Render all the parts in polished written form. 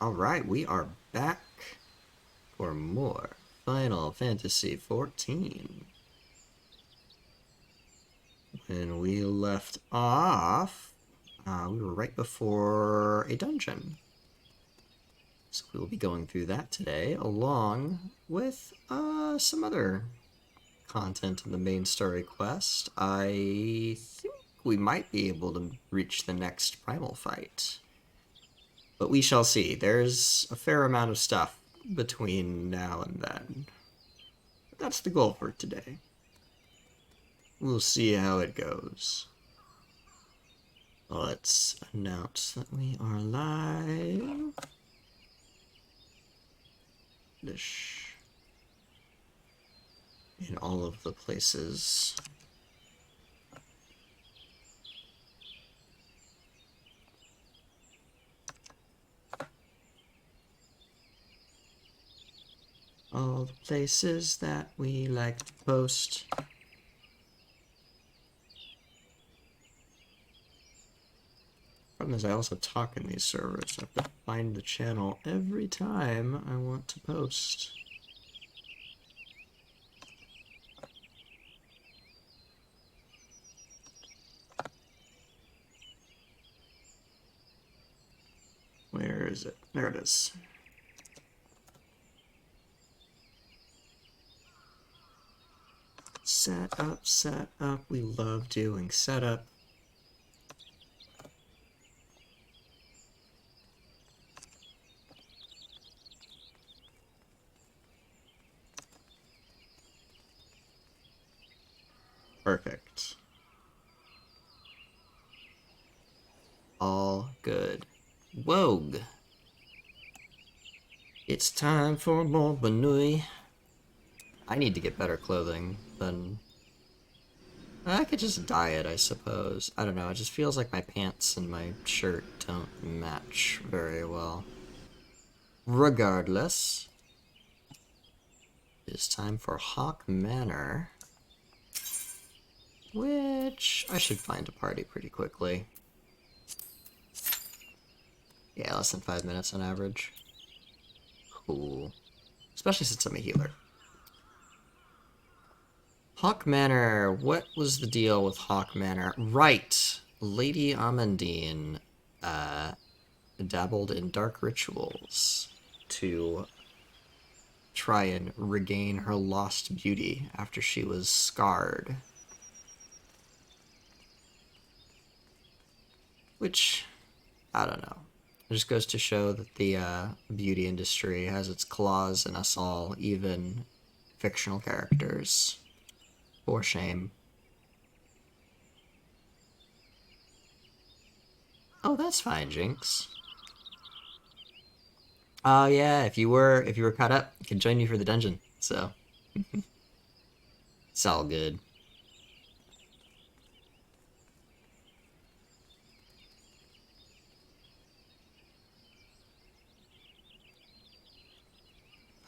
Alright, we are back for more Final Fantasy XIV. When we left off, we were right before a dungeon. So we will be going through that today, along with some other content in the main story quest. I think we might be able to reach the next primal fight. But we shall see. There's a fair amount of stuff between now and then. But that's the goal for today. We'll see how it goes. Let's announce that we are live. In all of the places. All the places that we like to post. Problem is, I also talk in these servers. I have to find the channel every time I want to post. Where is it? There it is. Set up, set up. We love doing setup. Perfect. All good. Wogue. It's time for more Banui. I need to get better clothing than... I could just dye it, I suppose. I don't know, it just feels like my pants and my shirt don't match very well. Regardless, it's time for Hawk Manor, which I should find a party pretty quickly. Yeah, less than 5 minutes on average. Cool. Especially since I'm a healer. Hawk Manor, what was the deal with Hawk Manor? Right, Lady Amandine dabbled in dark rituals to try and regain her lost beauty after she was scarred. Which, I don't know. It just goes to show that the beauty industry has its claws in us all, even fictional characters. For shame. Oh, that's fine, Jinx. Oh yeah, if you were caught up, I could join you for the dungeon. So it's all good.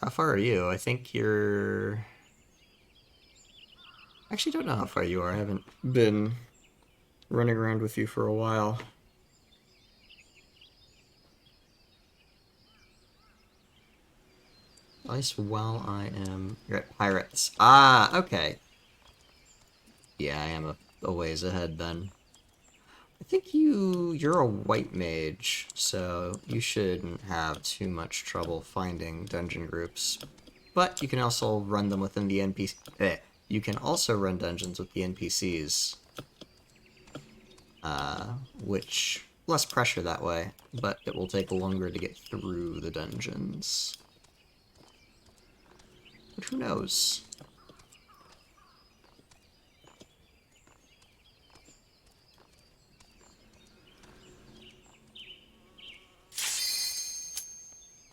How far are you? I think you're... I actually don't know how far you are. I haven't been running around with you for a while. At least while I am... You're at Pirates. Ah, okay. Yeah, I am a ways ahead then. I think you're a white mage, so you shouldn't have too much trouble finding dungeon groups. But you can also run them within the NPC... You can also run dungeons with the NPCs. Which... less pressure that way, but it will take longer to get through the dungeons. But who knows?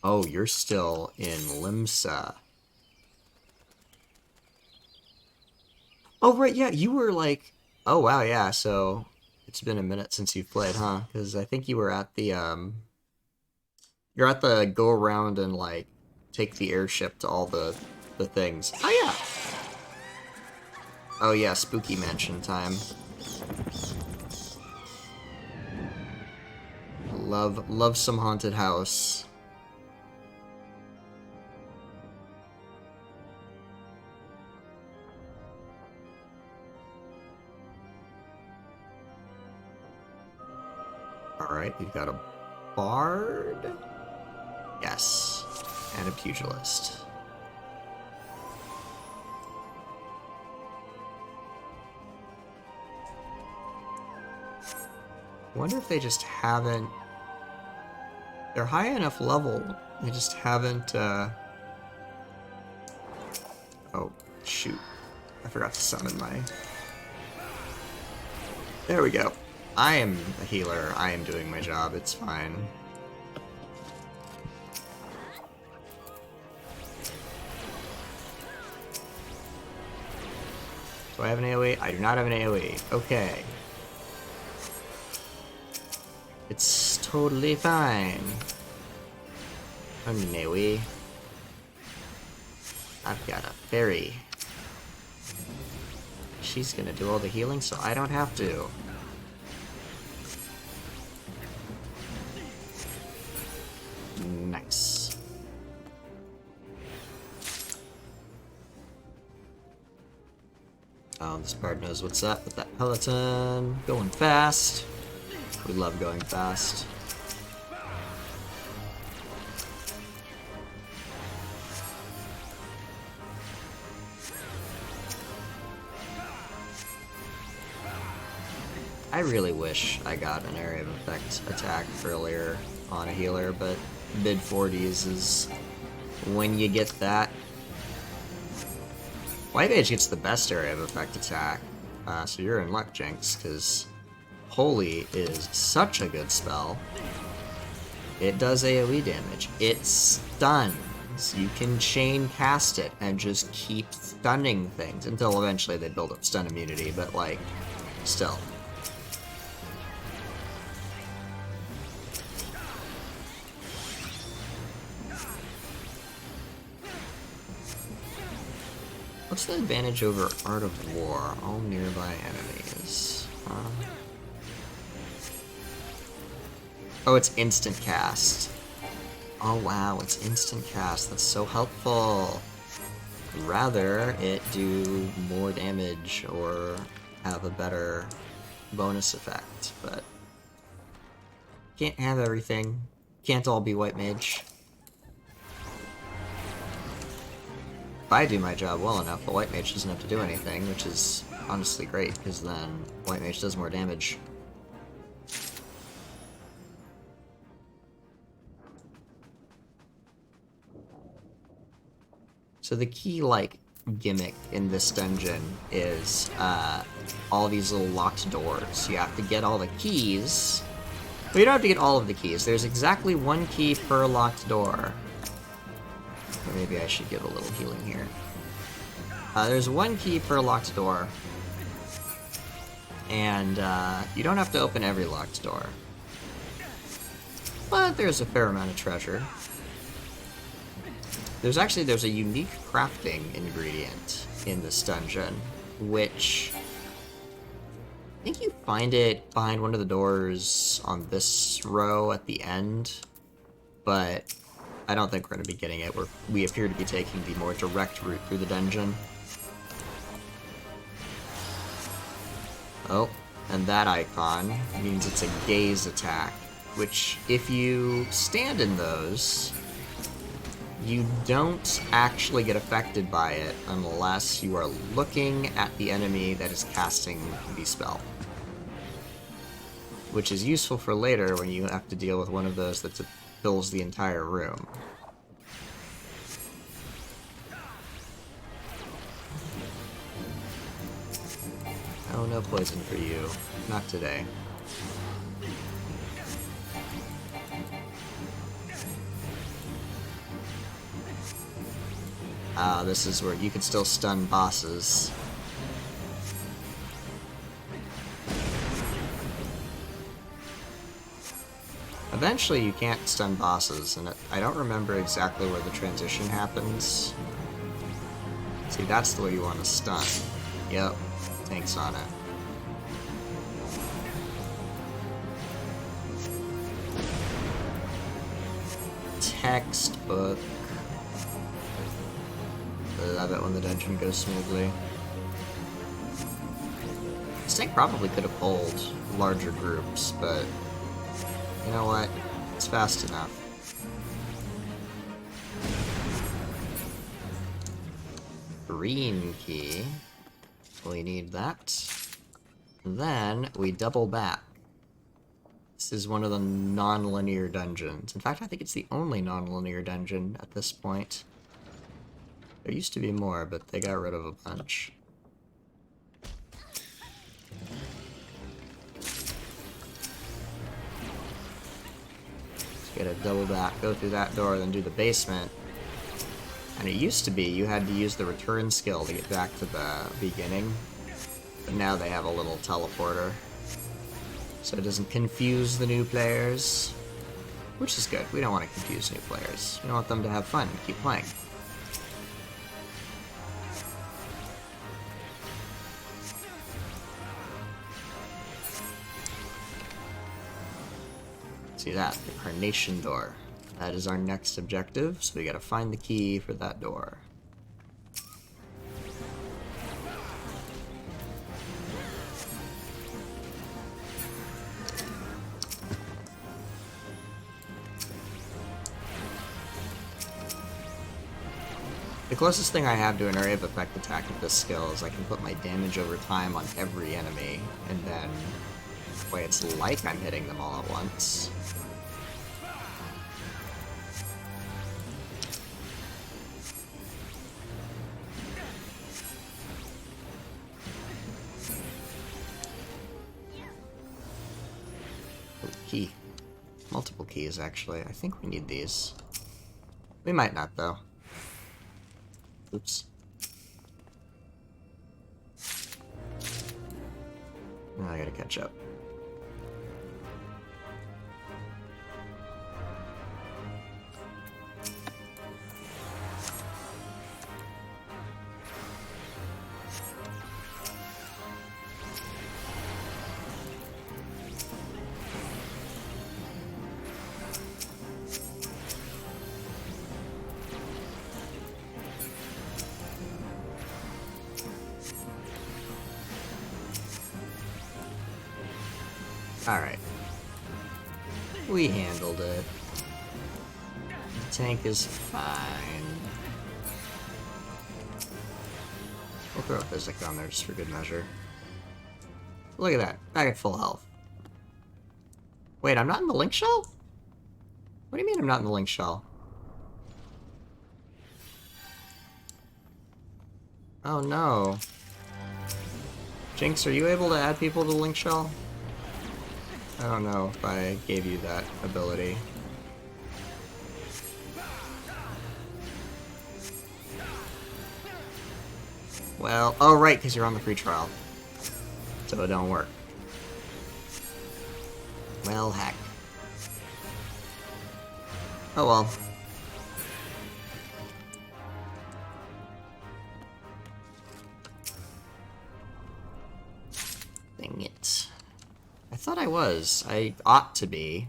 Oh, you're still in Limsa. Oh, right, yeah, you were like... Oh, wow, yeah, so... It's been a minute since you've played, huh? Because I think you were at the, You're at the go around and, like, take the airship to all the things. Oh, yeah! Oh, yeah, Spooky Mansion time. Love some haunted house. Alright, we've got a bard. Yes. And a pugilist. I wonder if they just haven't... They're high enough level, they just haven't, Oh, shoot. I forgot to summon my... There we go. I am a healer. I am doing my job. It's fine. Do I have an AoE? I do not have an AoE. Okay. It's totally fine. I don't need an AoE. I've got a fairy. She's gonna do all the healing, so I don't have to. Nice. This bard knows what's up with that peloton. Going fast. We love going fast. I really wish I got an area of effect attack earlier on a healer, but mid 40s is when you get that. White Mage gets the best area of effect attack, so you're in luck, Jinx, because Holy is such a good spell. It does AoE damage. It stuns. You can chain cast it and just keep stunning things until eventually they build up stun immunity, but like, still. What's the advantage over Art of War? All nearby enemies. Oh, it's instant cast. Oh wow, it's instant cast. That's so helpful. I'd rather it do more damage or have a better bonus effect, but can't have everything. Can't all be White Mage. If I do my job well enough, the White Mage doesn't have to do anything, which is honestly great, because then White Mage does more damage. So the key, like, gimmick in this dungeon is all these little locked doors. You have to get all the keys. Well, you don't have to get all of the keys. There's exactly one key per locked door. Or maybe I should give a little healing here. There's one key per locked door. And you don't have to open every locked door. But there's a fair amount of treasure. There's a unique crafting ingredient in this dungeon, which I think you find it behind one of the doors on this row at the end, but I don't think we're going to be getting it. We appear to be taking the more direct route through the dungeon. Oh, and that icon means it's a gaze attack, which if you stand in those, you don't actually get affected by it unless you are looking at the enemy that is casting the spell. Which is useful for later when you have to deal with one of those that fills the entire room. Oh, no poison for you. Not today. This is where you can still stun bosses. Eventually you can't stun bosses, and I don't remember exactly where the transition happens. See, that's the way you want to stun. Yep, tanks on it. Textbook. Love it when the dungeon goes smoothly. This tank probably could have pulled larger groups, but You know what? It's fast enough. Green key. We need that. And then we double back. This is one of the non-linear dungeons. In fact, I think it's the only non-linear dungeon at this point. There used to be more, but they got rid of a bunch. Get a double back, go through that door, then do the basement. And it used to be you had to use the return skill to get back to the beginning. But now they have a little teleporter. So it doesn't confuse the new players. Which is good. We don't want to confuse new players. We want them to have fun, keep playing. See that? The Carnation Door. That is our next objective, so we gotta find the key for that door. The closest thing I have to an area of effect attack with this skill is I can put my damage over time on every enemy, and then way it's like I'm hitting them all at once. Oh, key. Multiple keys, actually. I think we need these. We might not, though. Oops. Now I gotta catch up. Alright. We handled it. The tank is fine. We'll throw a physic on there just for good measure. Look at that. Back at full health. Wait, I'm not in the link shell? What do you mean I'm not in the link shell? Oh no. Jinx, are you able to add people to the link shell? I don't know if I gave you that ability. Well, oh right, because you're on the free trial. So it don't work. Well, heck. Oh well. Dang it. I thought I was. I ought to be.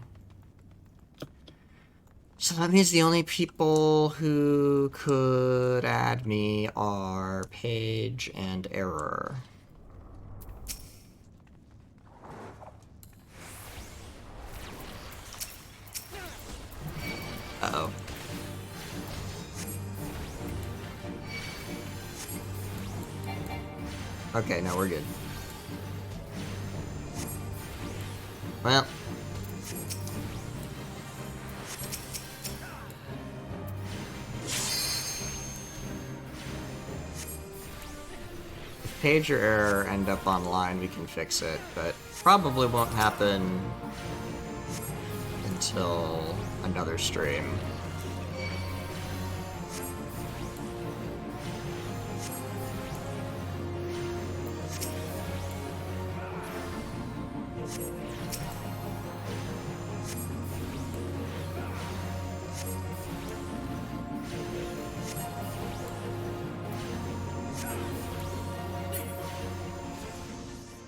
So that means the only people who could add me are Paige and Error. Uh-oh. Okay, no, we're good. Well. If Paige or Error end up online, we can fix it, but probably won't happen until another stream.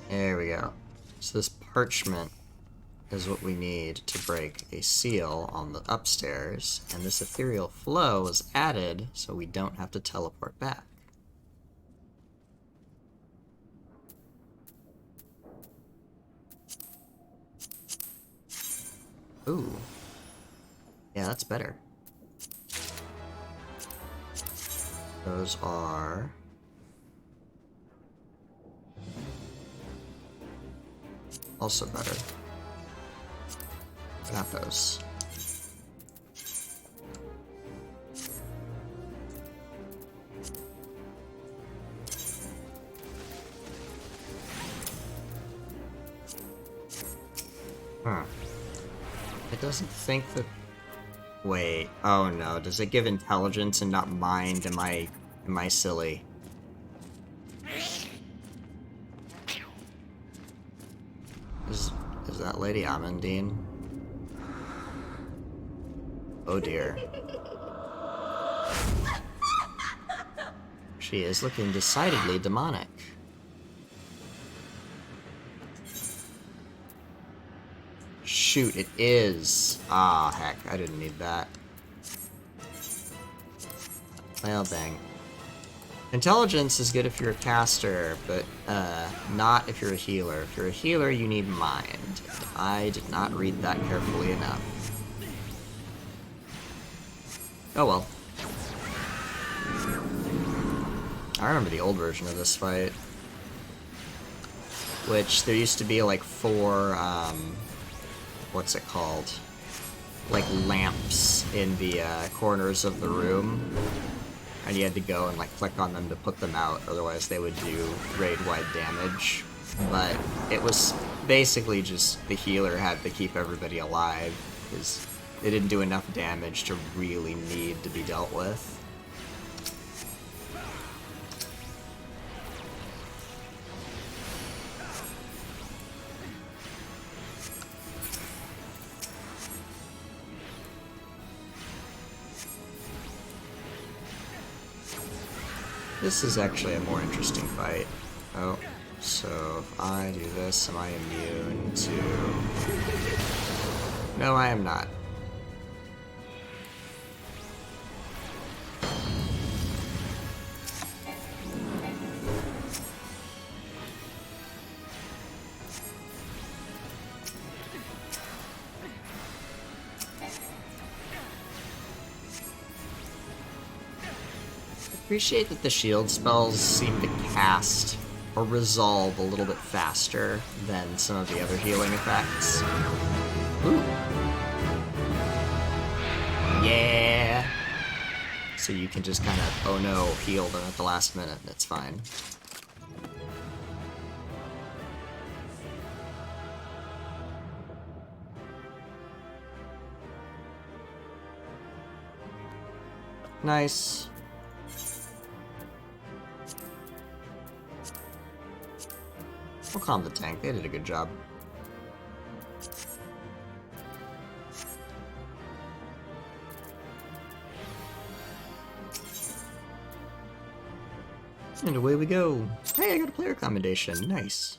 There we go. So this parchment is what we need to break a seal on the upstairs, and this ethereal flow is added so we don't have to teleport back. Ooh. Yeah, that's better. Those are... also better. Got those. Huh. It doesn't think that... Wait. Oh no, does it give intelligence and not mind? Am I silly? Is that Lady Amandine? Oh dear. She is looking decidedly demonic. Shoot, it is. Ah, heck, I didn't need that. Well, dang. Intelligence is good if you're a caster, but not if you're a healer. If you're a healer, you need mind. I did not read that carefully enough. Oh well. I remember the old version of this fight. Which, there used to be like 4, what's it called? Like lamps in the corners of the room. And you had to go and like click on them to put them out, otherwise they would do raid-wide damage. But it was basically just the healer had to keep everybody alive, because they didn't do enough damage to really need to be dealt with. This is actually a more interesting fight. Oh, so if I do this, am I immune to... No, I am not. I appreciate that the shield spells seem to cast or resolve a little bit faster than some of the other healing effects. Ooh. Yeah! So you can just kind of, oh no, heal them at the last minute and it's fine. Nice. We'll calm the tank, they did a good job. And away we go. Hey, I got a player commendation. Nice.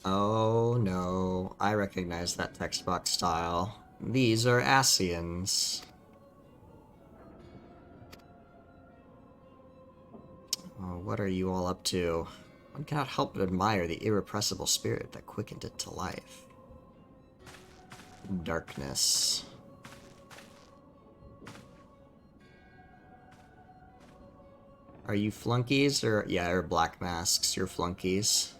Oh no, I recognize that text box style. These are Asians. Oh, what are you all up to? One cannot help but admire the irrepressible spirit that quickened it to life. Darkness. Are you flunkies, or... yeah, or black masks, you're flunkies.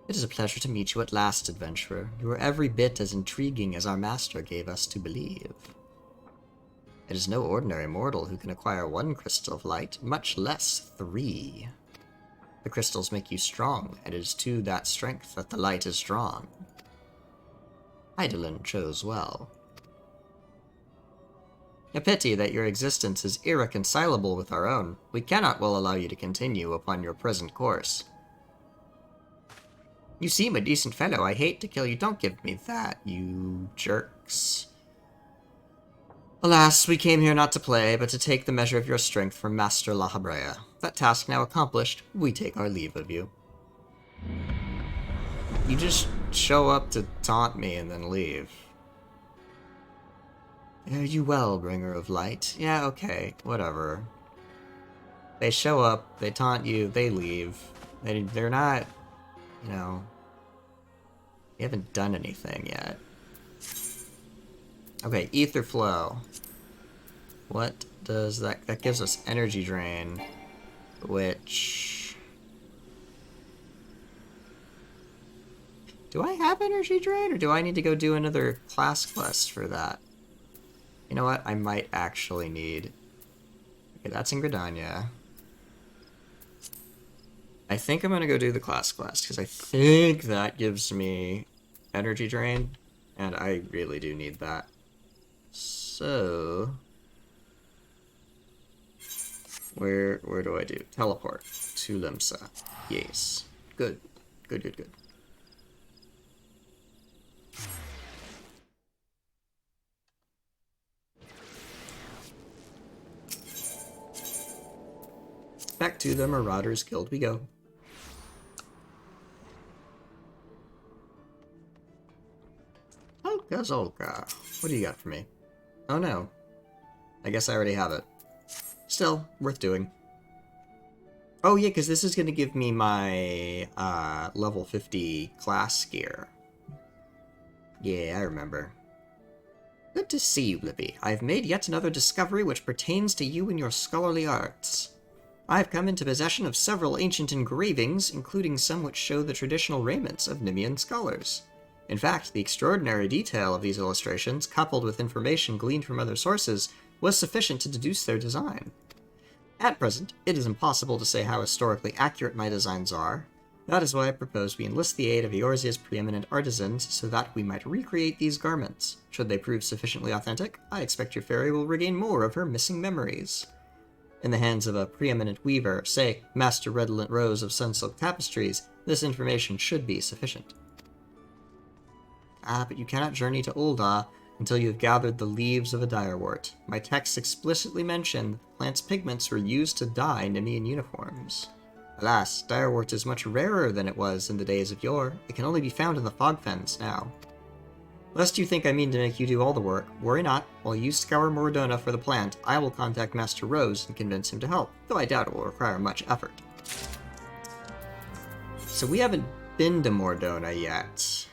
It is a pleasure to meet you at last, adventurer. You are every bit as intriguing as our master gave us to believe. It is no ordinary mortal who can acquire 1 crystal of light, much less 3. The crystals make you strong, and it is to that strength that the light is drawn. Eidolon chose well. A pity that your existence is irreconcilable with our own. We cannot well allow you to continue upon your present course. You seem a decent fellow. I hate to kill you. Don't give me that, you jerks. Alas, we came here not to play, but to take the measure of your strength from Master La Habrea. That task now accomplished, we take our leave of you. You just show up to taunt me and then leave. Fare you well, bringer of light. Yeah, okay, whatever. They show up, they taunt you, they leave. They're not, you know, they haven't done anything yet. Okay, Ether Flow. What does that... That gives us Energy Drain, which... Do I have Energy Drain, or do I need to go do another class quest for that? You know what? I might actually need... Okay, that's in Gridania. I think I'm gonna go do the class quest, because I think that gives me Energy Drain, and I really do need that. So... Where do I do? Teleport to Limsa. Yes. Good. Good, good, good. Back to the Marauders Guild we go. Olga Zolga. What do you got for me? Oh no. I guess I already have it. Still, worth doing. Oh yeah, because this is going to give me my level 50 class gear. Yeah, I remember. Good to see you, Libby. I have made yet another discovery which pertains to you and your scholarly arts. I have come into possession of several ancient engravings, including some which show the traditional raiments of Nemean scholars. In fact, the extraordinary detail of these illustrations, coupled with information gleaned from other sources, was sufficient to deduce their design. At present, it is impossible to say how historically accurate my designs are. That is why I propose we enlist the aid of Eorzea's preeminent artisans so that we might recreate these garments. Should they prove sufficiently authentic, I expect your fairy will regain more of her missing memories. In the hands of a preeminent weaver, say, Master Redolent Rose of Sunsilk Tapestries, this information should be sufficient. Ah, but you cannot journey to Ul'dah until you have gathered the leaves of a direwort. My texts explicitly mention that the plant's pigments were used to dye Nemean uniforms. Alas, direwort is much rarer than it was in the days of yore. It can only be found in the Fogfens now. Lest you think I mean to make you do all the work, worry not. While you scour Mordona for the plant, I will contact Master Rose and convince him to help, though I doubt it will require much effort. So we haven't been to Mordona yet.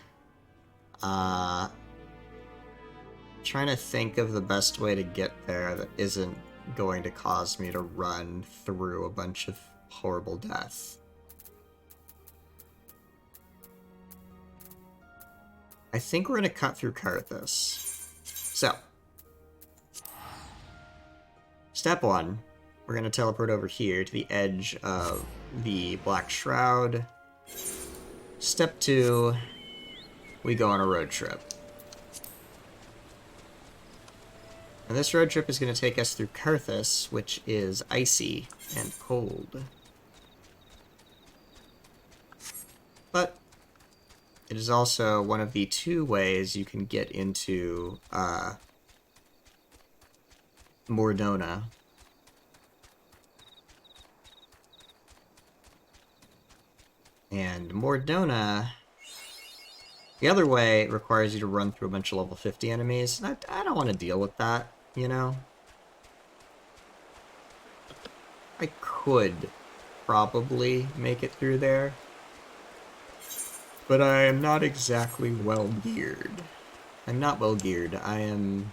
Trying to think of the best way to get there that isn't going to cause me to run through a bunch of horrible death. I think we're going to cut through Karthus. So, step 1, we're going to teleport over here to the edge of the Black Shroud. Step 2, we go on a road trip. And this road trip is going to take us through Karthus, which is icy and cold. But it is also one of the 2 ways you can get into Mordona. And Mordona, the other way requires you to run through a bunch of level 50 enemies. And I don't want to deal with that, you know? I could probably make it through there. But I am not exactly well-geared. I'm not well-geared. I am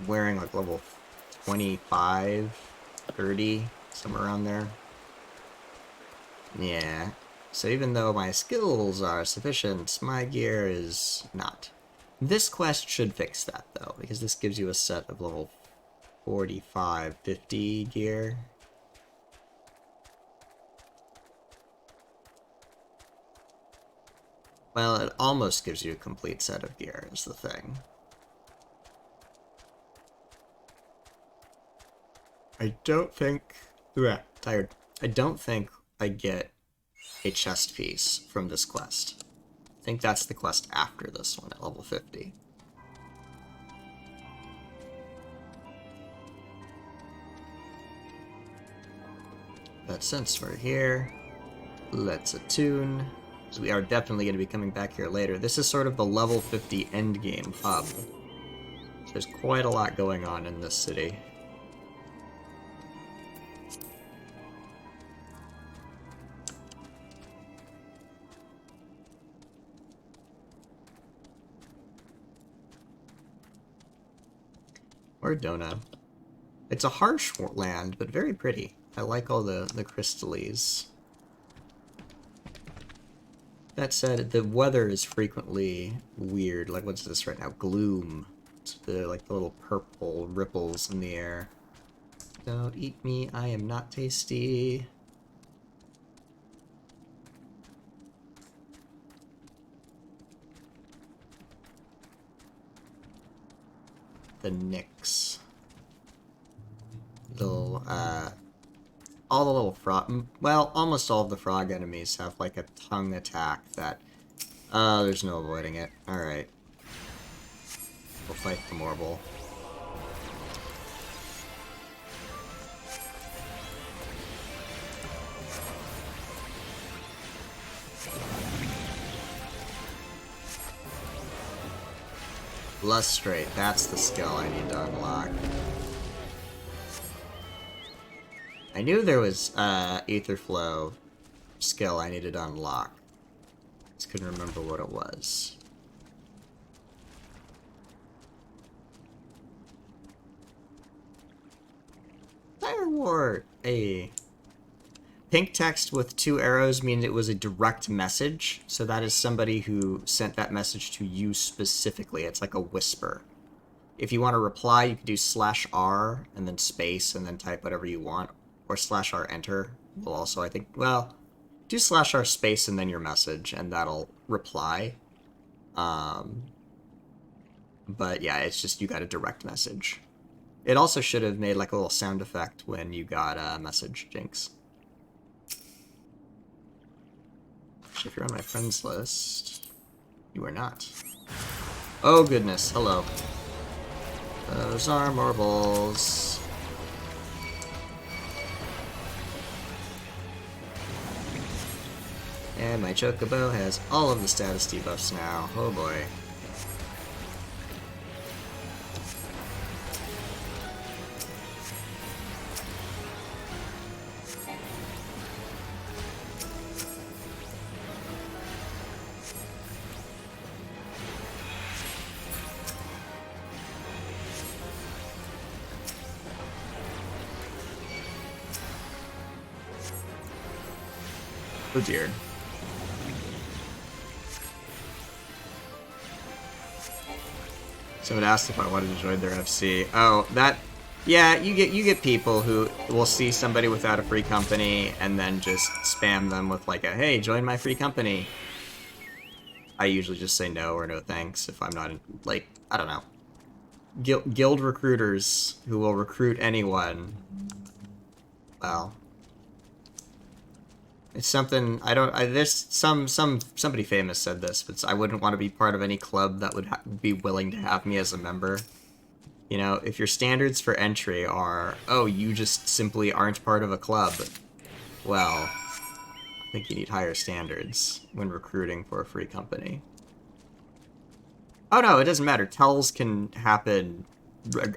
wearing like level 25, 30, somewhere around there. Yeah. So even though my skills are sufficient, my gear is not. This quest should fix that, though, because this gives you a set of level 45, 50 gear. Well, it almost gives you a complete set of gear, is the thing. I don't think... Ugh, tired. I don't think I get a chest piece from this quest. I think that's the quest after this one at level 50. But since we're here, let's attune. So we are definitely going to be coming back here later. This is sort of the level 50 endgame hub. There's quite a lot going on in this city. Or Dona. It's a harsh land, but very pretty. I like all the crystallese. That said, the weather is frequently weird. Like, what's this right now? Gloom. It's the little purple ripples in the air. Don't eat me, I am not tasty. The Nyx. Little, all the little frog... Well, almost all of the frog enemies have, like, a tongue attack that... there's no avoiding it. Alright. We'll fight the Morble. Lustrate, that's the skill I need to unlock. I knew there was Ether Flow skill I needed to unlock. Just couldn't remember what it was. Fire Ward! Hey. Pink text with 2 arrows means it was a direct message, so that is somebody who sent that message to you specifically. It's like a whisper. If you want to reply, you can do /R and then space and then type whatever you want, or /R enter will also, I think, well, do /R space and then your message, and that'll reply. But yeah, it's just you got a direct message. It also should have made like a little sound effect when you got a message, Jinx. If you're on my friends list, you are not. Oh goodness, hello. Those are marbles. And my Chocobo has all of the status debuffs now. Oh boy. Oh dear. Someone asked if I wanted to join their FC. Oh, that... Yeah, you get people who will see somebody without a free company and then just spam them with like a, hey, join my free company. I usually just say no or no thanks if I'm not, like, I don't know. Guild recruiters who will recruit anyone. Well... It's something, there's somebody famous said this, but I wouldn't want to be part of any club that would be willing to have me as a member. You know, if your standards for entry are, oh, you just simply aren't part of a club, well, I think you need higher standards when recruiting for a free company. Oh no, it doesn't matter. Tells can happen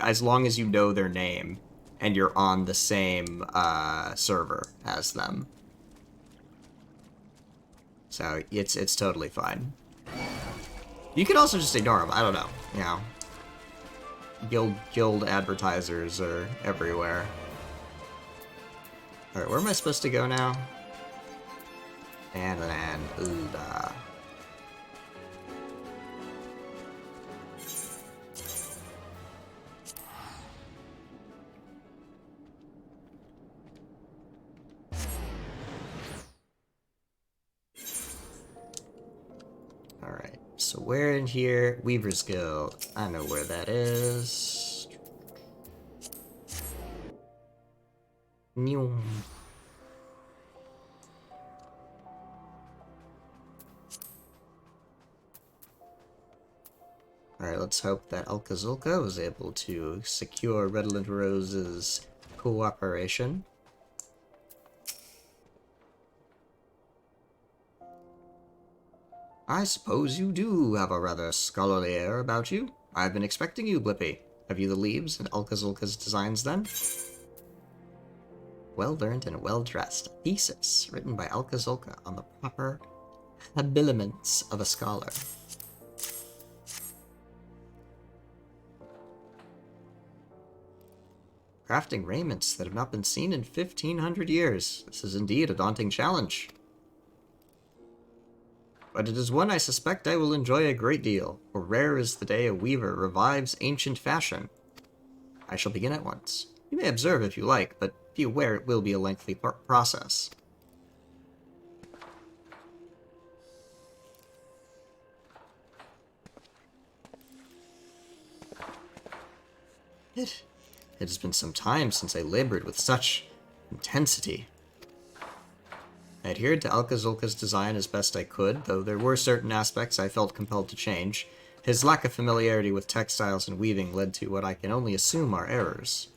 as long as you know their name and you're on the same server as them. So, it's totally fine. You could also just ignore them, I don't know, you know. Guild advertisers are everywhere. Alright, where am I supposed to go now? And then, Uda. Alright, so where in here? Weaver's Guild. I know where that is. Alright, let's hope that Alkazulka was able to secure Redolent Rose's cooperation. I suppose you do have a rather scholarly air about you. I've been expecting you, Blippi. Have you the leaves and Alkazulka's designs, then? Well-learned and well-dressed. Thesis, written by Alkazulka on the proper habiliments of a scholar. crafting raiments that have not been seen in 1500 years. This is indeed a daunting challenge. But it is one I suspect I will enjoy a great deal, for rare is the day a weaver revives ancient fashion. I shall begin at once. You may observe if you like, but be aware it will be a lengthy process. It has been some time since I labored with such intensity. I adhered to Alka-Zulka's design as best I could, though there were certain aspects I felt compelled to change. His lack of familiarity with textiles and weaving led to what I can only assume are errors.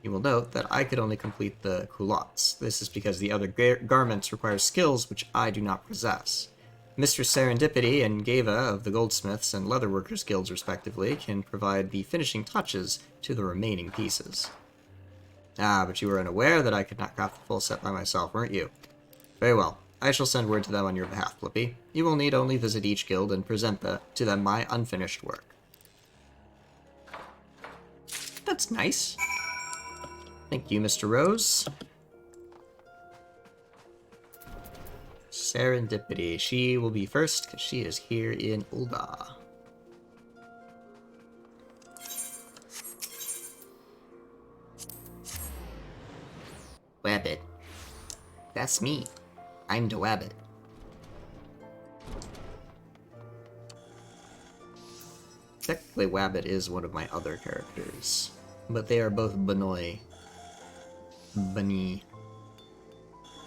You will note that I could only complete the culottes. This is because the other garments require skills which I do not possess. Mistress Serendipity and Geva of the Goldsmiths and Leatherworkers Guilds, respectively, can provide the finishing touches to the remaining pieces. Ah, but you were unaware that I could not craft the full set by myself, weren't you? Very well. I shall send word to them on your behalf, Blippi. You will need only visit each guild and present to them my unfinished work. That's nice. Thank you, Mr. Rose. Serendipity. She will be first, because she is here in Ulda. Wabbit. That's me. I'm the Wabbit. Technically, Wabbit is one of my other characters, but they are both Banoi. Bunny.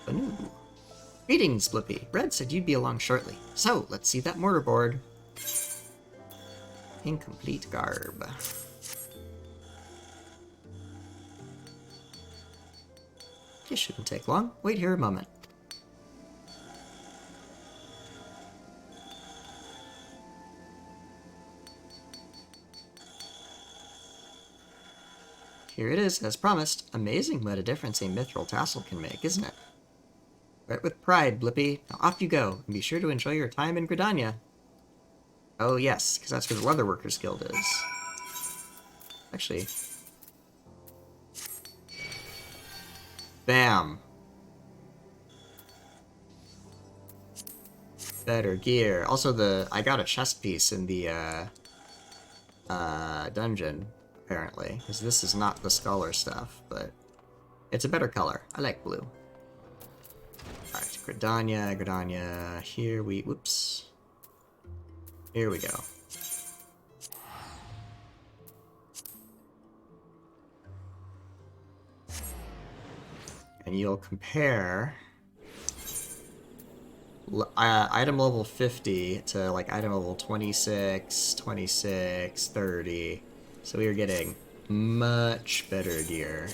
Banu. Greetings, Blippi. Red said you'd be along shortly. So, let's see that mortarboard. Incomplete garb. This shouldn't take long. Wait here a moment. Here it is, as promised. Amazing what a difference a mithril tassel can make, isn't it? Wear it with pride, Blippi. Now off you go, and be sure to enjoy your time in Gridania. Oh yes, because that's where the Leatherworkers Guild is. Actually... Bam! Better gear. Also, I got a chest piece in the, dungeon, apparently. Because this is not the scholar stuff, but it's a better color. I like blue. Alright, Gridania, here we... Whoops. Here we go. And you'll compare item level 50 to like item level 26, 26, 30. So we are getting much better gear.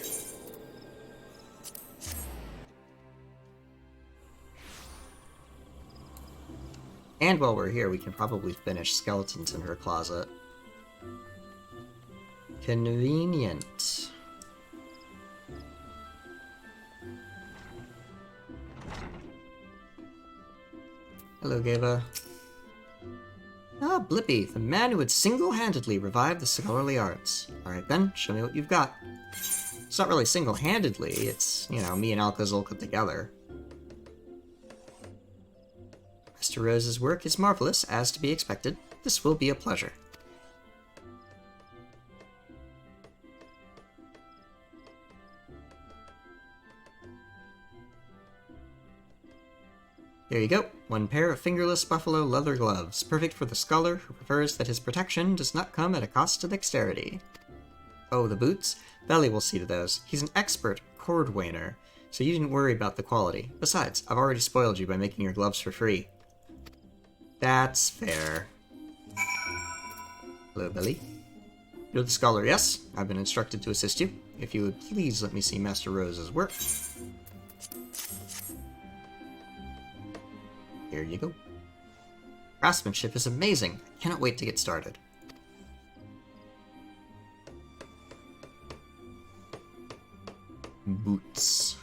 And while we're here, we can probably finish skeletons in her closet. Convenient. Hello, Geva. Ah, Blippi, the man who would single-handedly revive the scholarly arts. Alright then, show me what you've got. It's not really single-handedly, it's, you know, me and Alka-Zulka together. Mr. Rose's work is marvelous, as to be expected. This will be a pleasure. There you go. One pair of fingerless buffalo leather gloves, perfect for the scholar who prefers that his protection does not come at a cost to dexterity. Oh, the boots? Valley will see to those. He's an expert cordwainer, so you didn't worry about the quality. Besides, I've already spoiled you by making your gloves for free. That's fair. Hello, Billy. You're the scholar, yes? I've been instructed to assist you. If you would please let me see Master Rose's work. Here you go. Craftsmanship is amazing. I cannot wait to get started. Boots.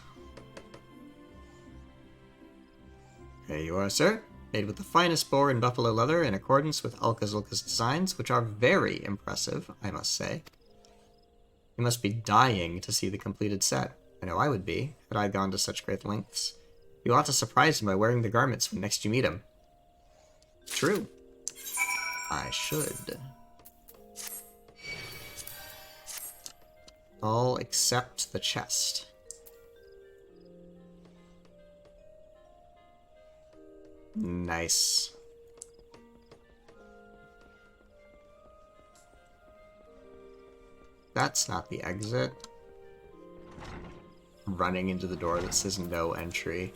There you are, sir. Made with the finest boar and buffalo leather in accordance with Alka-Zulka's designs, which are very impressive, I must say. You must be dying to see the completed set. I know I would be, had I gone to such great lengths. You ought to surprise him by wearing the garments when next you meet him. True. I should. All except the chest. Nice. That's not the exit. Running into the door that says no entry.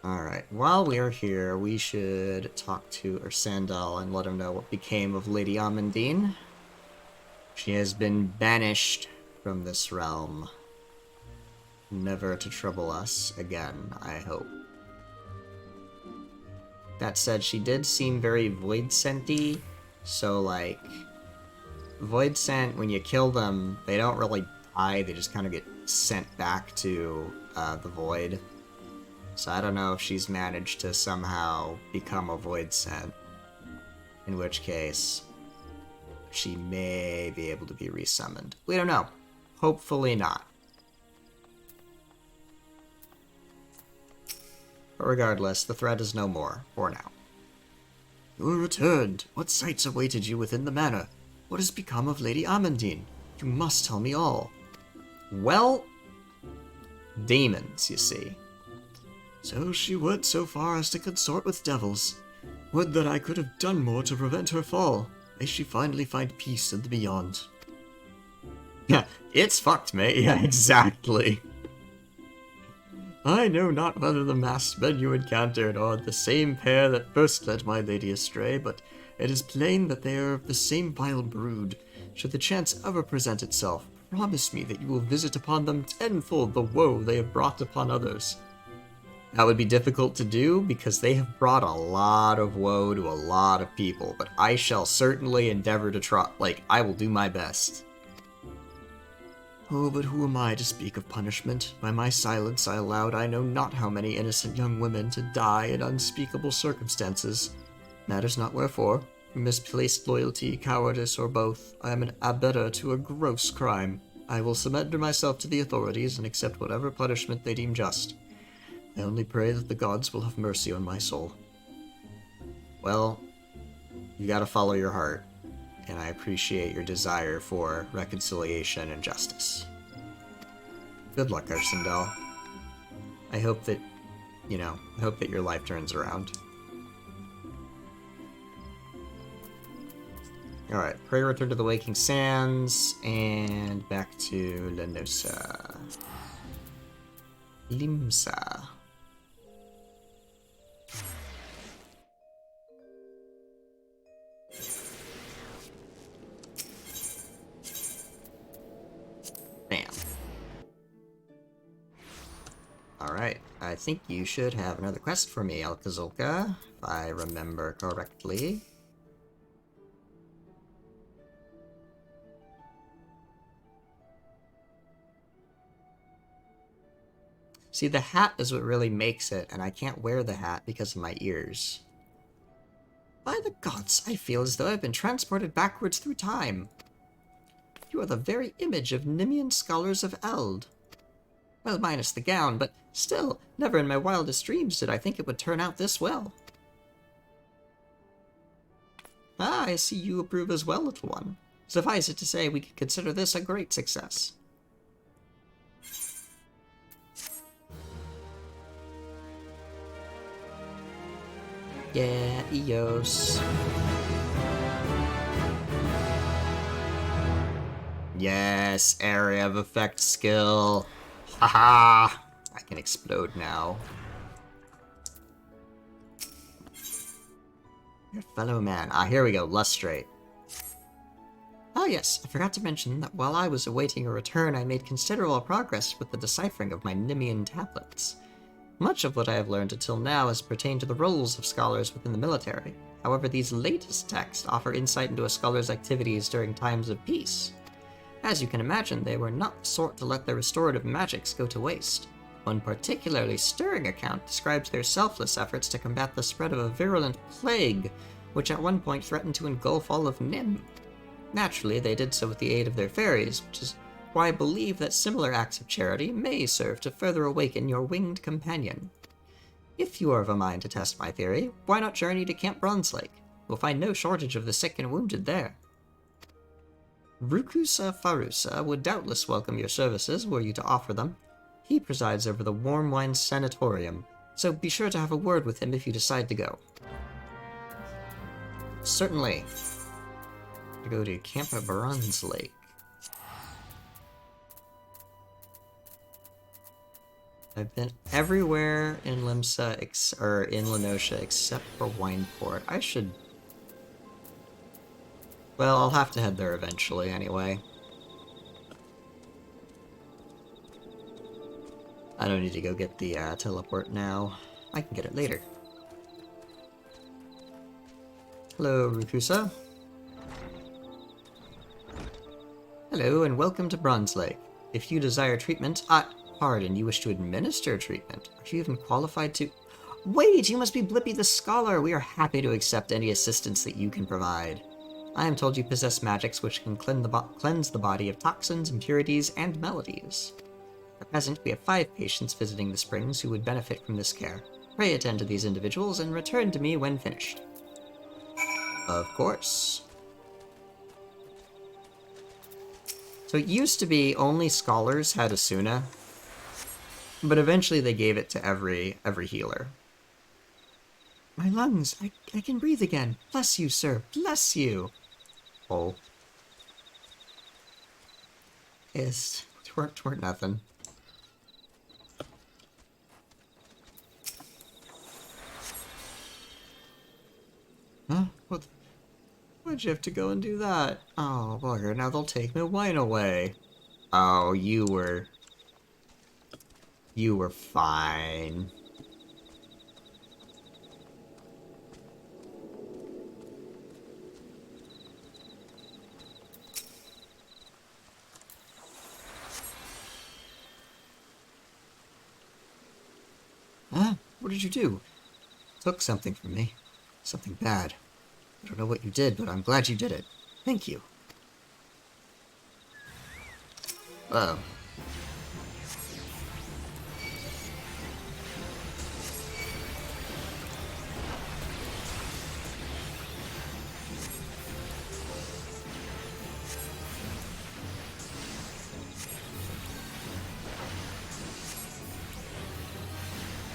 Alright, while we are here, we should talk to Ursandal and let him know what became of Lady Amandine. She has been banished from this realm. Never to trouble us again, I hope. That said, she did seem very void-scenty, so, like, void-scent, when you kill them, they don't really die, they just kind of get sent back to the void. So I don't know if she's managed to somehow become a void-scent, in which case she may be able to be resummoned. We don't know. Hopefully not. But regardless, the threat is no more, for now. You are returned. What sights awaited you within the manor? What has become of Lady Amandine? You must tell me all. Well, demons, you see. So she went so far as to consort with devils. Would that I could have done more to prevent her fall. May she finally find peace in the beyond. Yeah, it's fucked, mate. Yeah, exactly. I know not whether the masked men you encountered are the same pair that first led my lady astray, but it is plain that they are of the same vile brood. Should the chance ever present itself, promise me that you will visit upon them tenfold the woe they have brought upon others. That would be difficult to do, because they have brought a lot of woe to a lot of people, but I shall certainly endeavor to try, I will do my best. Oh, but who am I to speak of punishment? By my silence I allowed I know not how many innocent young women to die in unspeakable circumstances. Matters not wherefore. For misplaced loyalty, cowardice, or both, I am an abettor to a gross crime. I will surrender myself to the authorities and accept whatever punishment they deem just. I only pray that the gods will have mercy on my soul. Well, you gotta follow your heart. And I appreciate your desire for reconciliation and justice. Good luck, Ursandal. I hope that, I hope that your life turns around. Alright, pray return to the Waking Sands, and back to Lenosa. Limsa. Bam. Alright, I think you should have another quest for me, Alkazolka, if I remember correctly. See, the hat is what really makes it, and I can't wear the hat because of my ears. By the gods, I feel as though I've been transported backwards through time. You are the very image of Nimian scholars of Eld. Well, minus the gown, but still, never in my wildest dreams did I think it would turn out this well. Ah, I see you approve as well, little one. Suffice it to say, we could consider this a great success. Yeah, Eos. Yes, area of effect skill. Haha! I can explode now. Your fellow man. Ah, here we go. Lustrate. Oh yes, I forgot to mention that while I was awaiting a return, I made considerable progress with the deciphering of my Nimian tablets. Much of what I have learned until now has pertained to the roles of scholars within the military. However, these latest texts offer insight into a scholar's activities during times of peace. As you can imagine, they were not the sort to let their restorative magics go to waste. One particularly stirring account describes their selfless efforts to combat the spread of a virulent plague, which at one point threatened to engulf all of Nim. Naturally, they did so with the aid of their fairies, which is why I believe that similar acts of charity may serve to further awaken your winged companion. If you are of a mind to test my theory, why not journey to Camp Bronze Lake? You'll find no shortage of the sick and wounded there. Rukusa Farusa would doubtless welcome your services were you to offer them. He presides over the Warm Wine Sanatorium, so be sure to have a word with him if you decide to go. Certainly. To go to Camp Bronze Lake. I've been everywhere in Limsa, in Lenosha, except for Wineport. I should... Well, I'll have to head there eventually, anyway. I don't need to go get the teleport now. I can get it later. Hello, Rukusa. Hello, and welcome to Bronze Lake. If you desire treatment, pardon, you wish to administer treatment? Are you even qualified to... Wait, you must be Blippy the Scholar! We are happy to accept any assistance that you can provide. I am told you possess magics which can cleanse the body of toxins, impurities, and melodies. At present, we have 5 patients visiting the springs who would benefit from this care. Pray attend to these individuals and return to me when finished. Of course. So it used to be only scholars had Asuna, but eventually they gave it to every healer. My lungs, I can breathe again. Bless you, sir. Bless you. Oh. Yes, twerk nothing. Huh? Why'd you have to go and do that? Oh, bugger, now they'll take my wine away. Oh, you were fine. Huh? What did you do? Took something from me. Something bad. I don't know what you did, but I'm glad you did it. Thank you. Uh-oh.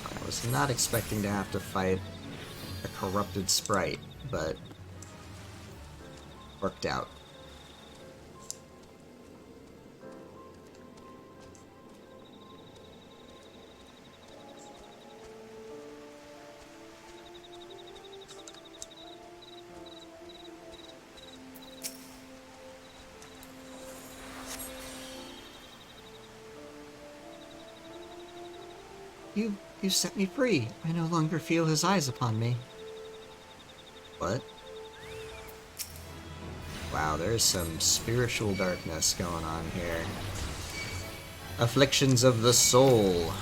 I was not expecting to have to fight a corrupted sprite, but worked out. You set me free. I no longer feel his eyes upon me. What? Wow, there's some spiritual darkness going on here. Afflictions of the soul.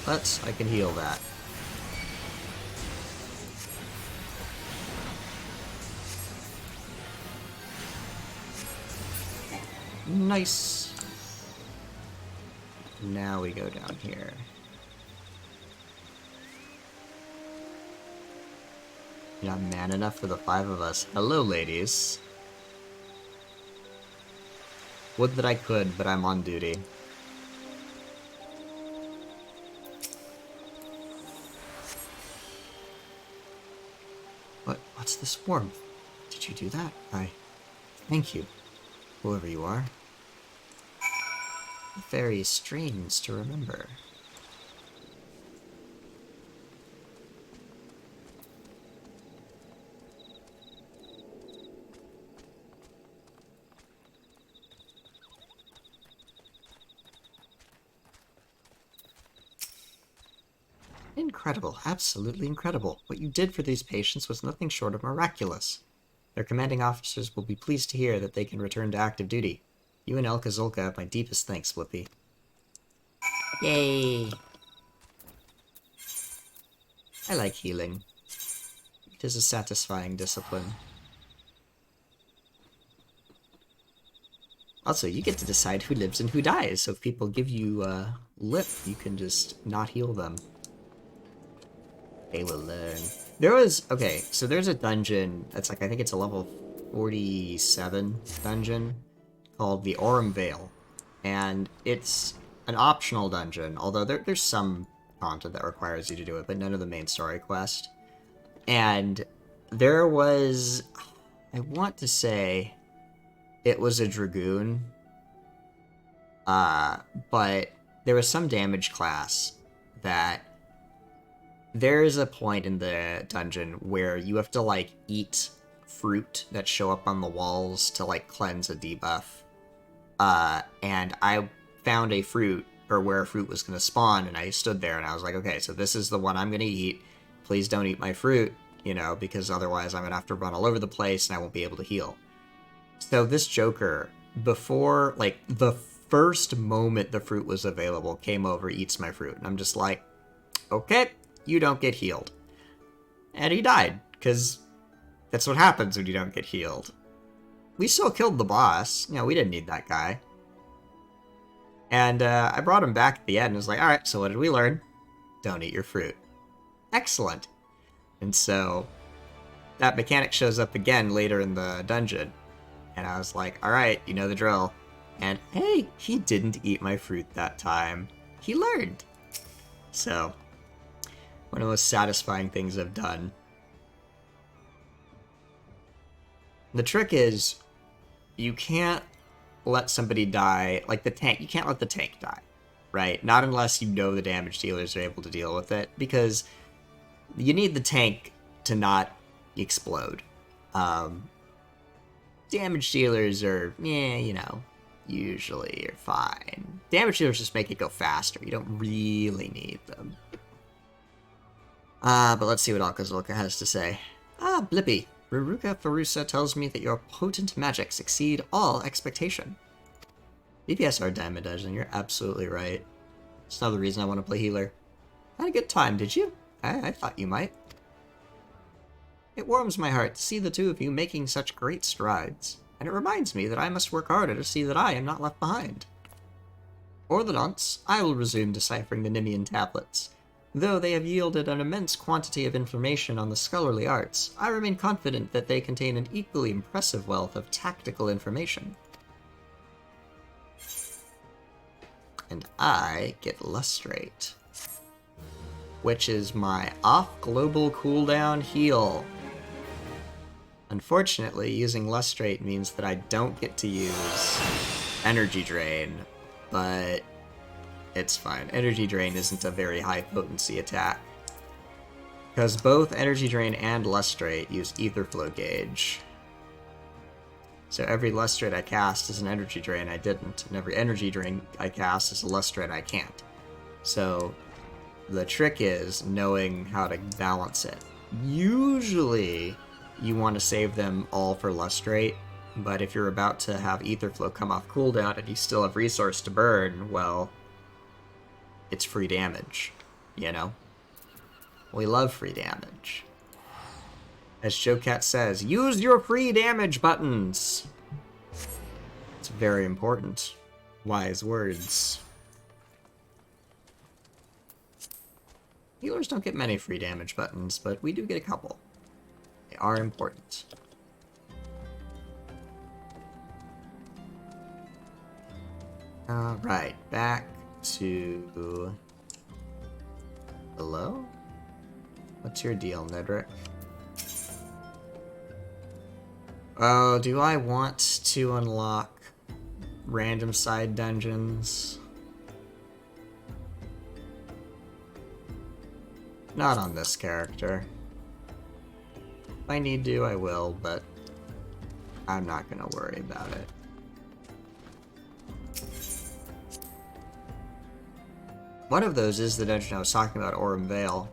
But I can heal that. Nice. Now we go down here. You're not man enough for the 5 of us. Hello, ladies. Would that I could, but I'm on duty. What's this warmth? Did you do that? Thank you, whoever you are. Very strange to remember. Incredible, absolutely incredible. What you did for these patients was nothing short of miraculous. Their commanding officers will be pleased to hear that they can return to active duty. You and El Kazolka have my deepest thanks, Blippi. Yay! I like healing. It is a satisfying discipline. Also, you get to decide who lives and who dies, so if people give you lip, you can just not heal them. They will learn. Okay, so there's a dungeon that's like, I think it's a level 47 dungeon called the Aurum Vale. And it's an optional dungeon, although there's some content that requires you to do it, but none of the main story quest. And there was, I want to say, it was a Dragoon, but there was some damage class that there's a point in the dungeon where you have to, like, eat fruit that show up on the walls to, like, cleanse a debuff. And I found a fruit, or where a fruit was going to spawn, and I stood there and I was like, okay, so this is the one I'm going to eat. Please don't eat my fruit, you know, because otherwise I'm going to have to run all over the place and I won't be able to heal. So this Joker, before, like, the first moment the fruit was available, came over, eats my fruit. And I'm just like, okay, you don't get healed. And he died, because that's what happens when you don't get healed. We still killed the boss. You know, we didn't need that guy. And I brought him back at the end and was like, alright, so what did we learn? Don't eat your fruit. Excellent. And so that mechanic shows up again later in the dungeon. And I was like, alright, you know the drill. And hey, he didn't eat my fruit that time. He learned. So, one of the most satisfying things I've done. The trick is, you can't let somebody die, like the tank, you can't let the tank die, right? Not unless you know the damage dealers are able to deal with it, because you need the tank to not explode. Damage dealers are, you know, usually you're fine. Damage dealers just make it go faster. You don't really need them. But let's see what Alkazulka has to say. Blippy. Ruruka Farusa tells me that your potent magics exceed all expectation. DPS are Diamond Dungeon, you're absolutely right. It's another reason I want to play healer. Had a good time, did you? I thought you might. It warms my heart to see the two of you making such great strides, and it reminds me that I must work harder to see that I am not left behind. For the nonce, I will resume deciphering the Nimian tablets. Though they have yielded an immense quantity of information on the scholarly arts, I remain confident that they contain an equally impressive wealth of tactical information. And I get Lustrate, which is my off-global cooldown heal. Unfortunately, using Lustrate means that I don't get to use Energy Drain, but it's fine. Energy Drain isn't a very high potency attack, because both Energy Drain and Lustrate use Ether Flow Gauge. So every Lustrate I cast is an Energy Drain I didn't, and every Energy Drain I cast is a Lustrate I can't. So the trick is knowing how to balance it. Usually you want to save them all for Lustrate, but if you're about to have Ether Flow come off cooldown and you still have resource to burn, well, it's free damage, you know? We love free damage. As Joecat says, use your free damage buttons! It's very important. Wise words. Healers don't get many free damage buttons, but we do get a couple. They are important. Alright, back to... Hello? What's your deal, Nedrick? Oh, do I want to unlock random side dungeons? Not on this character. If I need to, I will, but I'm not gonna worry about it. One of those is the dungeon I was talking about, Aurum Vale.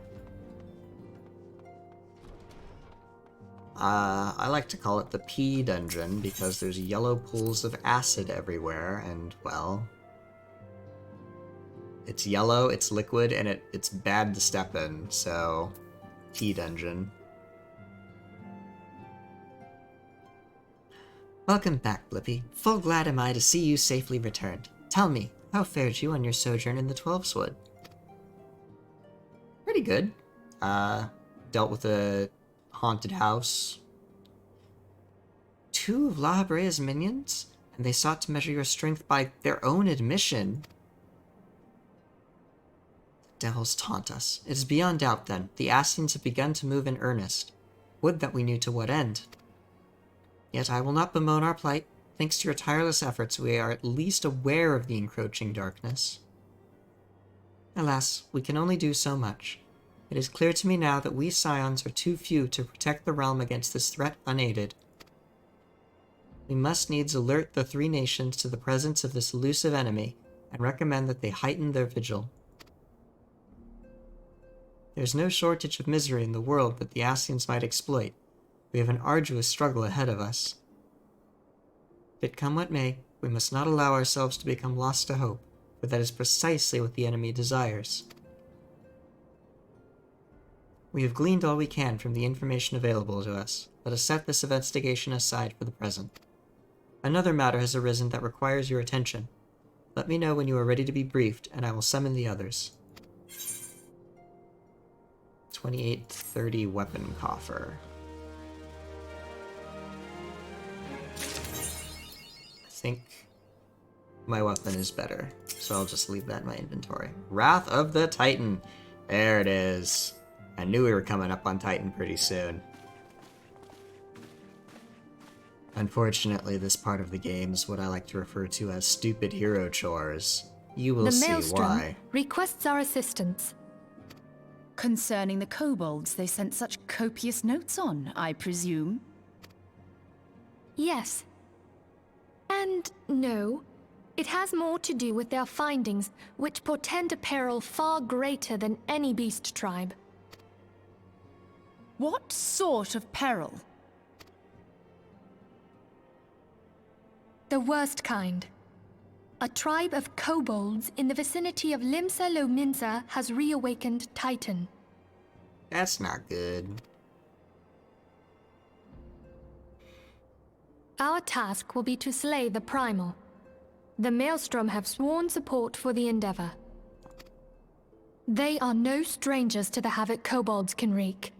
I like to call it the Pee dungeon because there's yellow pools of acid everywhere, and, well, it's yellow, it's liquid, and it's bad to step in, so Pee dungeon. Welcome back, Blippy. Full glad am I to see you safely returned. Tell me, how fared you on your sojourn in the Twelveswood? Pretty good. Dealt with a haunted house. 2 of La Habrea's minions? And they sought to measure your strength by their own admission. The devils taunt us. It is beyond doubt, then. The Ascians have begun to move in earnest. Would that we knew to what end. Yet I will not bemoan our plight. Thanks to your tireless efforts, we are at least aware of the encroaching darkness. Alas, we can only do so much. It is clear to me now that we Scions are too few to protect the realm against this threat unaided. We must needs alert the 3 nations to the presence of this elusive enemy, and recommend that they heighten their vigil. There is no shortage of misery in the world that the Ascians might exploit. We have an arduous struggle ahead of us. But come what may, we must not allow ourselves to become lost to hope, for that is precisely what the enemy desires. We have gleaned all we can from the information available to us. Let us set this investigation aside for the present. Another matter has arisen that requires your attention. Let me know when you are ready to be briefed, and I will summon the others. 2830 weapon coffer. I think my weapon is better, so I'll just leave that in my inventory. Wrath of the Titan. There it is. I knew we were coming up on Titan pretty soon. Unfortunately, this part of the game is what I like to refer to as stupid hero chores. You will see why. The Maelstrom requests our assistance. Concerning the kobolds they sent such copious notes on, I presume? Yes. And no. It has more to do with their findings, which portend a peril far greater than any beast tribe. What sort of peril? The worst kind. A tribe of kobolds in the vicinity of Limsa Lominsa has reawakened Titan. That's not good. Our task will be to slay the Primal. The Maelstrom have sworn support for the endeavor. They are no strangers to the havoc kobolds can wreak.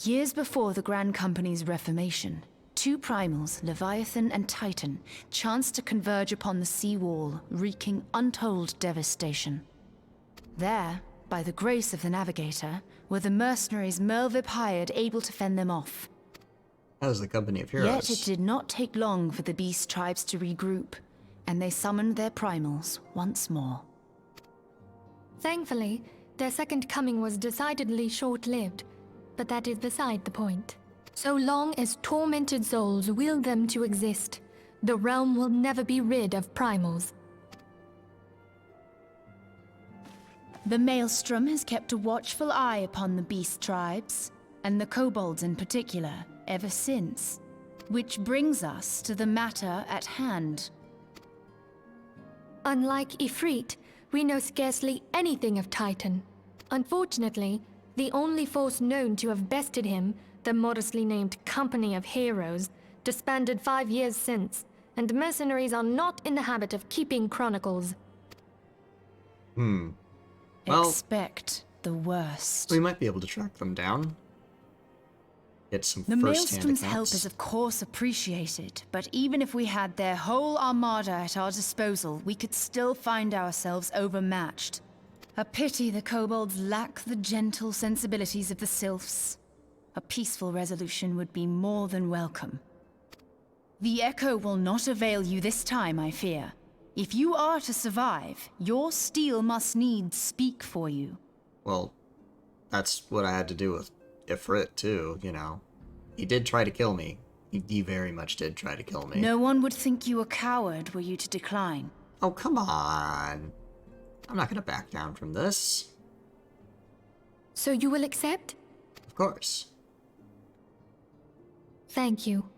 Years before the Grand Company's reformation, 2 primals, Leviathan and Titan, chanced to converge upon the sea wall, wreaking untold devastation. There, by the grace of the Navigator, were the mercenaries Merlvip hired able to fend them off. That was the Company of Heroes. Yet it did not take long for the beast tribes to regroup, and they summoned their primals once more. Thankfully, their second coming was decidedly short-lived, but that is beside the point. So long as tormented souls will them to exist, the realm will never be rid of primals. The Maelstrom has kept a watchful eye upon the beast tribes, and the kobolds in particular, ever since. Which brings us to the matter at hand. Unlike Ifrit, we know scarcely anything of Titan. Unfortunately, the only force known to have bested him, the modestly named Company of Heroes, disbanded 5 years since, and mercenaries are not in the habit of keeping chronicles. Well, expect the worst. We might be able to track them down. Get some The first-hand Maelstrom's accounts. help is of course appreciated, but even if we had their whole armada at our disposal, we could still find ourselves overmatched. A pity the kobolds lack the gentle sensibilities of the sylphs. A peaceful resolution would be more than welcome. The Echo will not avail you this time, I fear. If you are to survive, your steel must needs speak for you. Well, that's what I had to do with Ifrit, too, you know. He did try to kill me. He very much did try to kill me. No one would think you a coward were you to decline. Oh, come on. I'm not gonna back down from this. So you will accept? Of course. Thank you.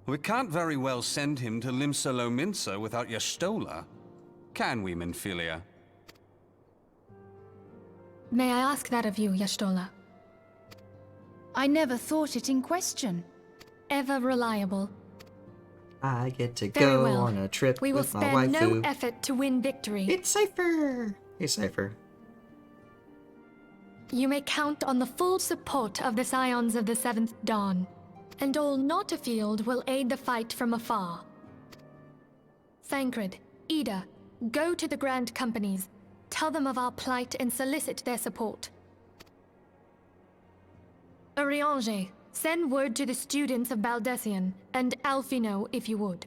We can't very well send him to Limsa Lominsa without Y'shtola. Can we, Minfilia? May I ask that of you, Y'shtola? I never thought it in question. ever reliable. I get to Very go well. on a trip We will with my spare no waifu. effort to win victory. It's Cypher! Hey, Cypher. You may count on the full support of the Scions of the Seventh Dawn, and all not afield will aid the fight from afar. Thancred, Ida, go to the Grand Companies, tell them of our plight and solicit their support. Urianger, send word to the students of Baldessian, and Alfino if you would.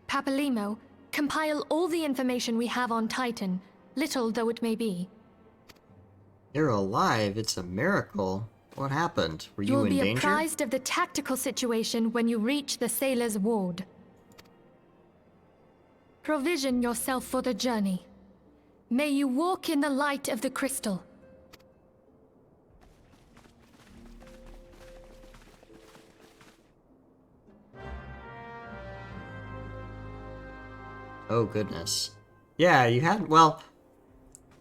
Papalimo, compile all the information we have on Titan, little though it may be. You're alive. It's a miracle. What happened? Were you You'll in be danger? apprised of the tactical situation when you reach the sailor's ward. Provision yourself for the journey. May you walk in the light of the crystal. Oh, goodness. Yeah, you had... Well,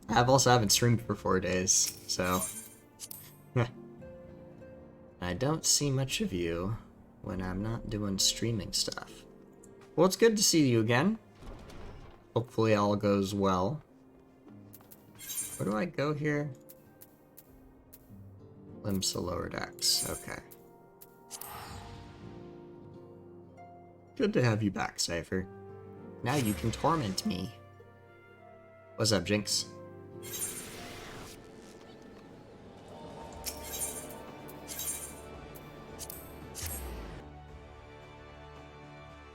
I've also haven't streamed for 4 days, so... I don't see much of you when I'm not doing streaming stuff. Well, it's good to see you again. Hopefully all goes well. Where do I go here? Limsa Lower Decks. Okay. Good to have you back, Cypher. Now you can torment me. What's up, Jinx?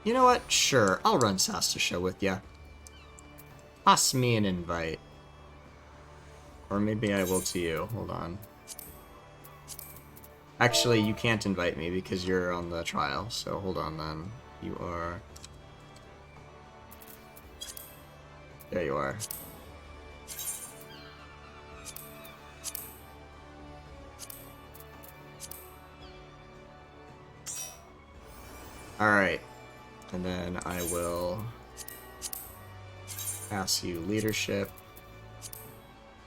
You know what? Sure, I'll run Sastasha with ya. Toss me an invite. Or maybe I will to you. Hold on. Actually, you can't invite me because you're on the trial, so hold on then. You are... There you are. Alright. And then I will pass you leadership.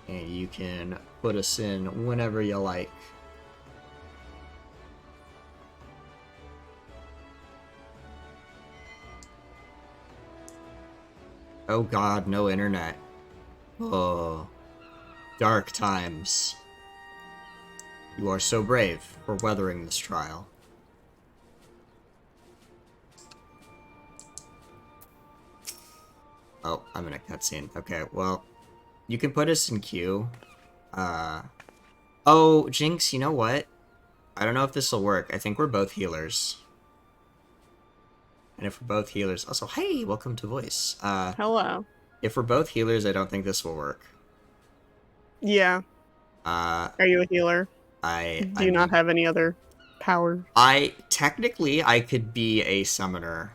And you can put us in whenever you like. Oh god, no internet. Oh. Dark times. You are so brave for weathering this trial. Oh, I'm in a cutscene. Okay, well, you can put us in queue. Oh, Jinx, you know what? I don't know if this will work. I think we're both healers. And if we're both healers... Also, hey, welcome to Voice. Hello. If we're both healers, I don't think this will work. Yeah. Are you a healer? Do you not have any other power? Technically, I could be a summoner.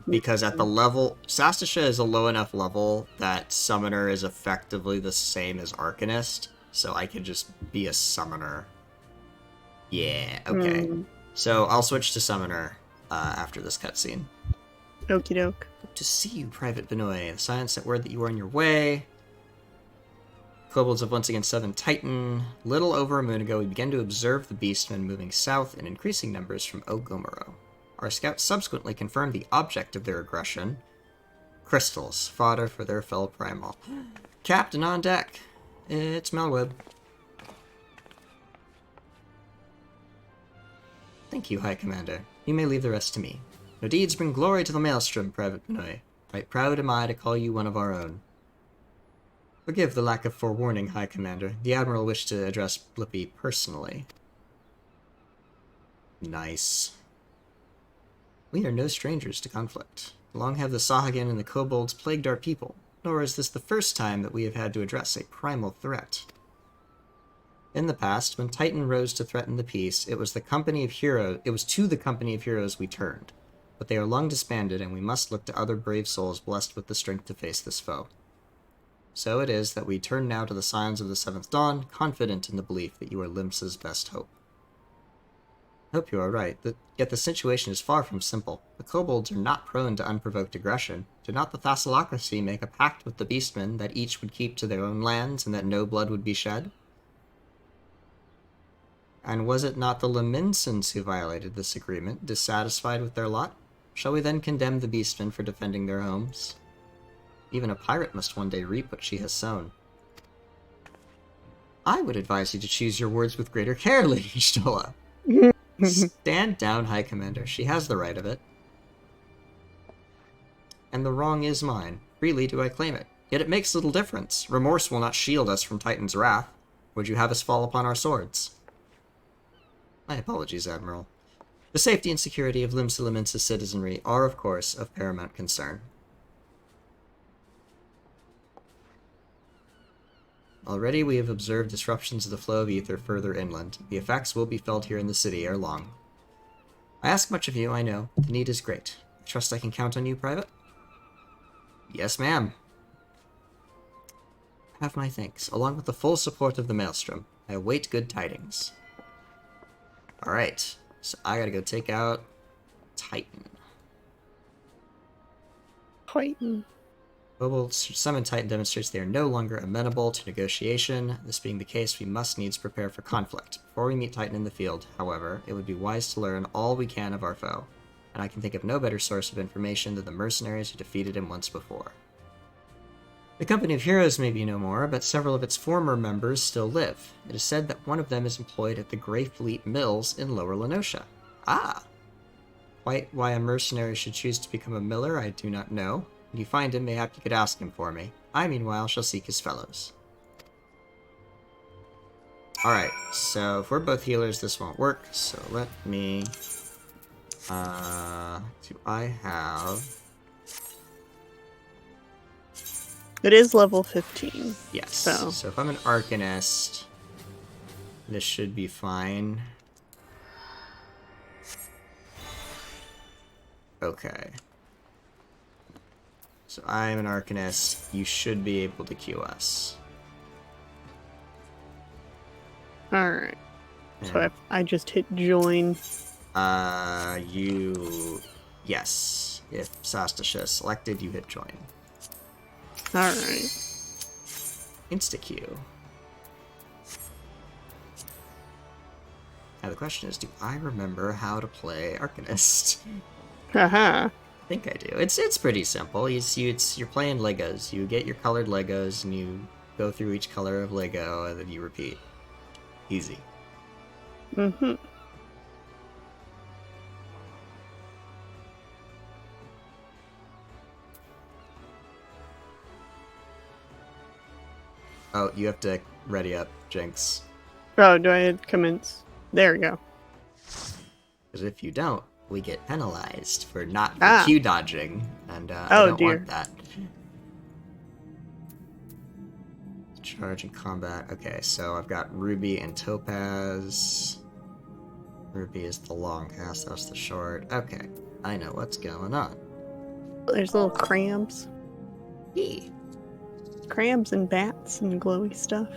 Because at the level... Sastasha is a low enough level that Summoner is effectively the same as Arcanist, so I could just be a Summoner. Yeah, okay. So I'll switch to Summoner after this cutscene. Okie doke. Good to see you, Private Benoit. The Science sent word that you are on your way. Kobolds have once again summoned Titan. Little over a moon ago, we began to observe the Beastmen moving south in increasing numbers from Ogomoro. Our scouts subsequently confirmed the object of their aggression. Crystals, fodder for their fellow primal. Captain on deck. It's Melweb. Thank you, High Commander. You may leave the rest to me. No deeds bring glory to the Maelstrom, Private Benoit. Right proud am I to call you one of our own. Forgive the lack of forewarning, High Commander. The Admiral wished to address Blippi personally. Nice. We are no strangers to conflict. Long have the Sahagin and the Kobolds plagued our people, nor is this the first time that we have had to address a primal threat. In the past, when Titan rose to threaten the peace, it was to the company of heroes we turned. But they are long disbanded, and we must look to other brave souls blessed with the strength to face this foe. So it is that we turn now to the Scions of the Seventh Dawn, confident in the belief that you are Limsa's best hope. I hope you are right, yet the situation is far from simple. The kobolds are not prone to unprovoked aggression. Did not the Thassalocracy make a pact with the Beastmen that each would keep to their own lands and that no blood would be shed? And was it not the Leminsons who violated this agreement, dissatisfied with their lot? Shall we then condemn the beastmen for defending their homes? Even a pirate must one day reap what she has sown. I would advise you to choose your words with greater care, Lady Stola. Stand down, High Commander. She has the right of it. And the wrong is mine. Freely do I claim it. Yet it makes little difference. Remorse will not shield us from Titan's wrath. Would you have us fall upon our swords? My apologies, Admiral. The safety and security of Limsa citizenry are, of course, of paramount concern. Already we have observed disruptions of the flow of ether further inland. The effects will be felt here in the city ere long. I ask much of you, I know. The need is great. I trust I can count on you, Private? Yes, ma'am. Have my thanks. Along with the full support of the Maelstrom, I await good tidings. Alright, so I gotta go take out Titan. Titan. Global Summon Titan demonstrates they are no longer amenable to negotiation. This being the case, we must needs prepare for conflict. Before we meet Titan in the field, however, it would be wise to learn all we can of our foe, and I can think of no better source of information than the mercenaries who defeated him once before. The Company of Heroes may be no more, but several of its former members still live. It is said that one of them is employed at the Greyfleet Mills in Lower Lenosha. Ah! Quite why a mercenary should choose to become a miller, I do not know. When you find him, mayhap you could ask him for me. I, meanwhile, shall seek his fellows. Alright, so if we're both healers, this won't work, so let me... do I have... It is level 15. Yes, So if I'm an Arcanist, this should be fine. Okay. So I'm an Arcanist. You should be able to queue us. alright. So And, if I just hit join. yes. If Sastasha is selected, you hit join. Alright. Insta-queue. Now the question is, do I remember how to play Arcanist? Haha. I think I do. It's pretty simple. You're playing Legos. You get your colored Legos, and you go through each color of Lego, and then you repeat. Easy. Mm-hmm. Oh, you have to ready up, Jinx. Oh, do I hit commence? There we go. Because if you don't, we get penalized for not Ah. Q dodging, and I Oh, don't dear. want that. Charge and combat. Okay, so I've got Ruby and Topaz. Ruby is the long cast, that was the short. Okay, I know what's going on. There's little crabs. Yee. Crabs and bats and glowy stuff.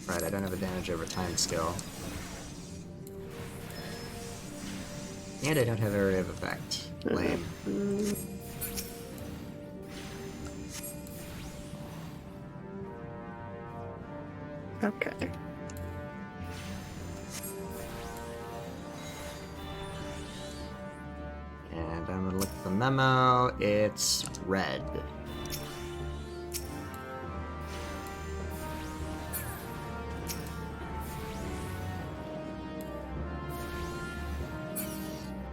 Right, I don't have advantage over time skill. And I don't have area of effect. Lame. Okay. And I'm gonna look at the memo. It's red.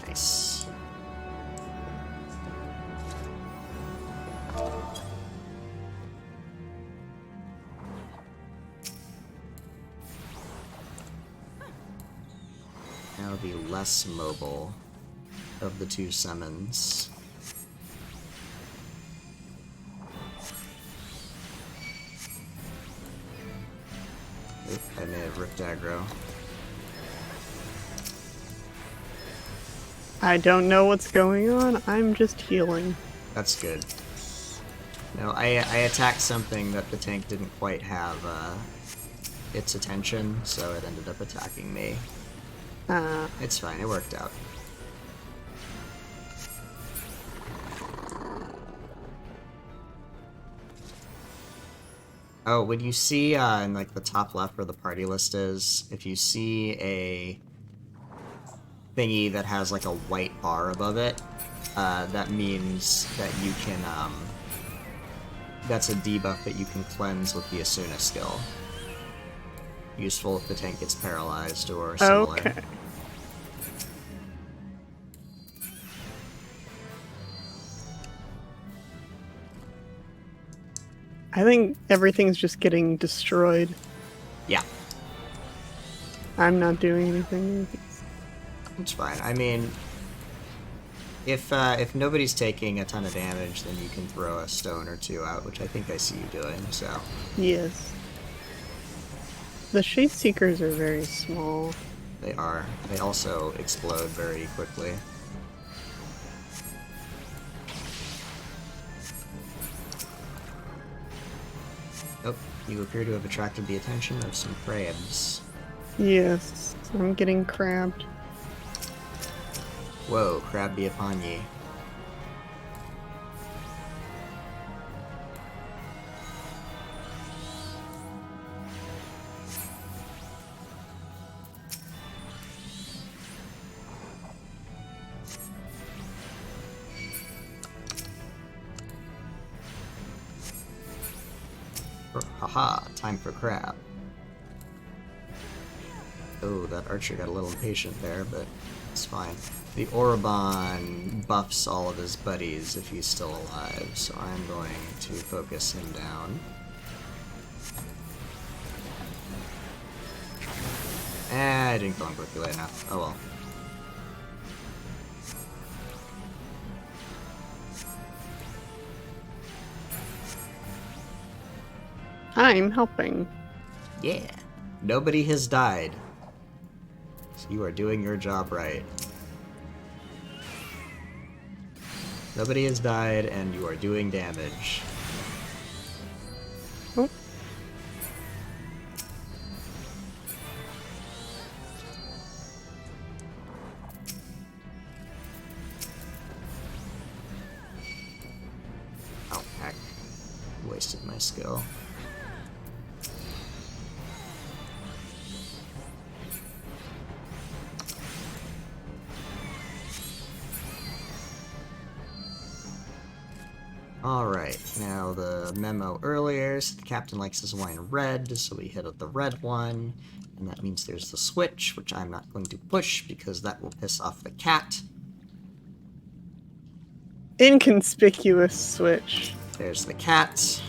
Nice. Now the less mobile of the two summons. Oop, I may have ripped aggro. I don't know what's going on. I'm just healing. That's good. No, I attacked something that the tank didn't quite have its attention, so it ended up attacking me. It's fine, it worked out. Oh, when you see in like the top left where the party list is, if you see a thingy that has like a white bar above it, that means that you can, that's a debuff that you can cleanse with the Asuna skill. Useful if the tank gets paralyzed or similar. Okay. I think everything's just getting destroyed. Yeah. I'm not doing anything. It's fine. I mean, if nobody's taking a ton of damage, then you can throw a stone or two out, which I think I see you doing, so... Yes. The Shade Seekers are very small. They are. They also explode very quickly. Oh, you appear to have attracted the attention of some crabs. Yes, I'm getting crabbed. Whoa, crab be upon ye. Haha, time for crab. Oh, that archer got a little impatient there, but it's fine. The Orobon buffs all of his buddies if he's still alive, so I'm going to focus him down. I didn't kill him quickly enough. Oh well. I'm helping. Yeah. Nobody has died. So you are doing your job right. Nobody has died, and you are doing damage. Oh. Oh, heck. Wasted my skill. Alright, now the memo earlier, so the captain likes his wine red, so we hit up the red one, and that means there's the switch, which I'm not going to push because that will piss off the cat. Inconspicuous switch. There's the cat.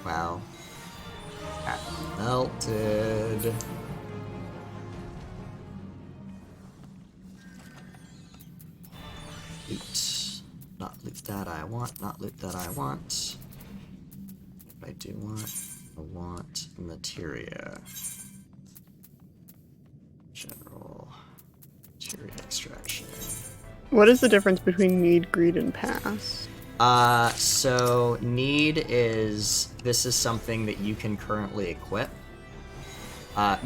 Wow. Cat melted. Loot. Not loot that I want, not loot that I want. What I do want, I want materia. General materia extraction. What is the difference between need, greed, and pass? So need is, this is something that you can currently equip.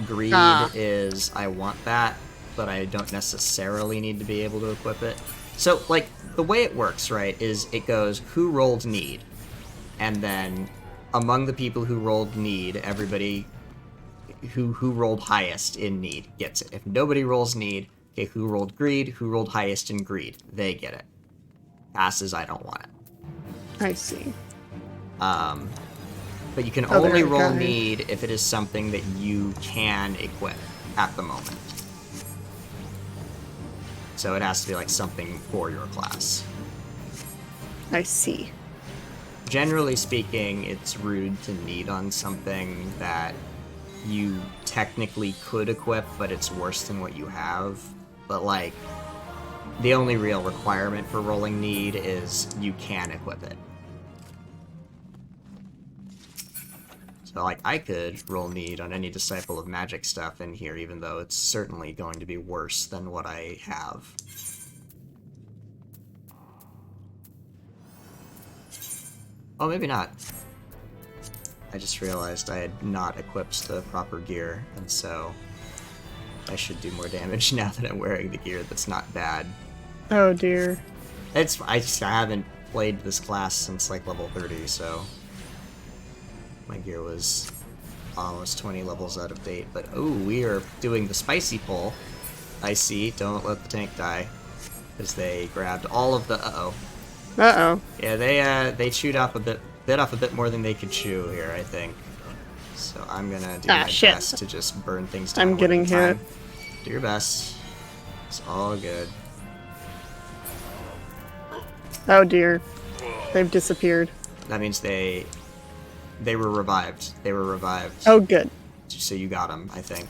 Greed is, I want that, but I don't necessarily need to be able to equip it. So, like, the way it works, right, is it goes, who rolled need? And then, among the people who rolled need, everybody who rolled highest in need gets it. If nobody rolls need, okay, who rolled greed, who rolled highest in greed, they get it. Passes, I don't want it. I see. But you can Oh, only there, roll got it. need if it is something that you can equip at the moment. So it has to be like something for your class. I see. Generally speaking, it's rude to need on something that you technically could equip, but it's worse than what you have. But like, the only real requirement for rolling need is you can equip it. But, like, I could roll need on any Disciple of Magic stuff in here, even though it's certainly going to be worse than what I have. Oh, maybe not. I just realized I had not equipped the proper gear, and so I should do more damage now that I'm wearing the gear that's not bad. Oh dear. I haven't played this class since like level 30, so my gear was almost 20 levels out of date. But oh, we are doing the spicy pull. I see. Don't let the tank die, because they grabbed all of the. Uh-oh. Uh-oh. Yeah, they chewed off bit off a bit more than they could chew here, I think. So I'm gonna do my best to just burn things down. I'm getting hit. Do your best. It's all good. Oh dear. They've disappeared. That means they were revived. They were revived. Oh, good. So you got them, I think.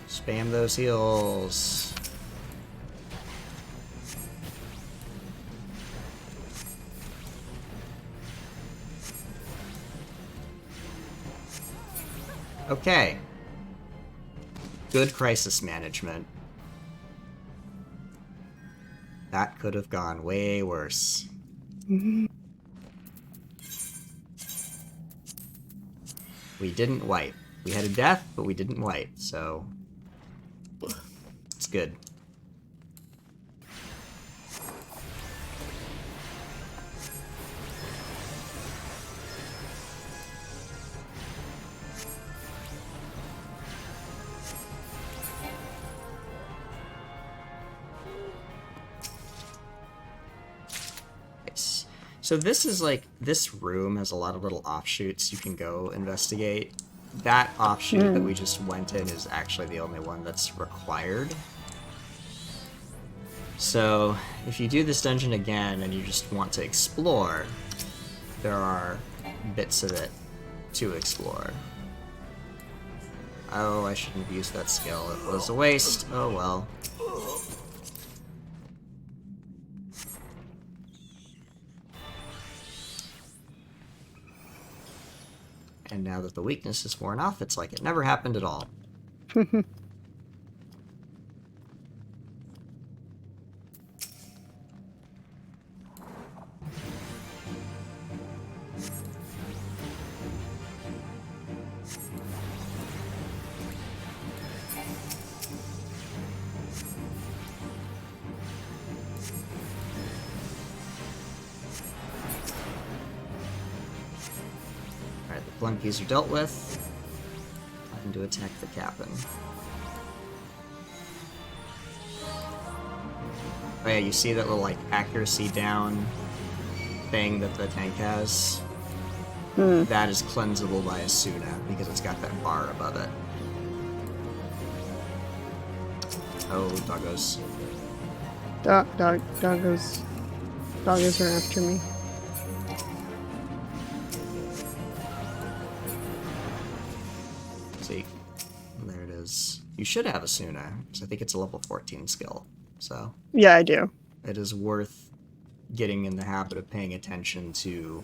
Spam those heals. Okay. Good crisis management. That could have gone way worse. We didn't wipe. We had a death, but we didn't wipe, so it's good. So this is like, this room has a lot of little offshoots you can go investigate. That offshoot that we just went in is actually the only one that's required. So if you do this dungeon again and you just want to explore, there are bits of it to explore. Oh, I shouldn't have used that skill. It was a waste. Oh well. And now that the weakness is worn off, it's like it never happened at all. Flunkies are dealt with. Time to attack the captain. Oh yeah, you see that little like accuracy down thing that the tank has? That is cleansable by Asuna because it's got that bar above it. Oh, doggos. Doggos. Doggos are after me. See, there it is. You should have Asuna, because I think it's a level 14 skill, so... Yeah, I do. It is worth getting in the habit of paying attention to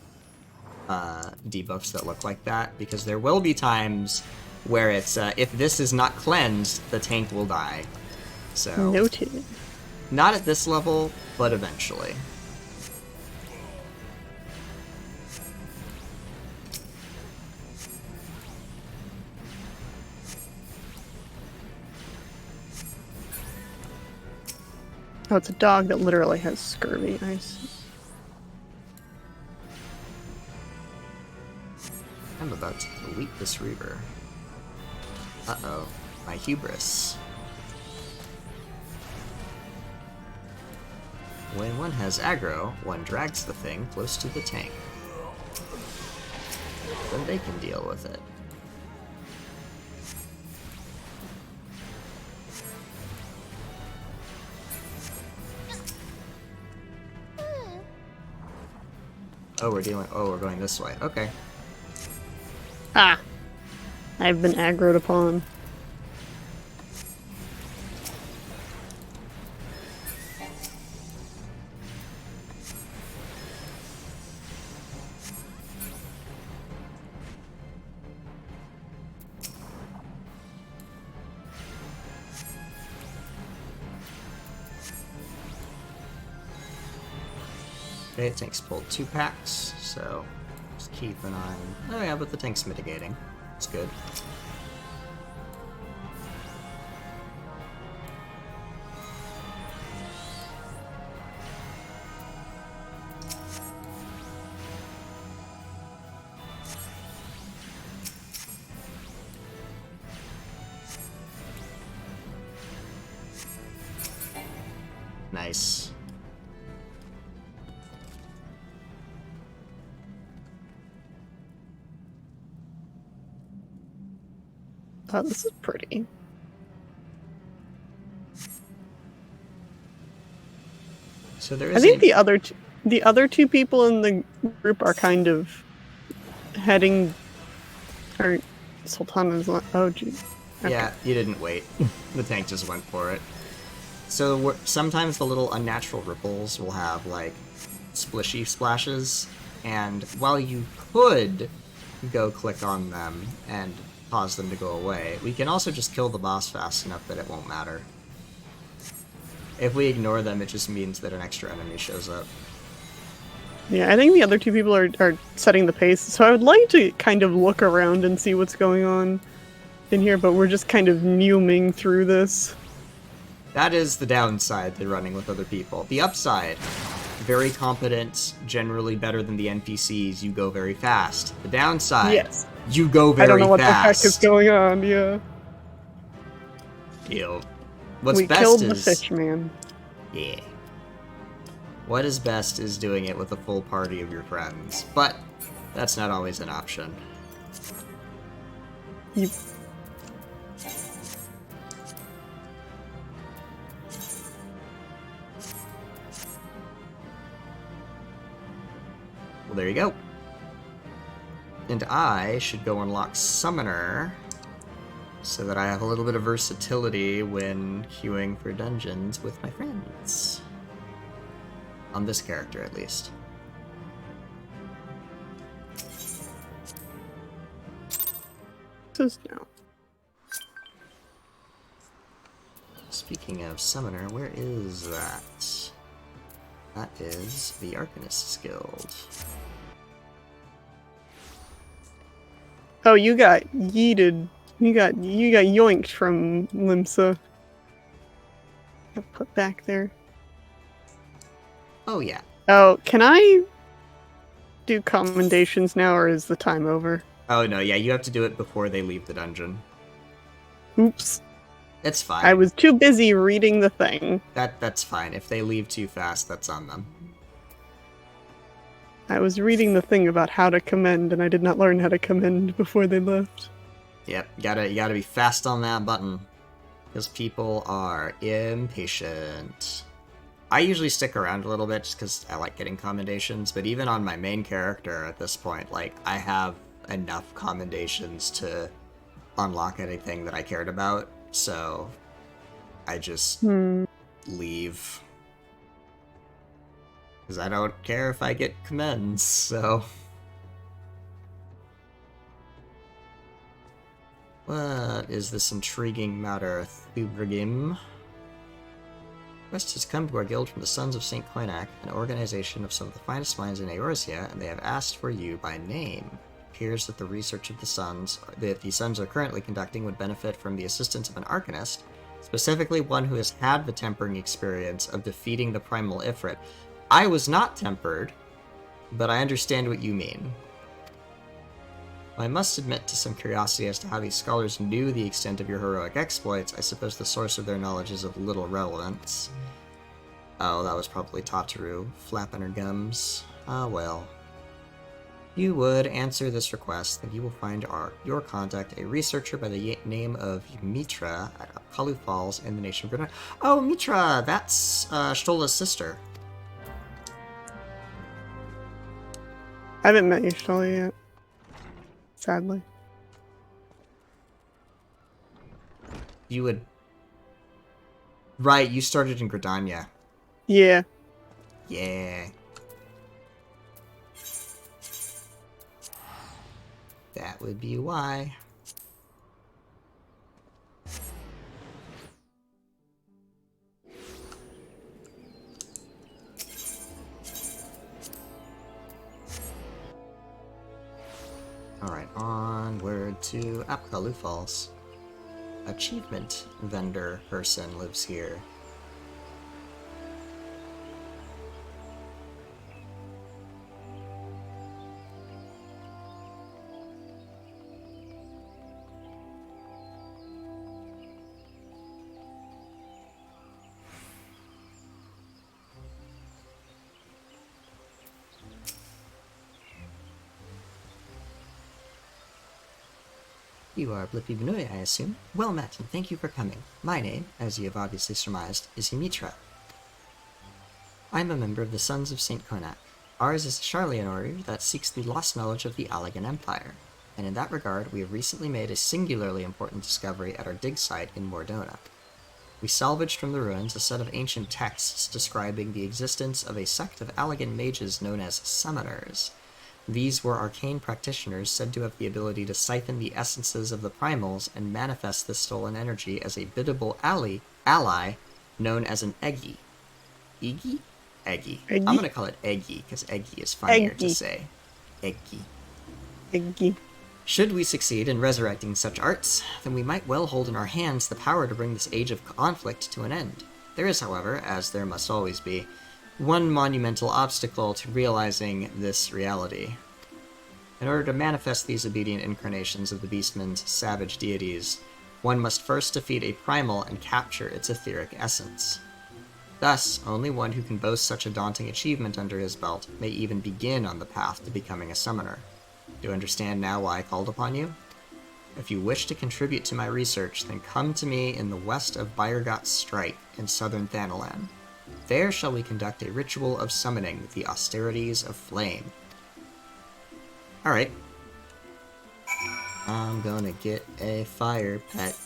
debuffs that look like that, because there will be times where it's, if this is not cleansed, the tank will die. So... Noted. Not at this level, but eventually. Oh, it's a dog that literally has scurvy. Nice. I'm about to delete this Reaver. Uh-oh. My hubris. When one has aggro, one drags the thing close to the tank. Then they can deal with it. Oh, we're going this way. Okay. Ah! I've been aggroed upon. Okay, tanks pulled 2 packs, so just keep an eye on... Oh yeah, but the tank's mitigating. It's good. Nice. Oh, this is pretty. So there I is think the other two people in the group are kind of heading. Or Sultana's. Oh, geez. Okay. Yeah, you didn't wait. The tank just went for it. So sometimes the little unnatural ripples will have, like, splishy splashes, and while you could go click on them and cause them to go away, we can also just kill the boss fast enough that it won't matter. If we ignore them, it just means that an extra enemy shows up. Yeah, I think the other two people are setting the pace, so I would like to kind of look around and see what's going on in here, but we're just kind of mewing through this. That is the downside to running with other people. The upside, very competent, generally better than the NPCs, you go very fast. The downside, yes, you go very fast. I don't know what the heck is going on, yeah. Ew. What's we best killed the is... fish man. Yeah. What is best is doing it with a full party of your friends, but that's not always an option. You... Well, there you go. And I should go unlock Summoner, so that I have a little bit of versatility when queuing for dungeons with my friends. On this character, at least. Just now. Speaking of Summoner, where is that? That is the Arcanist's Guild. Oh, you got yeeted. You got yoinked from Limsa. Put back there. Oh, yeah. Oh, can I do commendations now, or is the time over? Oh, no, yeah, you have to do it before they leave the dungeon. Oops. It's fine. I was too busy reading the thing. That's fine. If they leave too fast, that's on them. I was reading the thing about how to commend, and I did not learn how to commend before they left. Yep, you gotta be fast on that button. Because people are impatient. I usually stick around a little bit just because I like getting commendations, but even on my main character at this point, like, I have enough commendations to unlock anything that I cared about, so I just leave. Because I don't care if I get commends, so... What is this intriguing matter, Thubrigim? Quest has come to our guild from the Sons of St. Koinak, an organization of some of the finest minds in Eorzea, and they have asked for you by name. It appears that the research of the Sons are currently conducting would benefit from the assistance of an Arcanist, specifically one who has had the tempering experience of defeating the Primal Ifrit. I was not tempered, but I understand what you mean. I must admit to some curiosity as to how these scholars knew the extent of your heroic exploits. I suppose the source of their knowledge is of little relevance. Oh, that was probably Tataru, flapping her gums. Ah, well. You would answer this request, then you will find your contact, a researcher by the name of Mitra at Kalu Falls in the nation of Grenada. Oh, Mitra! That's Stola's sister. I haven't met Ishtola yet. Sadly. You would... Right, you started in Gridania. Yeah. Yeah. That would be why. Alright, onward to Apkalu Falls. Achievement vendor person lives here. You are Blippi Benoy, I assume. Well met, and thank you for coming. My name, as you have obviously surmised, is Ymitra. I am a member of the Sons of St. Konak. Ours is a Charlian order that seeks the lost knowledge of the Allagan Empire, and in that regard we have recently made a singularly important discovery at our dig site in Mordona. We salvaged from the ruins a set of ancient texts describing the existence of a sect of Allagan mages known as Summoners. These were arcane practitioners said to have the ability to siphon the essences of the primals and manifest this stolen energy as a biddable ally known as an Eggy. Eggy? Eggy. Eggy? I'm gonna call it Eggy, because Eggy is funnier to Eggy. say. Eggy. Eggy. Should we succeed in resurrecting such arts, then we might well hold in our hands the power to bring this age of conflict to an end. There is, however, as there must always be, one monumental obstacle to realizing this reality. In order to manifest these obedient incarnations of the Beastman's savage deities, one must first defeat a primal and capture its etheric essence. Thus, only one who can boast such a daunting achievement under his belt may even begin on the path to becoming a summoner. Do you understand now why I called upon you? If you wish to contribute to my research, then come to me in the west of Byergot's Strike in southern Thanalan. There shall we conduct a ritual of summoning the austerities of flame. Alright. I'm gonna get a fire pet.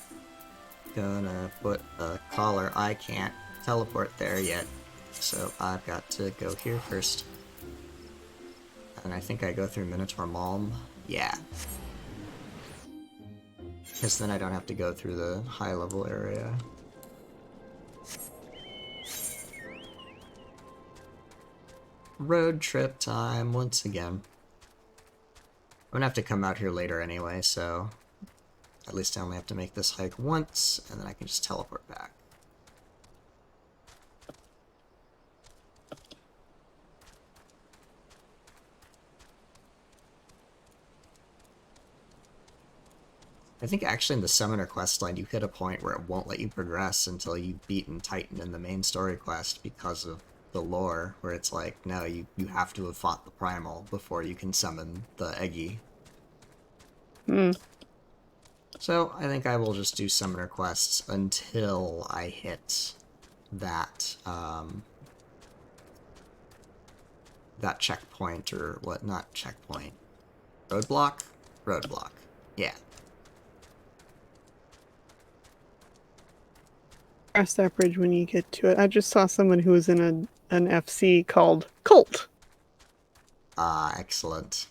Gonna put a collar. I can't teleport there yet, so I've got to go here first. And I think I go through Minotaur Malm. Yeah. Because then I don't have to go through the high-level area. Road trip time once again. I'm gonna have to come out here later anyway, so at least I only have to make this hike once, and then I can just teleport back. I think actually in the Summoner questline you hit a point where it won't let you progress until you've beaten Titan in the main story quest because of the lore, where it's like, no, you have to have fought the Primal before you can summon the Eggy. So I think I will just do Summoner quests until I hit that, that checkpoint, or what, not checkpoint. Roadblock? Roadblock. Yeah. Cross that bridge when you get to it. I just saw someone who was in an FC called Cult. Ah, excellent.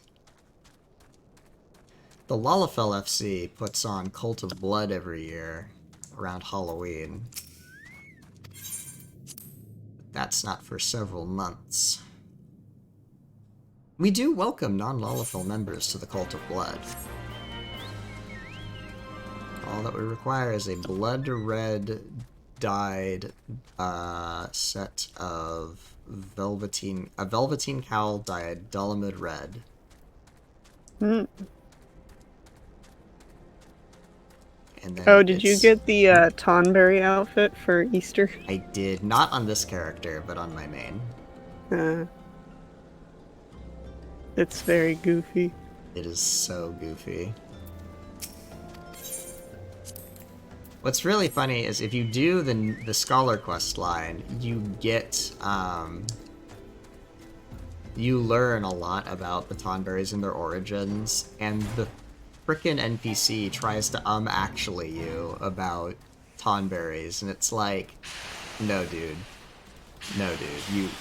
The Lalafell FC puts on Cult of Blood every year around Halloween. That's not for several months. We do welcome non-Lalafell members to the Cult of Blood. All that we require is a blood red dyed set of a velveteen cowl dyed Dalamud red. And then Oh, did you get the Tonberry outfit for Easter? I did, not on this character, but on my main. It's very goofy. It is so goofy. What's really funny is if you do the Scholar quest line, you get, you learn a lot about the Tonberries and their origins, and the frickin' NPC tries to actually you about Tonberries, and it's like, no dude. No dude,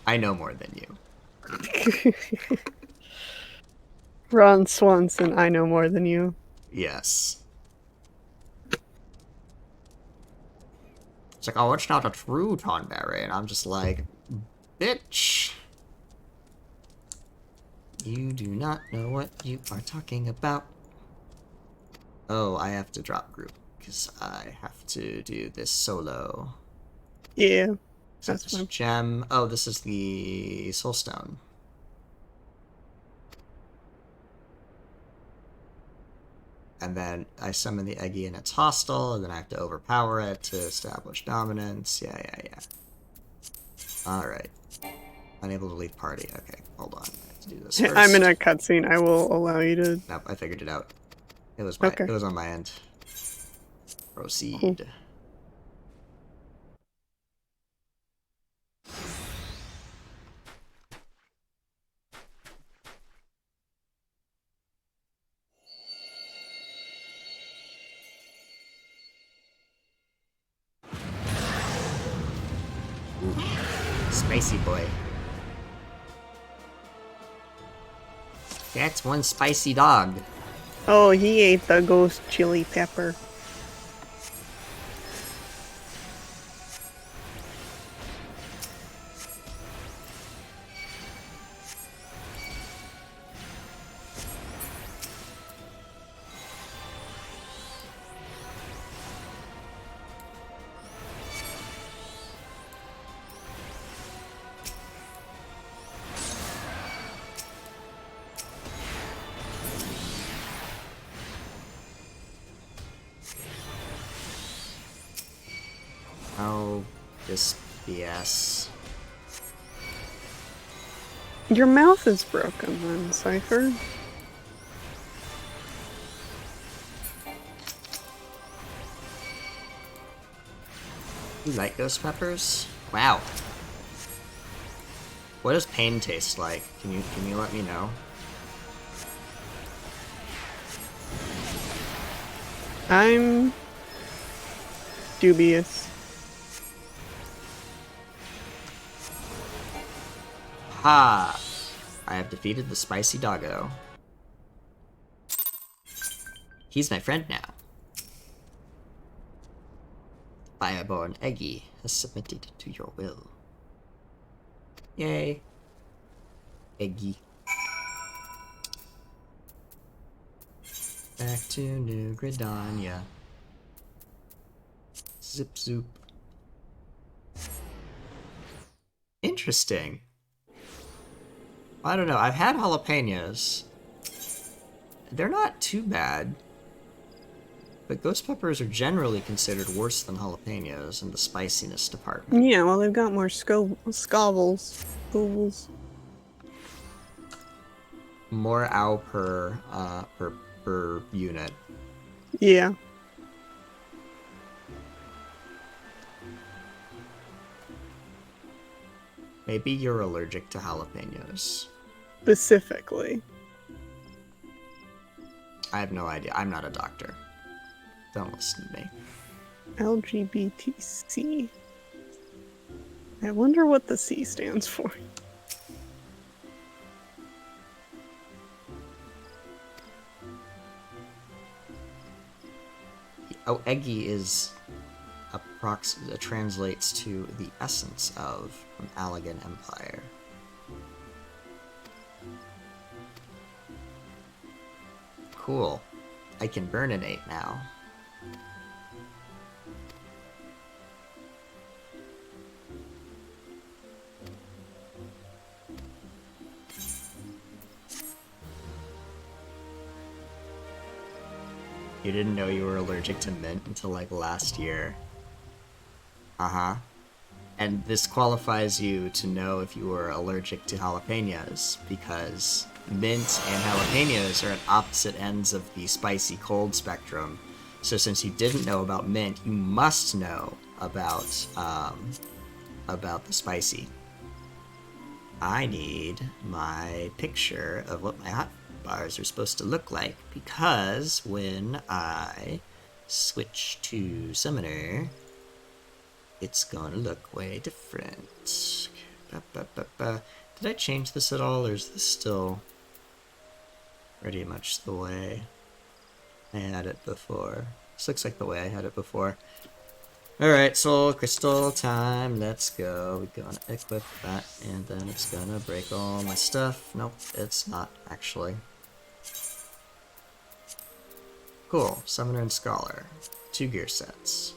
I know more than you. Ron Swanson, I know more than you. Yes. It's like, oh, it's not a true Tonberry, and I'm just like, bitch. You do not know what you are talking about. Oh, I have to drop group, because I have to do this solo. Yeah, So that's this fine. gem... Oh, this is the soulstone. And then I summon the Eggy and it's hostile, and then I have to overpower it to establish dominance. Yeah. Alright. Unable to leave party. Okay, hold on. I have to do this first. I'm in a cutscene. I will allow you to. Nope, I figured it out. It was Okay. it was on my end. Proceed. Cool. Ooh. Spicy boy. That's one spicy dog. Oh, he ate the ghost chili pepper. Oh, just BS. Your mouth is broken then, Cypher. You like ghost peppers? Wow. What does pain taste like? Can you let me know? I'm dubious. Ha! I have defeated the spicy doggo. He's my friend now. Fireborn Eggy has submitted to your will. Yay. Eggy. Back to New Gridania. Zip zoop. Interesting. I don't know, I've had jalapenos. They're not too bad. But ghost peppers are generally considered worse than jalapenos in the spiciness department. Yeah, well, they've got more scovels. More ow per unit. Yeah. Maybe you're allergic to jalapenos. Specifically. I have no idea. I'm not a doctor. Don't listen to me. LGBTC. I wonder what the C stands for. Oh, Eggy is translates to the essence of from Allegan Empire. Cool. I can burninate now. You didn't know you were allergic to mint until like last year. Uh-huh. And this qualifies you to know if you were allergic to jalapenos, because mint and jalapenos are at opposite ends of the spicy cold spectrum. So since you didn't know about mint, you must know about the spicy. I need my picture of what my hot bars are supposed to look like, because when I switch to Summoner, it's gonna look way different. Did I change this at all, or is this still pretty much the way I had it before? This looks like the way I had it before. Alright, soul crystal time. Let's go. We're gonna equip that, and then it's gonna break all my stuff. Nope, it's not, actually. Cool. Summoner and Scholar. 2 gear sets.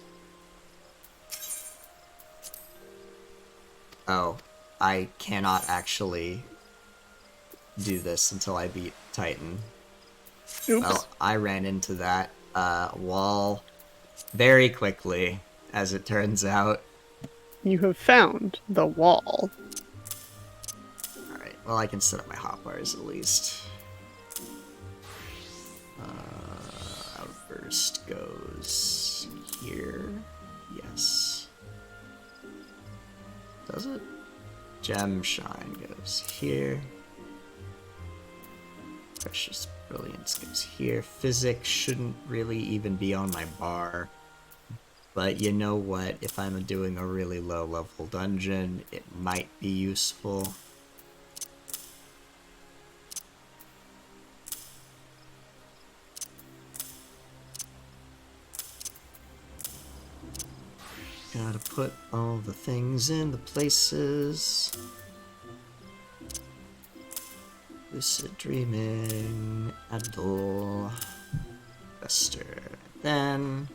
Oh, I cannot actually do this until I beat Titan. Oops. Well, I ran into that wall very quickly, as it turns out. You have found the wall. Alright, well I can set up my hotbars at least. Outburst goes here. Yes. Does it? Gem Shine goes here. Precious Brilliance goes here. Physics shouldn't really even be on my bar. But you know what? If I'm doing a really low level dungeon, it might be useful. Gotta put all the things in the places. Lucid Dreaming, Adol, Fester. Then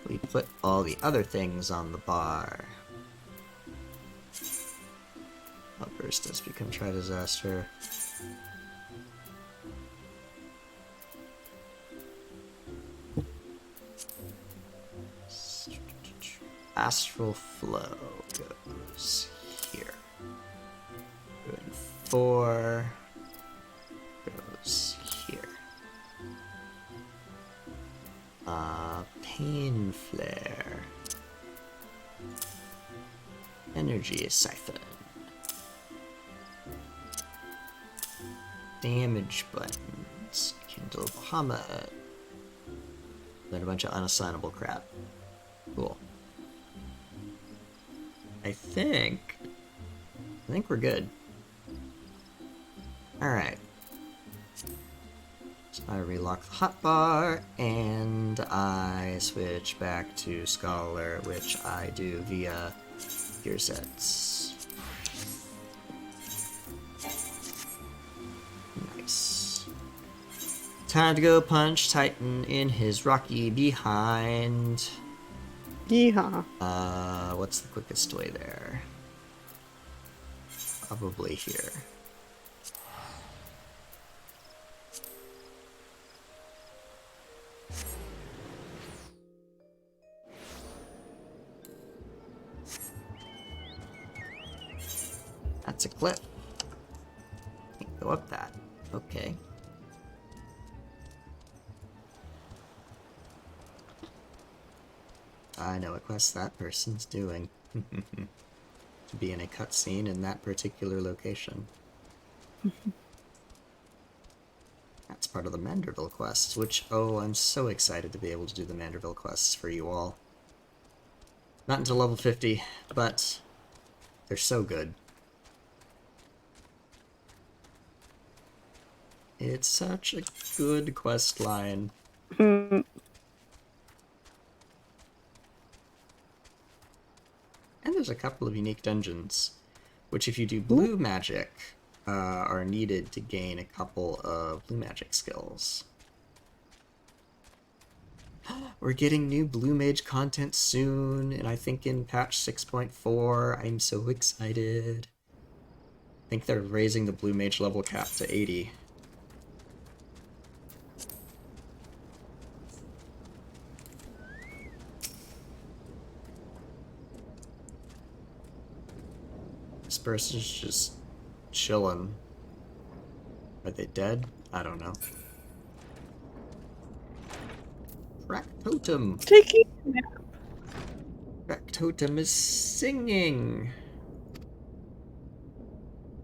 we put all the other things on the bar. Outburst does become Tri-Disaster. Astral Flow goes here. Ruin 4 goes here. Pain Flare. Energy Siphon. Damage buttons. Kindle Bahamut. Then a bunch of unassignable crap. Cool. I think we're good. Alright. So I relock the hotbar, and I switch back to Scholar, which I do via gear sets. Nice. Time to go punch Titan in his rocky behind. Yeehaw. What's the quickest way there? Probably here. That's a clip. Can't go up that. Okay. I know what quest that person's doing. To be in a cutscene in that particular location. That's part of the Manderville quests, which, oh, I'm so excited to be able to do the Manderville quests for you all. Not until level 50, but they're so good. It's such a good quest line. And there's a couple of unique dungeons, which if you do blue magic, are needed to gain a couple of blue magic skills. We're getting new blue mage content soon, and I think in patch 6.4, I'm so excited. I think they're raising the blue mage level cap to 80. This person's just chilling. Are they dead? I don't know. Crack Totem! Taking a nap. Crack Totem is singing!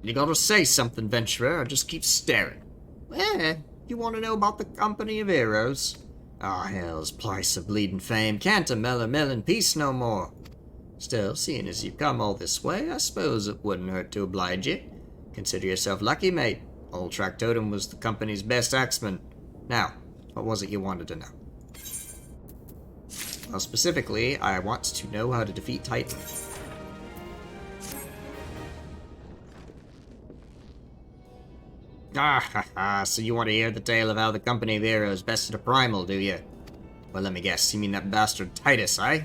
You gotta say something, Venturer, or just keep staring. You want to know about the Company of Heroes? Ah, hell's price of bleeding fame can't a mill in peace no more. Still, seeing as you've come all this way, I suppose it wouldn't hurt to oblige you. Consider yourself lucky, mate. Old Track Totem was the company's best axeman. Now, what was it you wanted to know? Well, specifically, I want to know how to defeat Titan. Ah ha ha, so you want to hear the tale of how the Company of Heroes bested a primal, do you? Well, let me guess, you mean that bastard Titus, eh?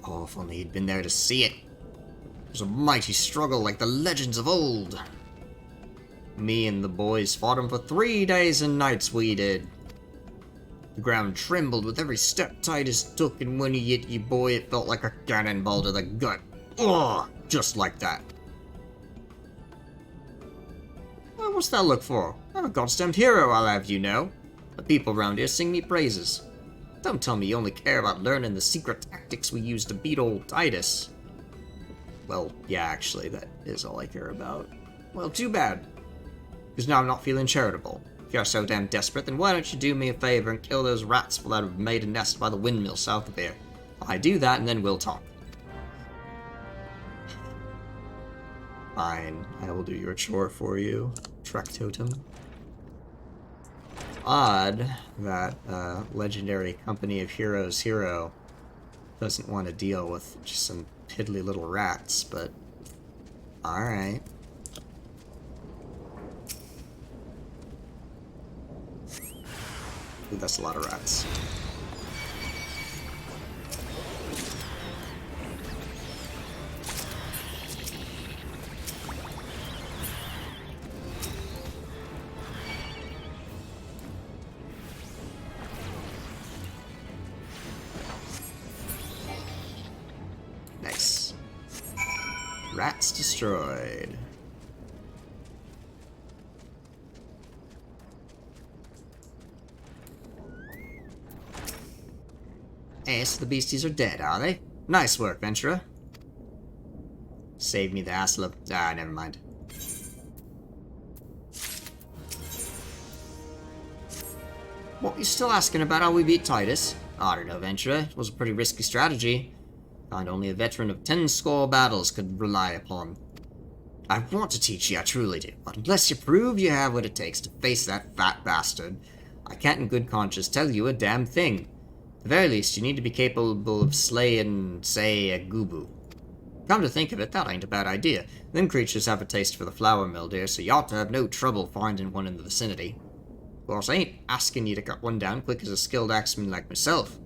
Oh, if only he'd been there to see it. It was a mighty struggle like the legends of old. Me and the boys fought him for 3 days and nights, we did. The ground trembled with every step Titus took, and when he hit you, boy, it felt like a cannonball to the gut. Ugh, just like that. Well, what's that look for? I'm a goddamned hero, I'll have you know. The people around here sing me praises. Don't tell me you only care about learning the secret tactics we used to beat old Titus. Well, yeah, actually, that is all I care about. Well, too bad. Because now I'm not feeling charitable. If you're so damn desperate, then why don't you do me a favor and kill those rats that have made a nest by the windmill south of here? I do that, and then we'll talk. Fine, I will do your chore for you, Trek Totem. Odd that legendary Company of Heroes hero doesn't want to deal with just some piddly little rats, but alright. Ooh, that's a lot of rats. Nice. Rats destroyed. Hey, so the beasties are dead, are they? Nice work, Ventura. Save me the hassle of... Ah, never mind. What, you still asking about how we beat Titus? I don't know, Ventura. It was a pretty risky strategy. Kind only a veteran of 10 score battles could rely upon. I want to teach you, I truly do. But unless you prove you have what it takes to face that fat bastard, I can't in good conscience tell you a damn thing. At the very least, you need to be capable of slaying, say, a Gubu. Come to think of it, that ain't a bad idea. Them creatures have a taste for the flour mill, dear, so you ought to have no trouble finding one in the vicinity. Of course, I ain't asking you to cut one down quick as a skilled axeman like myself.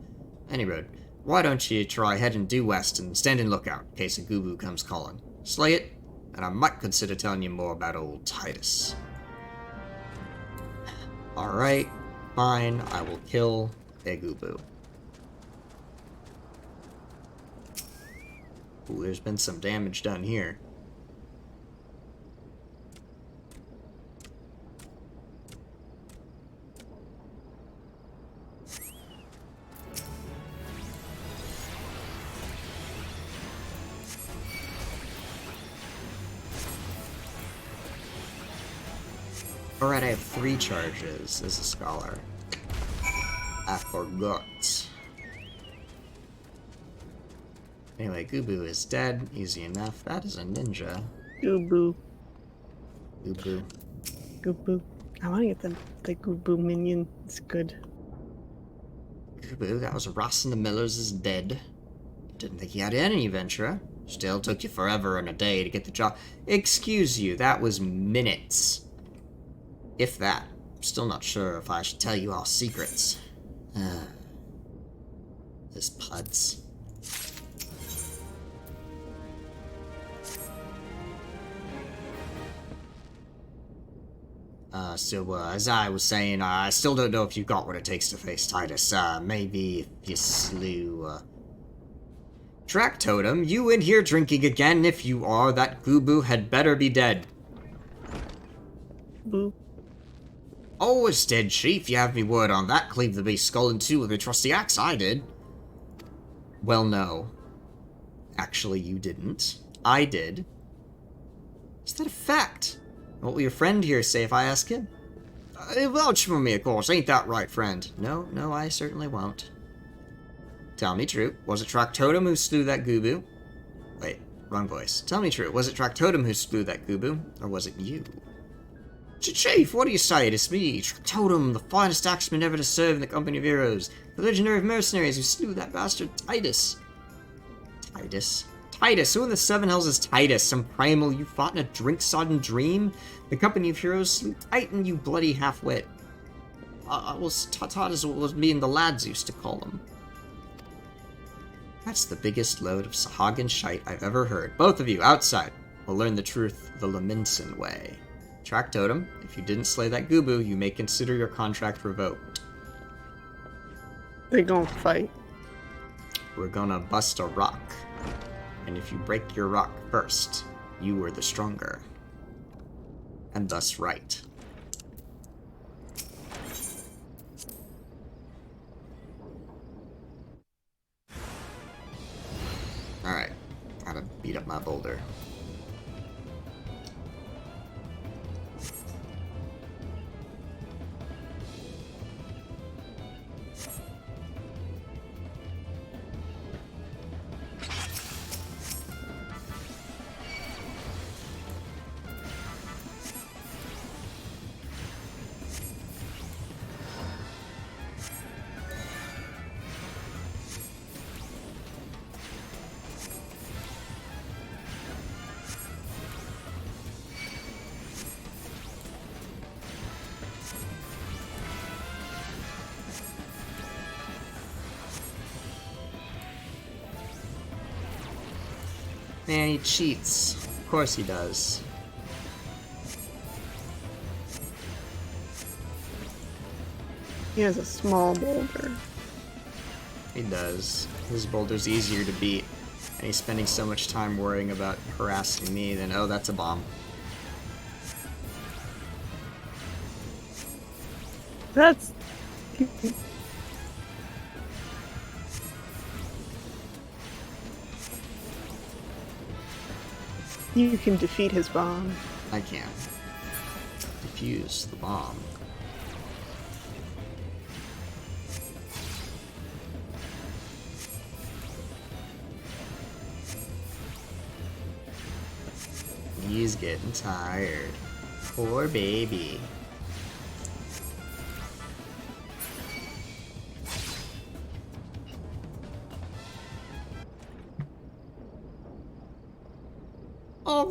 Any road, why don't you try heading due west and stand in lookout in case a Gubu comes calling. Slay it, and I might consider telling you more about old Titus. Alright, fine, I will kill a Gubu. Ooh, there's been some damage done here. Alright, I have 3 charges as a scholar. I forgot. Anyway, Gubu is dead. Easy enough. That is a ninja. Gubu. Gubu. Gubu. I want to get the Gubu minion. It's good. Gubu, that was Ross and the Millers is dead. Didn't think he had any, Ventura. Still took you forever and a day to get the job. Excuse you, that was minutes. If that. Still not sure if I should tell you our secrets. This puds. As I was saying, I still don't know if you've got what it takes to face Titus. Maybe if you slew, Track Totem, you in here drinking again? If you are, that Gubu had better be dead. Boo. Oh, it's dead, Chief. You have me word on that. Cleave the beast skull in two with a trusty axe. I did. Well, no. Actually, you didn't. I did. Is that a fact? What will your friend here say if I ask him? Vouch for me, of course. Ain't that right, friend? No, I certainly won't. Tell me true. Was it Track Totem who slew that Gubu? Wait, wrong voice. Tell me true. Was it Track Totem who slew that Gubu? Or was it you? Chief, what do you say? It's me, Totem, the finest axeman ever to serve in the company of heroes. The legendary mercenaries who slew that bastard Titus. Titus? Who in the seven hells is Titus? Some primal you fought in a drink-sodden dream? The company of heroes slew Titan, you bloody half-wit. I was taught as what me and the lads used to call him. That's the biggest load of Sahagin shite I've ever heard. Both of you, outside. We'll learn the truth the Laminson way. Track Totem, if you didn't slay that Gubu, you may consider your contract revoked. They gonna fight. We're gonna bust a rock. And if you break your rock first, you are the stronger. And thus right. Alright, gotta beat up my boulder. Man, he cheats. Of course he does. He has a small boulder. He does. His boulder's easier to beat. And he's spending so much time worrying about harassing me, then oh, that's a bomb. That's... You can defeat his bomb. I can. Defuse the bomb. He's getting tired. Poor baby.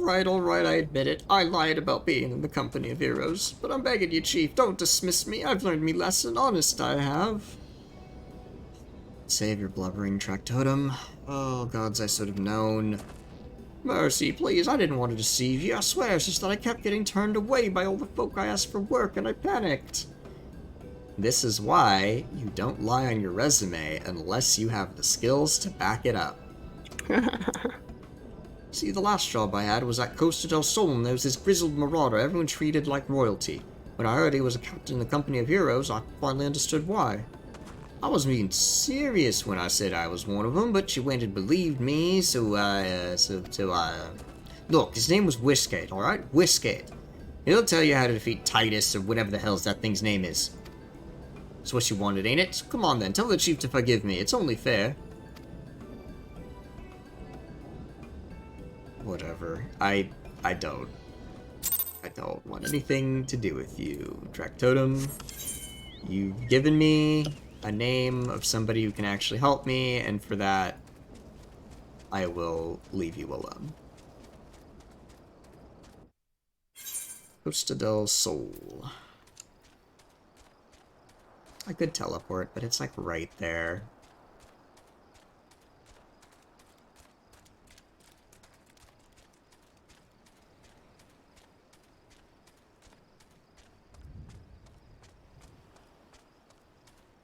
Alright, I admit it. I lied about being in the company of heroes. But I'm begging you, Chief, don't dismiss me. I've learned me lesson. Honest, I have. Save your blubbering, Track Totem. Oh, gods, I should have known. Mercy, please, I didn't want to deceive you. I swear, it's just that I kept getting turned away by all the folk I asked for work, and I panicked. This is why you don't lie on your resume unless you have the skills to back it up. See, the last job I had was at Costa del Sol, and there was this grizzled marauder everyone treated like royalty. When I heard he was a captain in the company of heroes, I finally understood why. I wasn't being serious when I said I was one of them, but she went and believed me, so I... Look, his name was Whiskate, alright? Whiskate. He'll tell you how to defeat Titus, or whatever the hell's that thing's name is. That's what you wanted, ain't it? Come on then, tell the Chief to forgive me, it's only fair. Whatever. I don't want anything to do with you, Track Totem. You've given me a name of somebody who can actually help me, and for that, I will leave you alone. Costa del Sol. I could teleport, but it's like right there.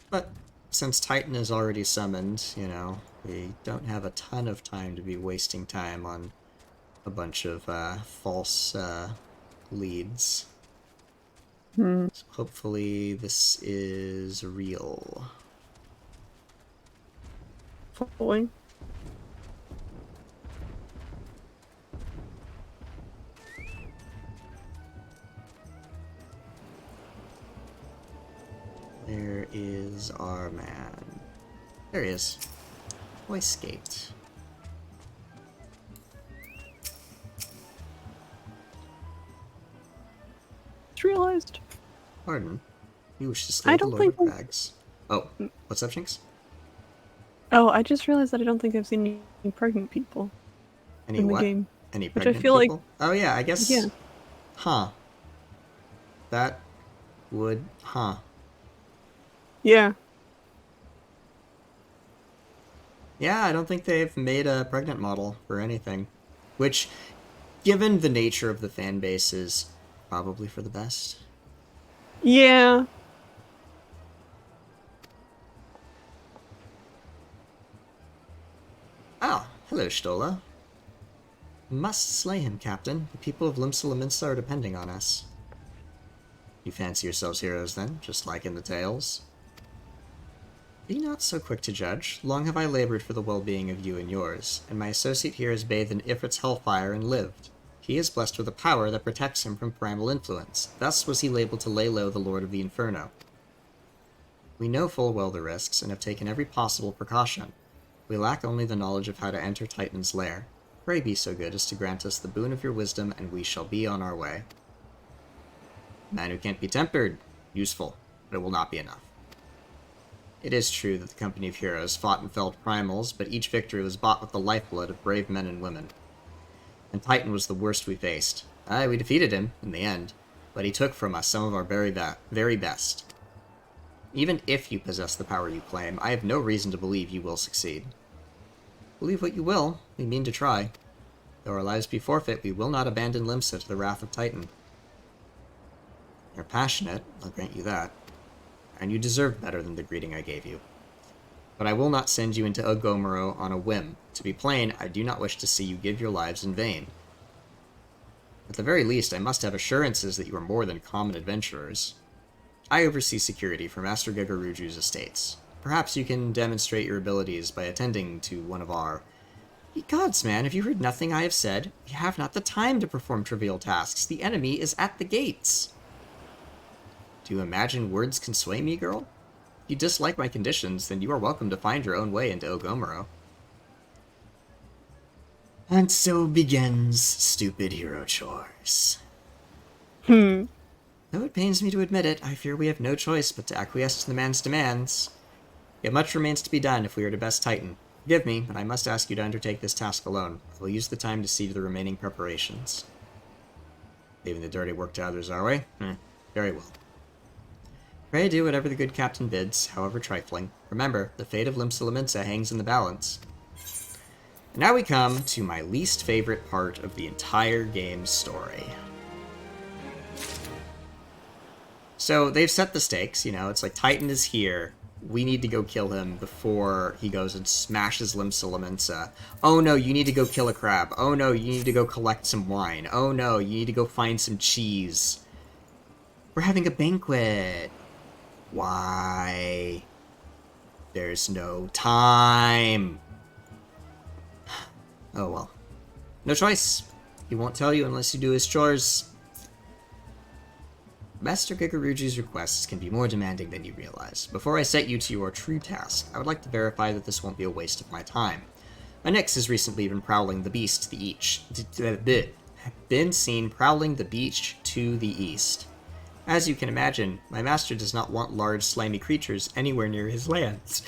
But since Titan is already summoned, you know, we don't have a ton of time to be wasting time on a bunch of false leads. So hopefully this is real. Hopefully. There is our man. There he is. Whiskate. It's real Pardon? You wish to slay I the don't Lord think. of Crags. Oh, what's up, Jinx? Oh, I just realized that I don't think I've seen any pregnant people Any in the what? game, Any which I pregnant feel like, people? Oh yeah, I yeah, guess... Huh. That would... Huh. yeah. Yeah, I don't think they've made a pregnant model for anything. Which, given the nature of the fan base, is probably for the best. Yeah. Ah, hello, Stola. Must slay him, Captain. The people of Limsa are depending on us. You fancy yourselves heroes, then, just like in the tales? Be not so quick to judge. Long have I labored for the well-being of you and yours, and my associate here has bathed in Ifrit's hellfire and lived. He is blessed with a power that protects him from primal influence. Thus was he labeled to lay low the Lord of the Inferno. We know full well the risks, and have taken every possible precaution. We lack only the knowledge of how to enter Titan's lair. Pray be so good as to grant us the boon of your wisdom, and we shall be on our way. Man who can't be tempered. Useful, but it will not be enough. It is true that the company of heroes fought and felled primals, but each victory was bought with the lifeblood of brave men and women. And Titan was the worst we faced. Aye, we defeated him, in the end, but he took from us some of our very best. Even if you possess the power you claim, I have no reason to believe you will succeed. Believe what you will, we mean to try. Though our lives be forfeit, we will not abandon Limsa to the wrath of Titan. You're passionate, I'll grant you that. And you deserve better than the greeting I gave you. But I will not send you into Ogomoro on a whim. To be plain, I do not wish to see you give your lives in vain. At the very least, I must have assurances that you are more than common adventurers. I oversee security for Master Gegaruju's estates. Perhaps you can demonstrate your abilities by attending to one of our... Ye gods, man, have you heard nothing I have said? We have not the time to perform trivial tasks. The enemy is at the gates. Do you imagine words can sway me, girl? If you dislike my conditions, then you are welcome to find your own way into Ogomoro. And so begins stupid hero chores. Though it pains me to admit it, I fear we have no choice but to acquiesce to the man's demands. Yet much remains to be done if we are to best Titan. Forgive me, but I must ask you to undertake this task alone. I will use the time to see to the remaining preparations. Leaving the dirty work to others, are we? Very well. Pray do whatever the good captain bids, however trifling. Remember, the fate of Limsa hangs in the balance. And now we come to my least favorite part of the entire game's story. So they've set the stakes, you know, it's like Titan is here. We need to go kill him before he goes and smashes Limsa. Oh no, you need to go kill a crab. Oh no, you need to go collect some wine. Oh no, you need to go find some cheese. We're having a banquet. Why? There's no time. Oh well. No choice. He won't tell you unless you do his chores. Master Gegaruju's requests can be more demanding than you realize. Before I set you to your true task, I would like to verify that this won't be a waste of my time. My Nyx has recently been prowling the beach to the east. Been seen prowling the beach to the east. As you can imagine, my master does not want large, slimy creatures anywhere near his lands.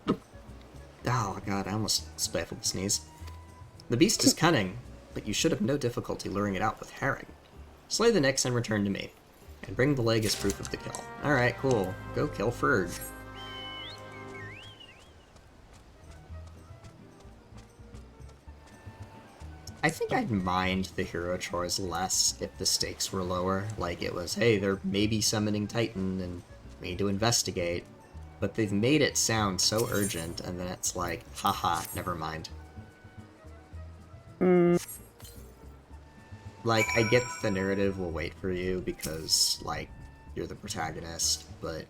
Oh god, I almost stifled a sneeze. The beast is cunning, but you should have no difficulty luring it out with herring. Slay the Nyx and return to me. And bring the leg as proof of the kill. Alright, cool. Go kill Ferg. I think I'd mind the hero chores less if the stakes were lower. Like it was, hey, they're maybe summoning Titan and we need to investigate. But they've made it sound so urgent, and then it's like, haha, never mind. Like, I get the narrative will wait for you because, like, you're the protagonist, but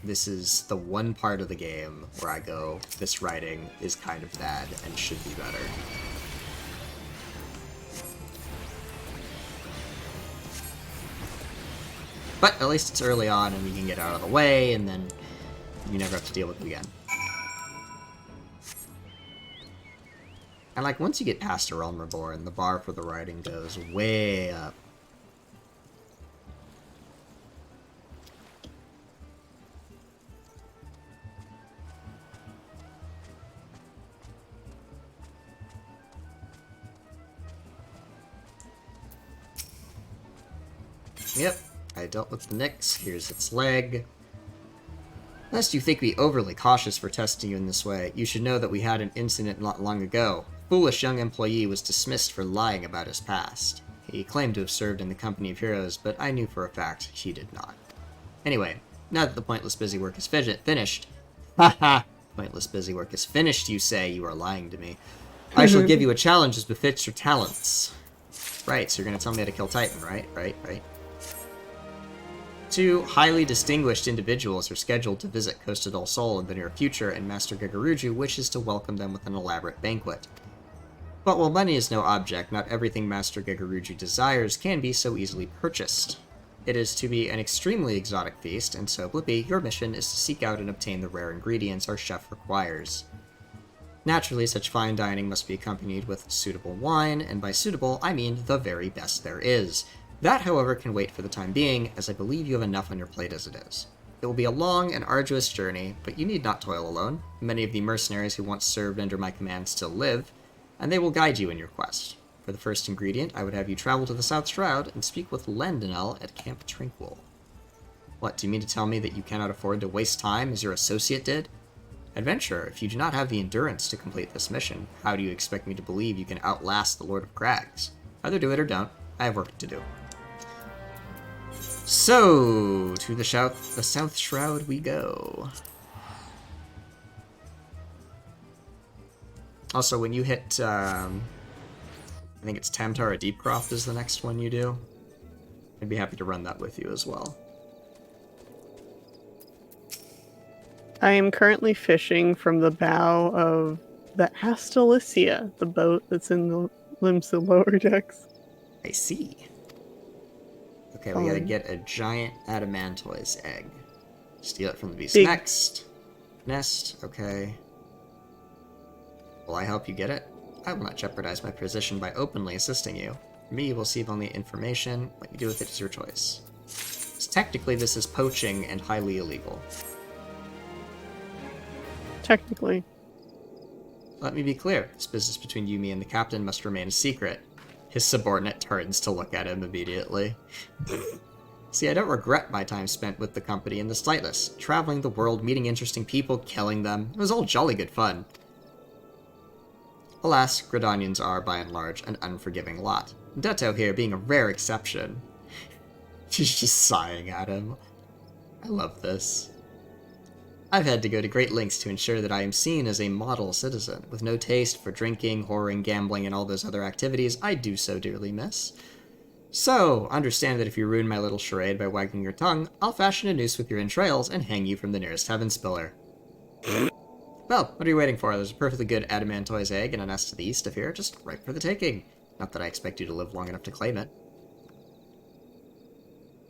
this is the one part of the game where I go, this writing is kind of bad and should be better. But at least it's early on and we can get out of the way, and then you never have to deal with it again. And like, once you get past A Realm Reborn, the bar for the writing goes way up. Yep, I dealt with the Nyx. Here's its leg. Lest you think me overly cautious for testing you in this way, you should know that we had an incident not long ago. A foolish young employee was dismissed for lying about his past. He claimed to have served in the company of heroes, but I knew for a fact he did not. Anyway, now that the pointless busy work is finished... Haha! Pointless busy work is finished, you say. You are lying to me. I shall give you a challenge as befits your talents. Right, so you're gonna tell me how to kill Titan, right? Right. Two highly distinguished individuals are scheduled to visit Costa del Sol in the near future, and Master Gegaruju wishes to welcome them with an elaborate banquet. But while money is no object, not everything Master Gegaruju desires can be so easily purchased. It is to be an extremely exotic feast, and so, Blippi, your mission is to seek out and obtain the rare ingredients our chef requires. Naturally, such fine dining must be accompanied with suitable wine, and by suitable, I mean the very best there is. That, however, can wait for the time being, as I believe you have enough on your plate as it is. It will be a long and arduous journey, but you need not toil alone. Many of the mercenaries who once served under my command still live, and they will guide you in your quest. For the first ingredient, I would have you travel to the South Shroud and speak with Lendinel at Camp Tranquil. What, do you mean to tell me that you cannot afford to waste time as your associate did? Adventurer, if you do not have the endurance to complete this mission, how do you expect me to believe you can outlast the Lord of Crags? Either do it or don't. I have work to do. So, to the South Shroud we go. Also, when you hit, I think it's Tamtara Deepcroft is the next one you do. I'd be happy to run that with you as well. I am currently fishing from the bow of the Astalicia, the boat that's in the Limsa lower decks. I see. Okay, we gotta get a giant adamantoise egg. Steal it from the beast next. Nest, okay. Will I help you get it? I will not jeopardize my position by openly assisting you. For me, you will receive only information. What you do with it is your choice. Technically, this is poaching and highly illegal. Technically. Let me be clear. This business between you, me, and the captain must remain a secret. His subordinate turns to look at him immediately. See, I don't regret my time spent with the company in the slightest. Traveling the world, meeting interesting people, killing them. It was all jolly good fun. Alas, Gridanians are, by and large, an unforgiving lot. Detto here being a rare exception. She's just sighing at him. I love this. I've had to go to great lengths to ensure that I am seen as a model citizen, with no taste for drinking, whoring, gambling, and all those other activities I do so dearly miss. So, understand that if you ruin my little charade by wagging your tongue, I'll fashion a noose with your entrails and hang you from the nearest heaven spiller. Well, what are you waiting for? There's a perfectly good adamantoise egg in a nest to the east of here, just ripe for the taking. Not that I expect you to live long enough to claim it.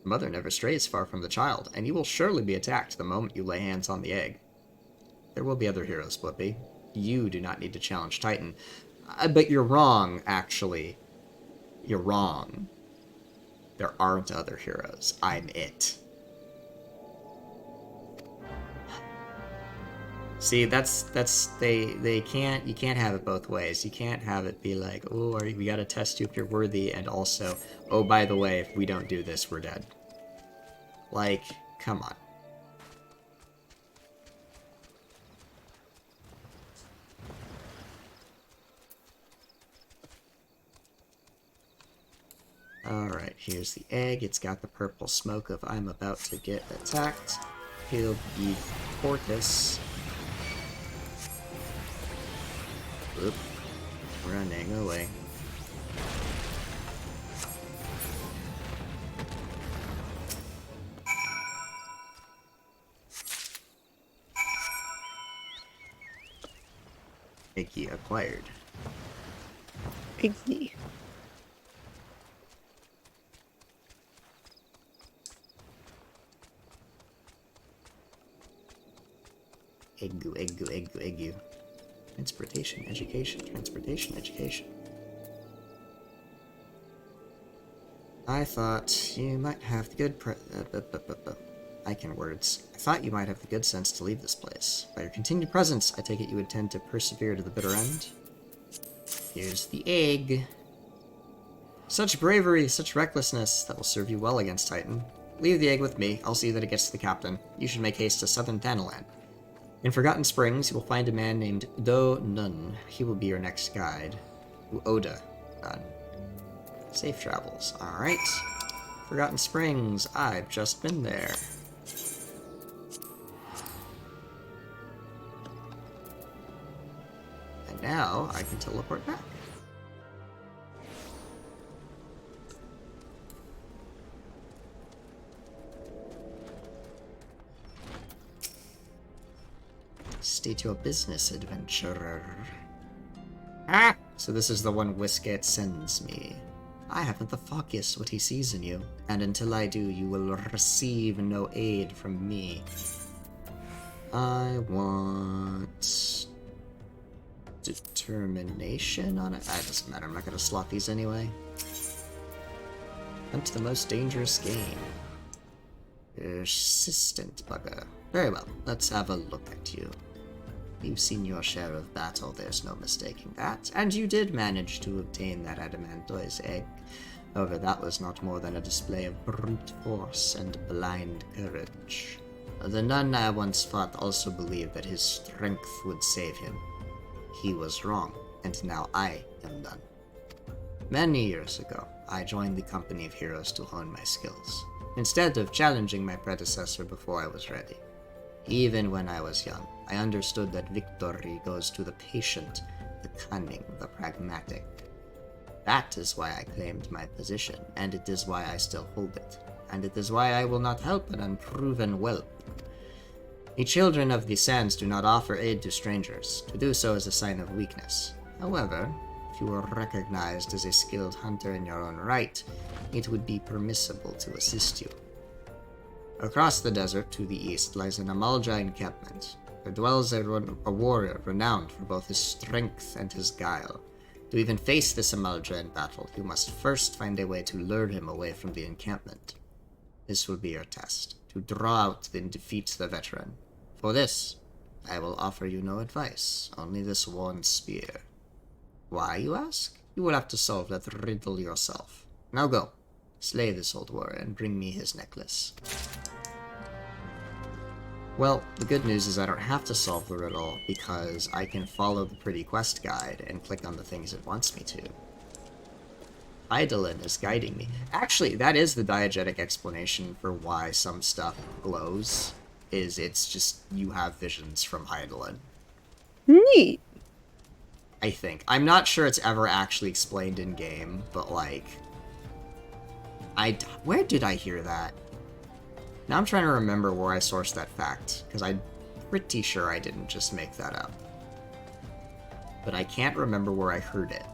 The mother never strays far from the child, and you will surely be attacked the moment you lay hands on the egg. There will be other heroes, Blippi. You do not need to challenge Titan. But you're wrong, actually. You're wrong. There aren't other heroes. I'm it. See, they can't, you can't have it both ways. You can't have it be like, oh, we gotta test you if you're worthy, and also, oh, by the way, if we don't do this, we're dead. Like, come on. Alright, here's the egg. It's got the purple smoke of I'm about to get attacked. He'll be Portis. Oop. Running away. Iggy acquired. Iggy. Eggu. Transportation, education. I thought you might have the good I can words. I thought you might have the good sense to leave this place. By your continued presence, I take it you intend to persevere to the bitter end. Here's the egg. Such bravery, such recklessness, that will serve you well against Titan. Leave the egg with me. I'll see that it gets to the captain. You should make haste to southern Thanalan. In Forgotten Springs, you will find a man named Do Nun. He will be your next guide. Oda Nun. Safe travels. Alright. Forgotten Springs. I've just been there. And now I can teleport back. State your business, adventurer. Ah! So this is the one Whisket sends me. I haven't the foggiest what he sees in you, and until I do, you will receive no aid from me. I want... determination on it? That doesn't matter, I'm not gonna slot these anyway. Hunt the most dangerous game. Persistent bugger. Very well, let's have a look at you. You've seen your share of battle, there's no mistaking that, and you did manage to obtain that Adamantoise egg. However, that was not more than a display of brute force and blind courage. The nun I once fought also believed that his strength would save him. He was wrong, and now I am done. Many years ago, I joined the company of heroes to hone my skills, instead of challenging my predecessor before I was ready. Even when I was young, I understood that victory goes to the patient, the cunning, the pragmatic. That is why I claimed my position, and it is why I still hold it, and it is why I will not help an unproven whelp. The children of the sands do not offer aid to strangers. To do so is a sign of weakness. However, if you were recognized as a skilled hunter in your own right, it would be permissible to assist you. Across the desert to the east lies an Amalja encampment. There dwells a warrior renowned for both his strength and his guile. To even face this Amalja in battle, you must first find a way to lure him away from the encampment. This will be your test, to draw out and defeat the veteran. For this, I will offer you no advice, only this one spear. Why, you ask? You will have to solve that riddle yourself. Now go, slay this old warrior and bring me his necklace. Well, the good news is I don't have to solve the riddle, because I can follow the pretty quest guide and click on the things it wants me to. Eidolon is guiding me. Actually, that is the diegetic explanation for why some stuff glows, is it's just you have visions from Eidolon. Neat. I think. I'm not sure it's ever actually explained in-game, but like... Where did I hear that? Now I'm trying to remember where I sourced that fact, because I'm pretty sure I didn't just make that up. But I can't remember where I heard it.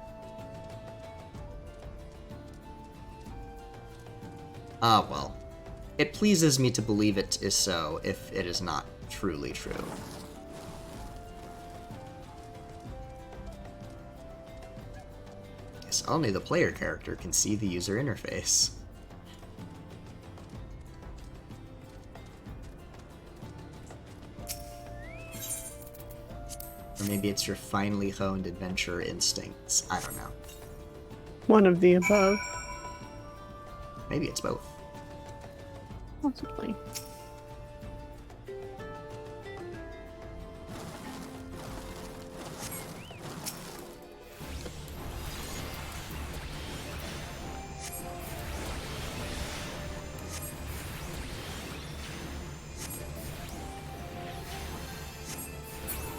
Ah, well. It pleases me to believe it is so, if it is not truly true. Yes, only the player character can see the user interface. Or maybe it's your finely honed adventure instincts. I don't know. One of the above. Maybe it's both. Possibly.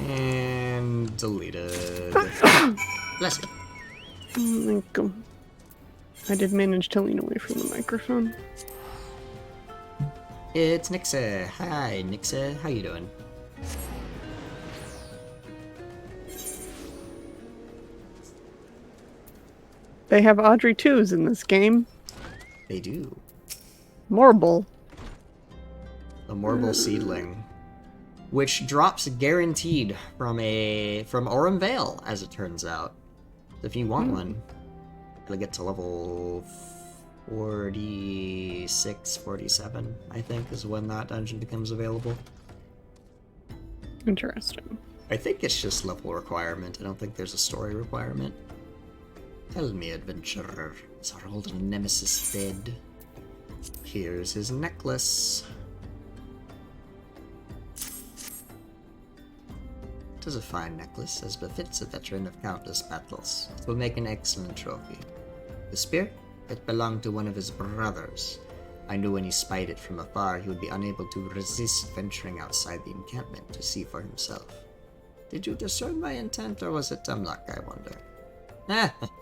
And deleted. Bless you. Thank you. I did manage to lean away from the microphone. It's Nixa. Hi, Nixa. How you doing? They have Audrey 2s in this game. They do. Morble. The Morble Seedling. Which drops guaranteed from Aurum Vale, as it turns out. If you want one, gotta get to level 46, 47, I think, is when that dungeon becomes available. Interesting. I think it's just level requirement. I don't think there's a story requirement. Tell me, adventurer, is our old nemesis dead? Here's his necklace. It is a fine necklace, as befits a veteran of countless battles. It will make an excellent trophy. The spear? It belonged to one of his brothers. I knew when he spied it from afar, he would be unable to resist venturing outside the encampment to see for himself. Did you discern my intent, or was it dumb luck, I wonder?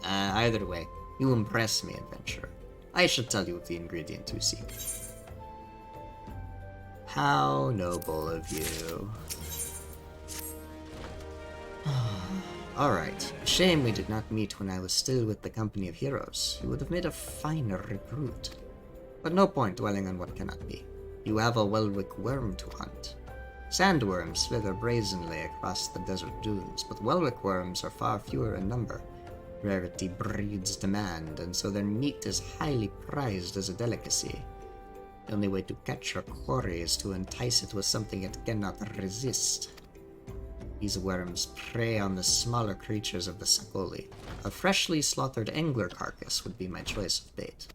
Either way, you impress me, adventurer. I shall tell you the ingredient you seek. How noble of you. Alright. Shame we did not meet when I was still with the company of heroes. You would have made a finer recruit. But no point dwelling on what cannot be. You have a Welwick worm to hunt. Sandworms slither brazenly across the desert dunes, but Welwick worms are far fewer in number. Rarity breeds demand, and so their meat is highly prized as a delicacy. The only way to catch your quarry is to entice it with something it cannot resist. These worms prey on the smaller creatures of the Sakoli. A freshly slaughtered angler carcass would be my choice of bait.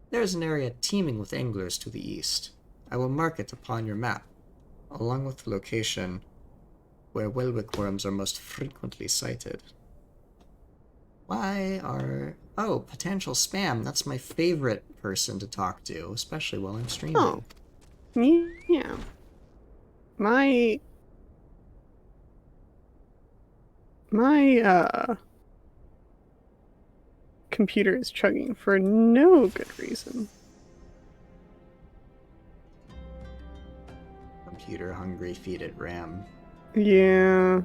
There is an area teeming with anglers to the east. I will mark it upon your map, along with the location where Welwick worms are most frequently sighted. Why are... Oh, potential spam. That's my favorite person to talk to, especially while I'm streaming. Oh. Yeah. My computer is chugging for no good reason. Computer hungry, feed it RAM. Yeah.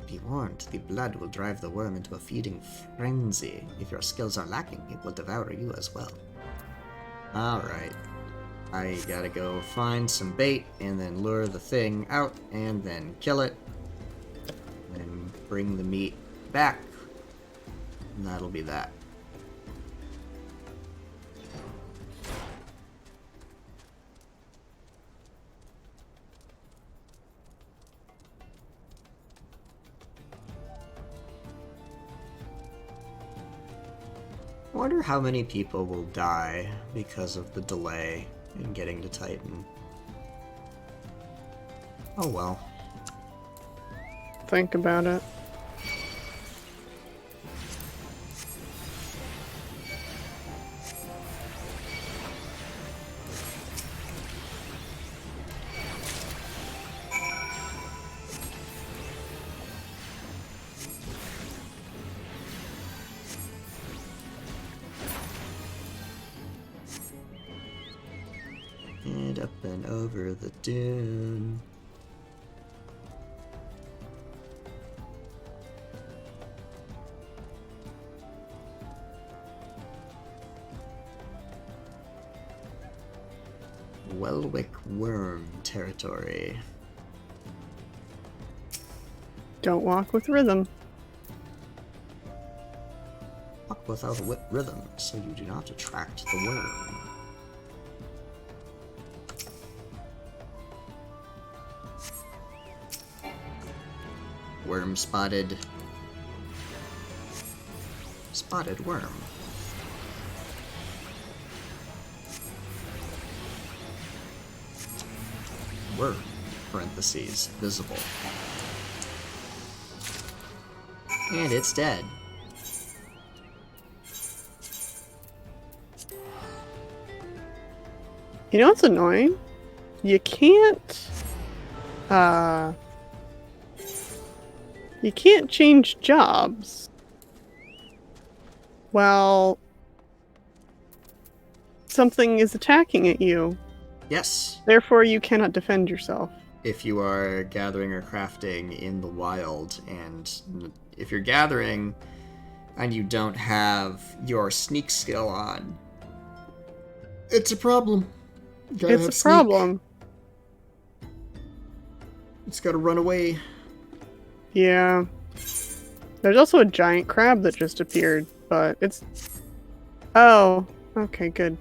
Be warned, the blood will drive the worm into a feeding frenzy. If your skills are lacking, it will devour you as well. Alright. I gotta go find some bait, and then lure the thing out, and then kill it. And bring the meat back. And that'll be that. I wonder how many people will die because of the delay in getting to Titan. Oh well. Think about it. And up and over the dune. Welwick worm territory. Don't walk with rhythm. Walk without a rhythm, so you do not attract the worm. Worm spotted. Spotted worm. Worm, parentheses, visible. And it's dead. You know what's annoying? You can't change jobs. Well, something is attacking at you. Yes. Therefore, you cannot defend yourself. If you are gathering or crafting in the wild, and if you're gathering and you don't have your sneak skill on, it's a problem. It's a problem. It's gotta run away. Yeah. There's also a giant crab that just appeared, but it's... Oh, okay, good.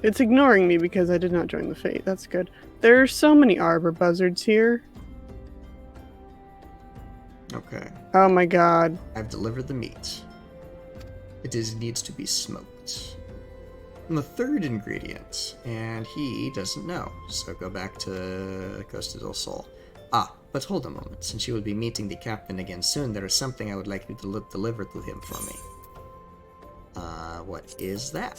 It's ignoring me because I did not join the fate. That's good. There are so many arbor buzzards here. Okay. Oh my god. I've delivered the meat. Needs to be smoked. And the third ingredient, and he doesn't know, so go back to Costa del Sol. Ah, but hold a moment, since you will be meeting the captain again soon, there is something I would like you to deliver to him for me. What is that?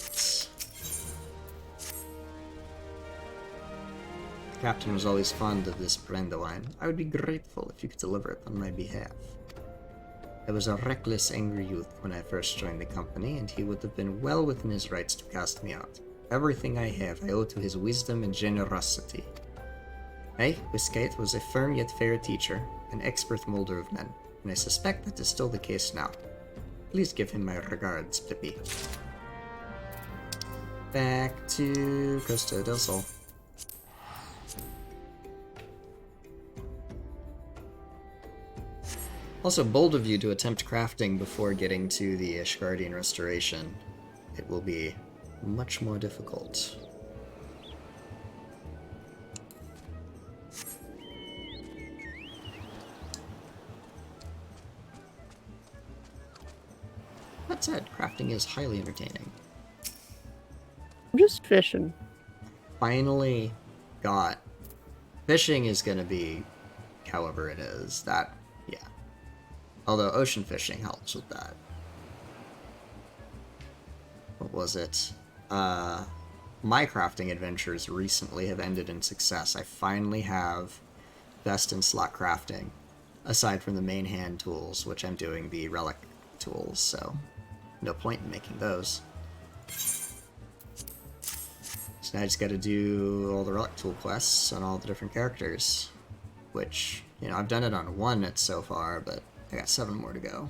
The captain was always fond of this brand of wine. I would be grateful if you could deliver it on my behalf. I was a reckless, angry youth when I first joined the company, and he would have been well within his rights to cast me out. Everything I have I owe to his wisdom and generosity. Wiskite was a firm yet fair teacher, an expert molder of men, and I suspect that is still the case now. Please give him my regards, Pippi. Back to Costa del Sol. Also, bold of you to attempt crafting before getting to the Ishgardian Restoration. It will be much more difficult. That said, crafting is highly entertaining. I'm just fishing. Finally got... Fishing is gonna be however it is. That, yeah. Although ocean fishing helps with that. What was it? My crafting adventures recently have ended in success. I finally have best in slot crafting, aside from the main hand tools, which I'm doing the relic tools, so no point in making those. So now I just gotta do all the relic tool quests on all the different characters, which, you know, I've done it on one so far, but I got 7 more to go.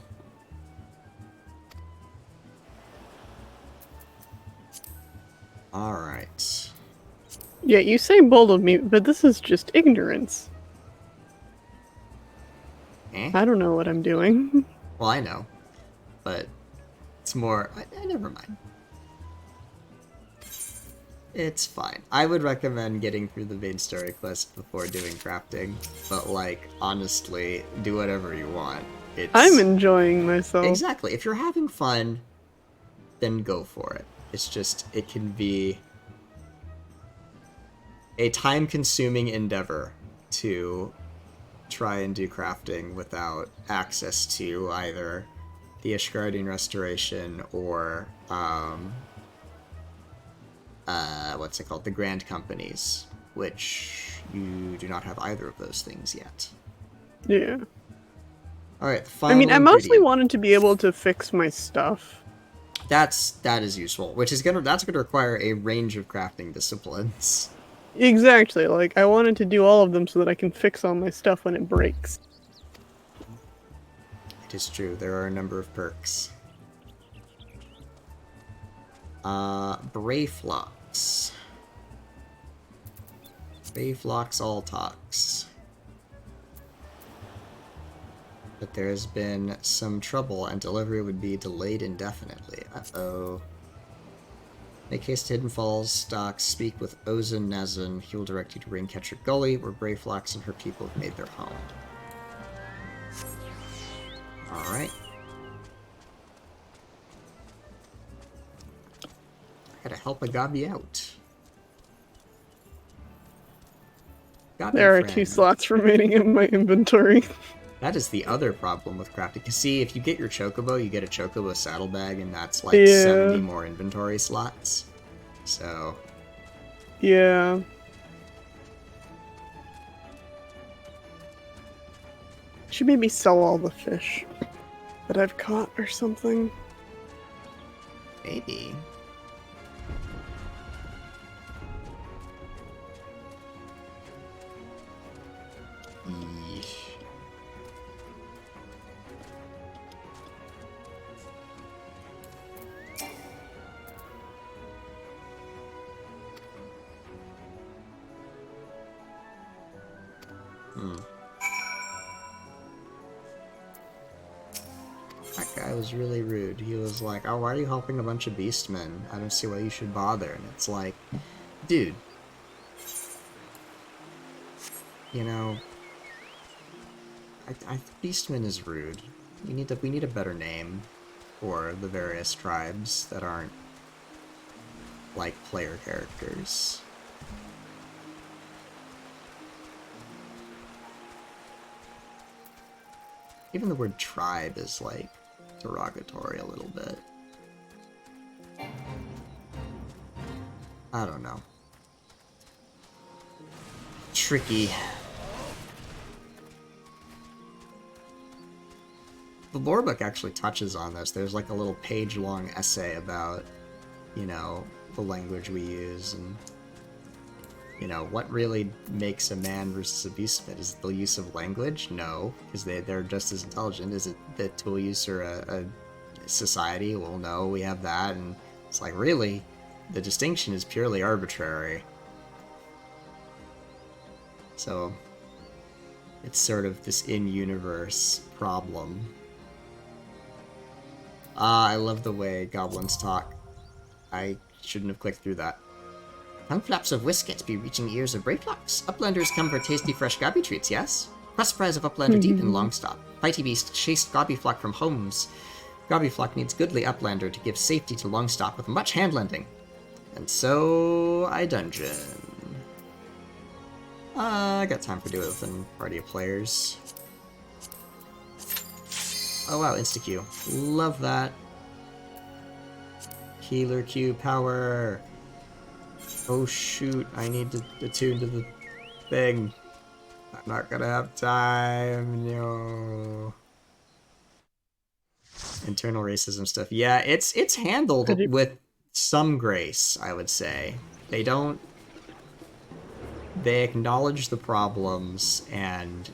Alright. Yeah, you say bold of me, but this is just ignorance. I don't know what I'm doing. Well, I know, but it's more... never mind. It's fine. I would recommend getting through the main story quest before doing crafting, but, like, honestly, do whatever you want. I'm enjoying myself. Exactly. If you're having fun, then go for it. It's just, it can be a time-consuming endeavor to try and do crafting without access to either the Ishgardian Restoration or, what's it called? The Grand Companies, which you do not have either of those things yet. Yeah. Alright, I mean, I mostly wanted to be able to fix my stuff. That is useful, which is that's gonna require a range of crafting disciplines. Exactly, like, I wanted to do all of them so that I can fix all my stuff when it breaks. It is true, there are a number of perks. Brayflocks. Brayflocks all talks. But there has been some trouble and delivery would be delayed indefinitely. Uh-oh. Make haste to Hidden Falls, Stocks, speak with Ozan Nazan. He will direct you to Raincatcher Gully, where Brayflocks and her people have made their home. Alright. I gotta help a Gabi out. Gabi There are friend. 2 slots remaining in my inventory. That is the other problem with crafting. Because see, if you get your Chocobo, you get a Chocobo saddlebag, and that's like 70 more inventory slots. So... Yeah. Should maybe sell all the fish that I've caught or something. Maybe. Yeesh. That guy was really rude. He was like, oh, why are you helping a bunch of beastmen? I don't see why you should bother. And it's like, dude. You know, Beastman is rude. We need a better name for the various tribes that aren't like player characters. Even the word tribe is like derogatory a little bit. I don't know. Tricky. The lore book actually touches on this. There's like a little page-long essay about, you know, the language we use and, you know, what really makes a man versus a beastman. Is it the use of language? No, because they're just as intelligent. Is it the tool use or a society? Well, no, we have that. And it's like, really? The distinction is purely arbitrary. So, it's sort of this in-universe problem. I love the way goblins talk. I shouldn't have clicked through that. Tongue flaps of Whisket be reaching ears of Brayflux. Uplanders come for tasty fresh gobby treats, yes? Crust prize of Uplander deep in Longstop. Fighty beast chased Gobbyflock from homes. Gobbyflock needs goodly Uplander to give safety to Longstop with much handlending. And so, I dungeon. I got time for do it with a party of players. Oh wow, insta-Q. Love that. Healer Q power. Oh shoot, I need to attune to the thing. I'm not gonna have time, no. Internal racism stuff. Yeah, it's handled with some grace, I would say. They acknowledge the problems, and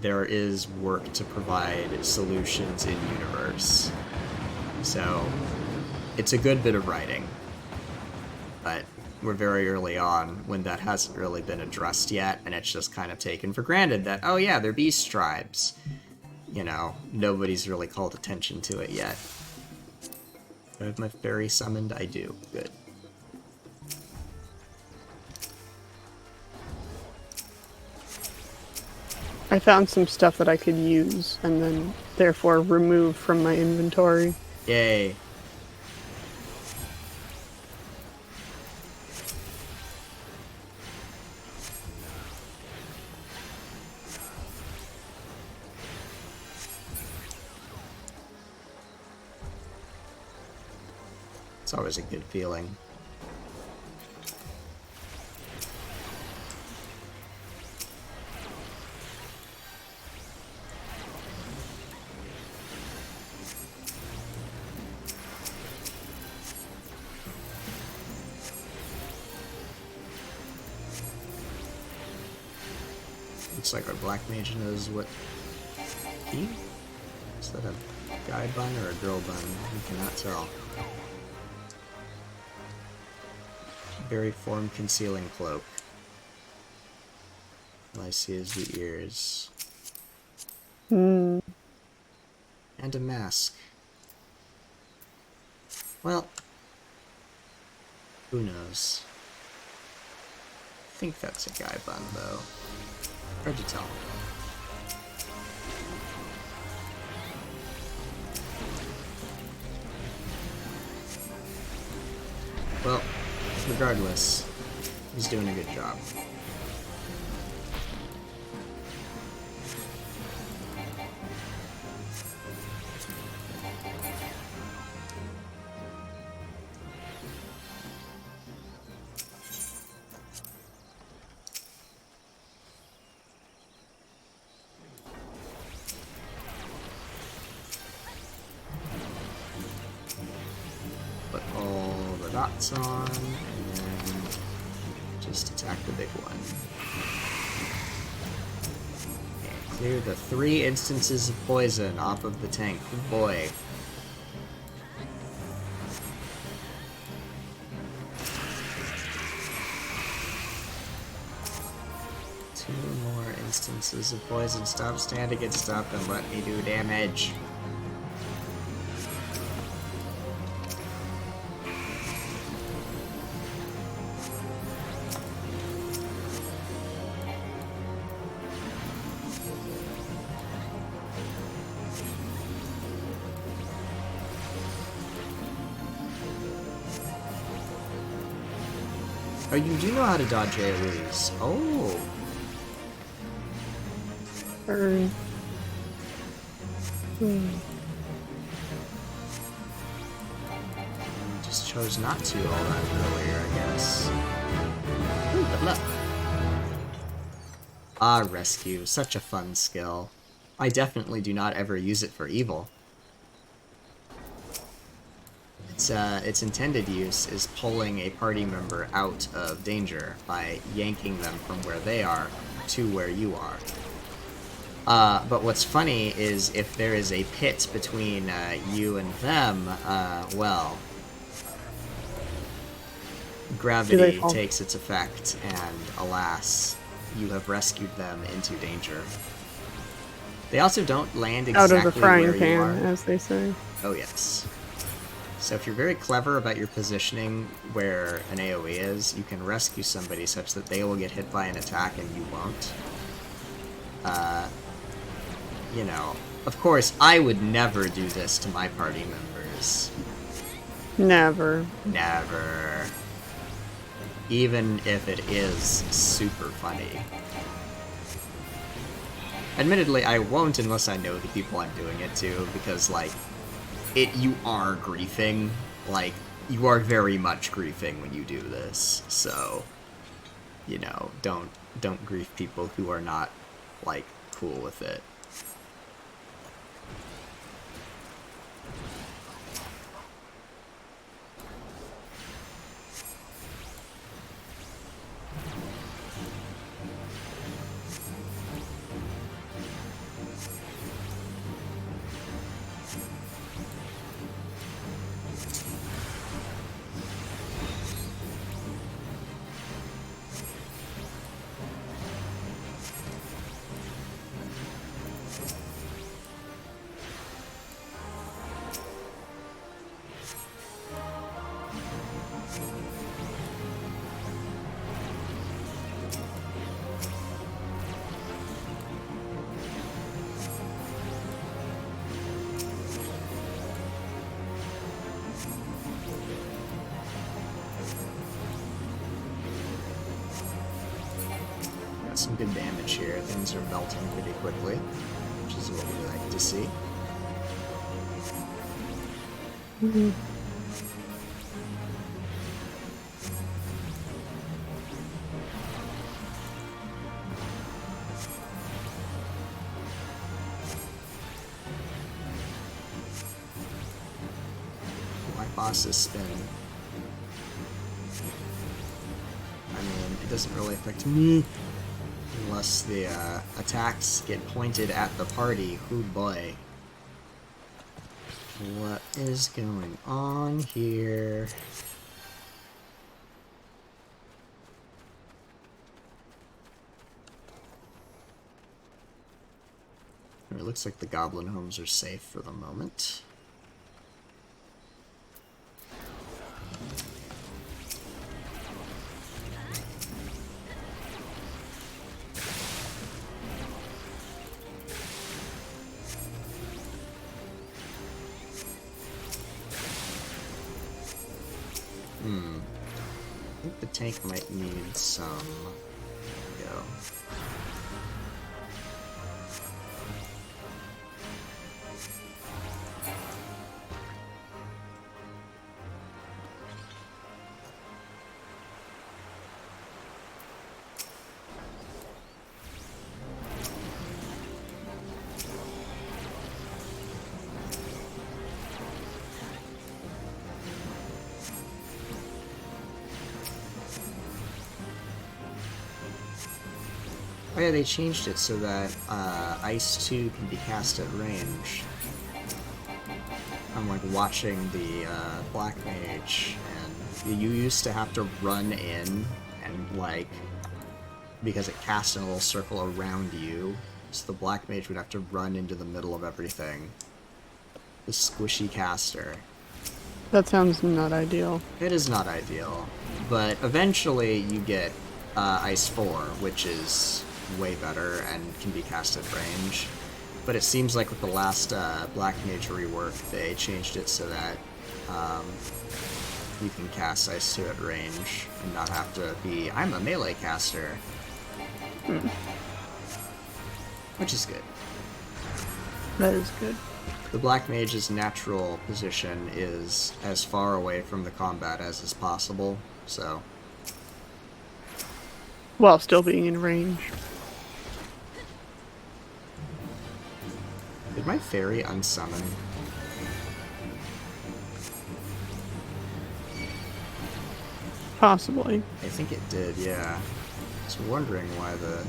there is work to provide solutions in universe. So, it's a good bit of writing. But we're very early on when that hasn't really been addressed yet, and it's just kind of taken for granted that, oh yeah, they're beast tribes. You know, nobody's really called attention to it yet. Do I have my fairy summoned? I do. Good. I found some stuff that I could use, and then therefore remove from my inventory. Yay. It's always a good feeling. Looks like our black mage knows what he? Is that a guy bun or a girl bun? We cannot tell. Very form concealing cloak. All I see is the ears. And a mask. Well, who knows? I think that's a guy bun though. Hard to tell. Well, regardless, he's doing a good job. Put all the dots on, and then just attack the big one. Okay, clear the 3 instances of poison off of the tank. Good boy. Two more instances of poison. Stop standing and stop and let me do damage. Oh, you do know how to dodge AoEs. Oh. Burn. Just chose not to all that earlier, I guess. Ooh, double up. Ah, rescue. Such a fun skill. I definitely do not ever use it for evil. Its intended use is pulling a party member out of danger by yanking them from where they are to where you are. But what's funny is if there is a pit between you and them, well, gravity takes its effect, and alas, you have rescued them into danger. They also don't land exactly out of the frying where you are. pan, as they say. Oh yes. So if you're very clever about your positioning where an AoE is, you can rescue somebody such that they will get hit by an attack and you won't. You know, of course, I would never do this to my party members. Never. Never. Even if it is super funny. Admittedly, I won't unless I know the people I'm doing it to, because, like, you are griefing. Like, you are very much griefing when you do this, so, you know, don't grief people who are not, like, cool with it. Some good damage here. Things are melting pretty quickly, which is what we like to see. My boss's spin. I mean, it doesn't really affect me. Unless the attacks get pointed at the party. Oh boy. What is going on here? It looks like the goblin homes are safe for the moment. I think the tank might need some... go. Oh yeah, they changed it so that Ice 2 can be cast at range. I'm like watching the Black Mage, and you used to have to run in and like, because it casts in a little circle around you, so the Black Mage would have to run into the middle of everything. The squishy caster. That sounds not ideal. It is not ideal, but eventually you get Ice 4, which is way better and can be cast at range. But it seems like with the last Black Mage rework, they changed it so that you can cast Ice 2 at range and not have to be, I'm a melee caster. Which is good. That is good. The Black Mage's natural position is as far away from the combat as is possible, so... While still being in range. Did my fairy unsummon? Possibly. I think it did, yeah. I was wondering why the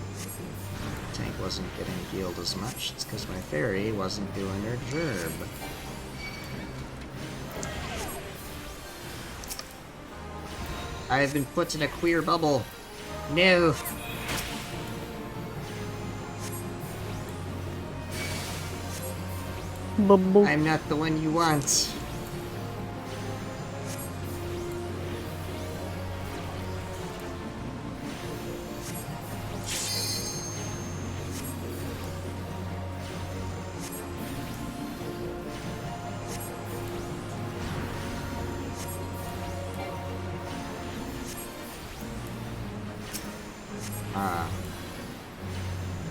tank wasn't getting healed as much. It's because my fairy wasn't doing her job. I have been put in a queer bubble. No. Bubble. I'm not the one you want.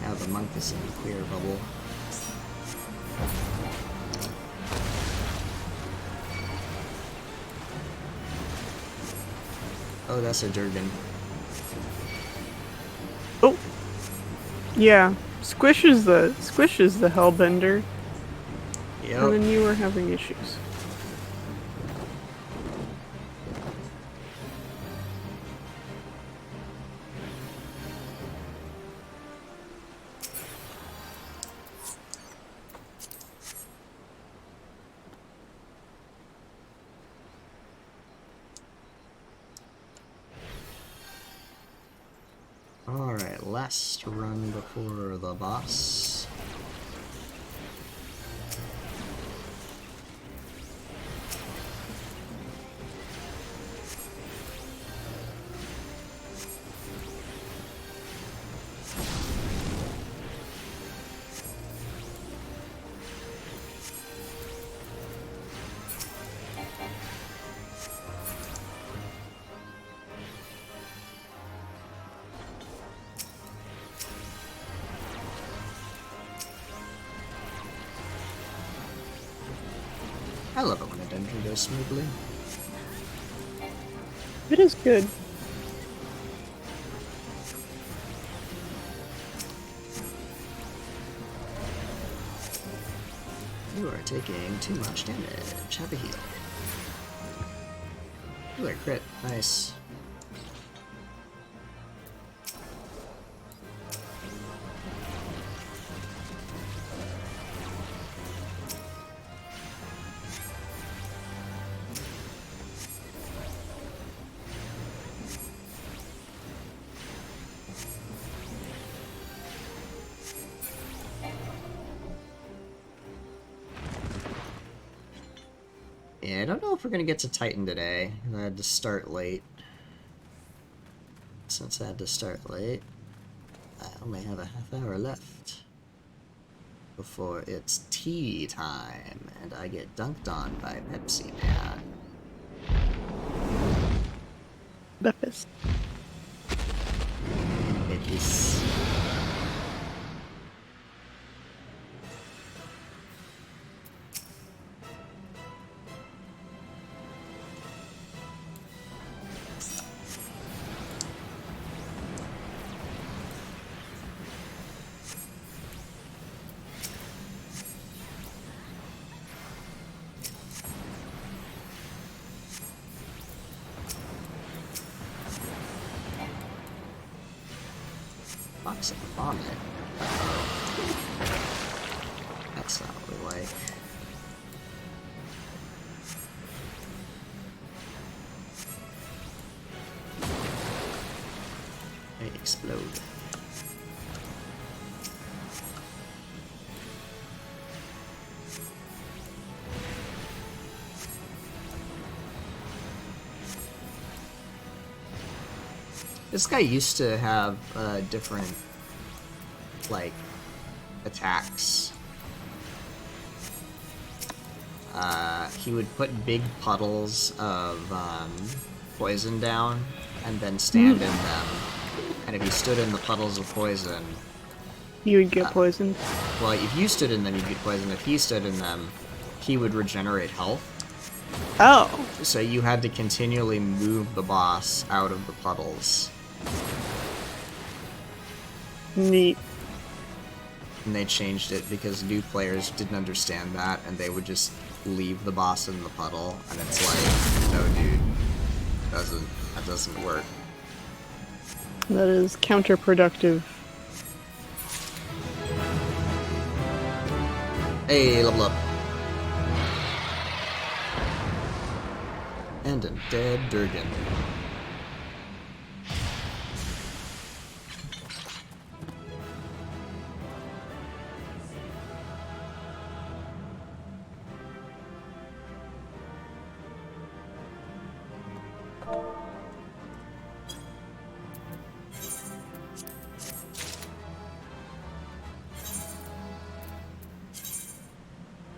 Now the monk is in the queer bubble. Oh, that's a Durgan. Oh! Yeah. Squish is the hellbender. Yep. And then you were having issues. Alright, last run before the boss. I love it when a dungeon goes smoothly. It is good. You are taking too much damage. Have a heal. Ooh, a crit. Nice. Yeah, I don't know if we're gonna get to Titan today. I had to start late. Since I had to start late, I only have a half hour left before it's tea time, and I get dunked on by Pepsi Man. Beppis. It is. Box of vomit. That's not what we like. They explode. This guy used to have different, like, attacks. he would put big puddles of poison down and then stand in them. And if he stood in the puddles of poison, You would get poisoned. well, if you stood in them, you'd get poisoned. If he stood in them, he would regenerate health. Oh. So you had to continually move the boss out of the puddles. Neat. And they changed it because new players didn't understand that, and they would just leave the boss in the puddle, and it's like, no dude, that doesn't work. That is counterproductive. Hey, level up. And a dead Durgan.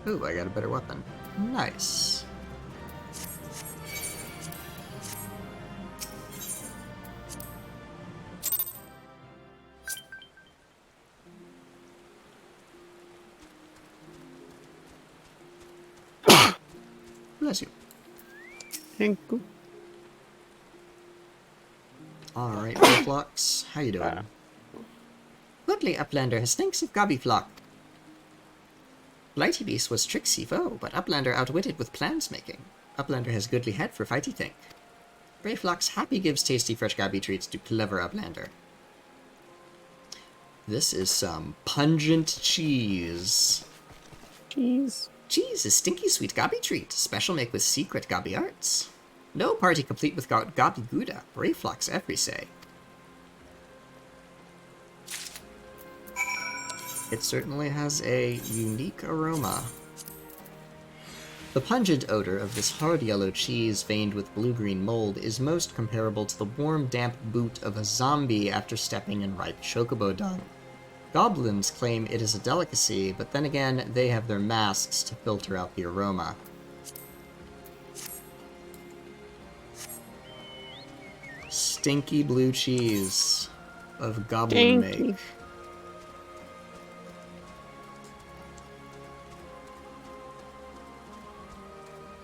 Ooh, I got a better weapon. Nice. Bless you. Thank you. Alright, Flux, how you doing? Goodly Uplander has thinks of Gobbyflock. Blighty Beast was tricksy foe, but Uplander outwitted with plans making. Uplander has goodly head for fighty think. Brayflox happy gives tasty fresh Gobby treats to clever Uplander. This is some pungent cheese. Jeez. Cheese is stinky sweet Gobby treat, special make with secret Gobby arts. No party complete without Gobby Gouda, Brayflox every say. It certainly has a unique aroma. The pungent odor of this hard yellow cheese veined with blue-green mold is most comparable to the warm, damp boot of a zombie after stepping in ripe chocobo dung. Goblins claim it is a delicacy, but then again, they have their masks to filter out the aroma. Stinky blue cheese of goblin Stinky. make.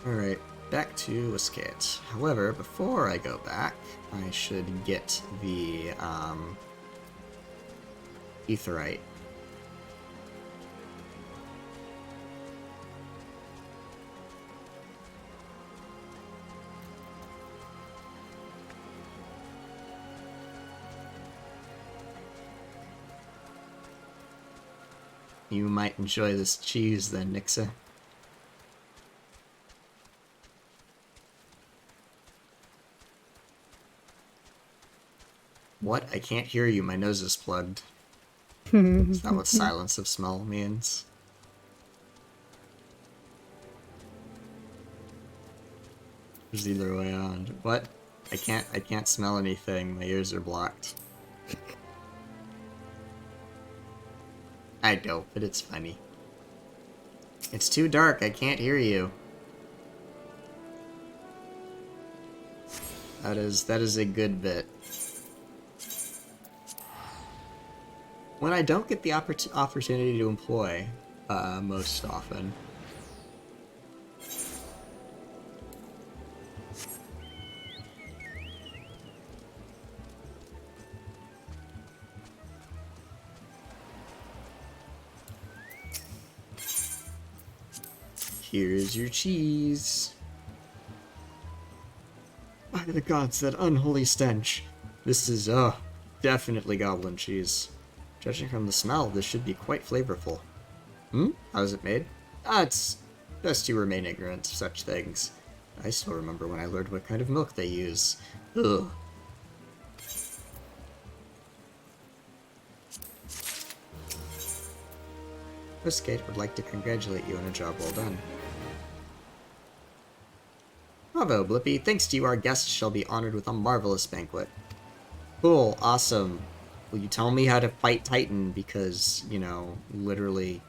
Alright, back to Wisket. However, before I go back, I should get the, Aetheryte. You might enjoy this cheese then, Nixa. What? I can't hear you. My nose is plugged. Is that what silence of smell means? There's either way on. What? I can't smell anything. My ears are blocked. I know, but it's funny. It's too dark. I can't hear you. That is a good bit. When I don't get the opportunity to employ, most often. Here's your cheese. By the gods, that unholy stench. This is, definitely goblin cheese. Judging from the smell, this should be quite flavorful. How is it made? It's best you remain ignorant of such things. I still remember when I learned what kind of milk they use. Ugh. Westgate would like to congratulate you on a job well done. Bravo, Blippi. Thanks to you, our guests shall be honored with a marvelous banquet. Cool, awesome. Will you tell me how to fight Titan? Because, you know, literally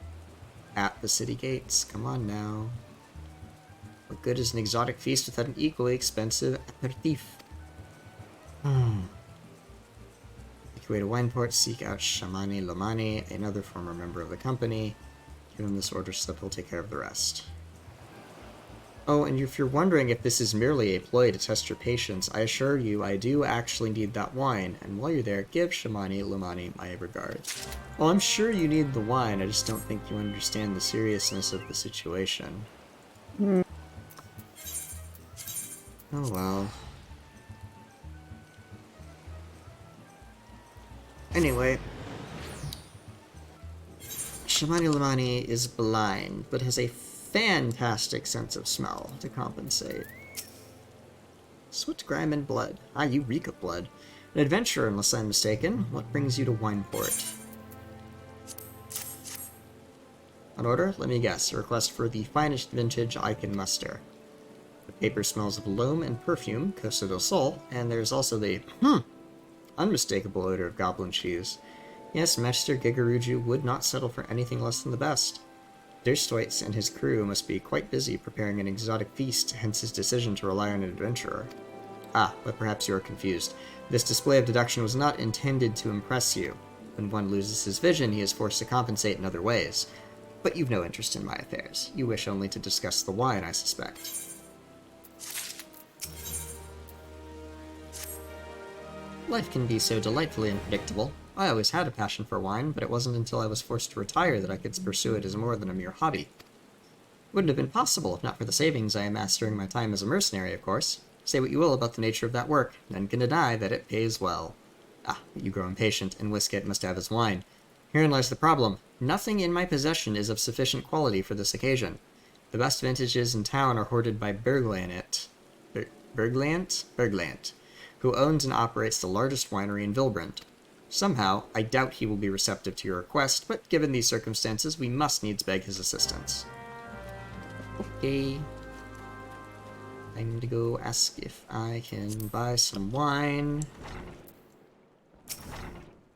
at the city gates. Come on now. What good is an exotic feast without an equally expensive aperitif? Make your way to Wineport, seek out Shamani Lomani, another former member of the company. Give him this order slip, he'll take care of the rest. Oh, and if you're wondering if this is merely a ploy to test your patience, I assure you I do actually need that wine, and while you're there, give Shamani Lomani my regards. Well, I'm sure you need the wine, I just don't think you understand the seriousness of the situation. Oh well. Anyway, Shamani Lamani is blind, but has a fantastic sense of smell to compensate. Soot, grime, and blood. Ah, you reek of blood. An adventurer, unless I'm mistaken. What brings you to Wineport? On order? Let me guess. A request for the finest vintage I can muster. The paper smells of loam and perfume, Costa del Sol, and there's also the, unmistakable odor of goblin cheese. Yes, Master Gigaruju would not settle for anything less than the best. Derstwitz and his crew must be quite busy preparing an exotic feast, hence his decision to rely on an adventurer. Ah, but perhaps you are confused. This display of deduction was not intended to impress you. When one loses his vision, he is forced to compensate in other ways. But you've no interest in my affairs. You wish only to discuss the wine, I suspect. Life can be so delightfully unpredictable. I always had a passion for wine, but it wasn't until I was forced to retire that I could pursue it as more than a mere hobby. Wouldn't have been possible if not for the savings I amassed during my time as a mercenary, of course. Say what you will about the nature of that work, none can deny that it pays well. Ah, but you grow impatient, and Whisket must have his wine. Herein lies the problem. Nothing in my possession is of sufficient quality for this occasion. The best vintages in town are hoarded by Berglant, who owns and operates the largest winery in Vilbrand. Somehow, I doubt he will be receptive to your request, but given these circumstances, we must needs beg his assistance. Okay. I'm gonna go ask if I can buy some wine.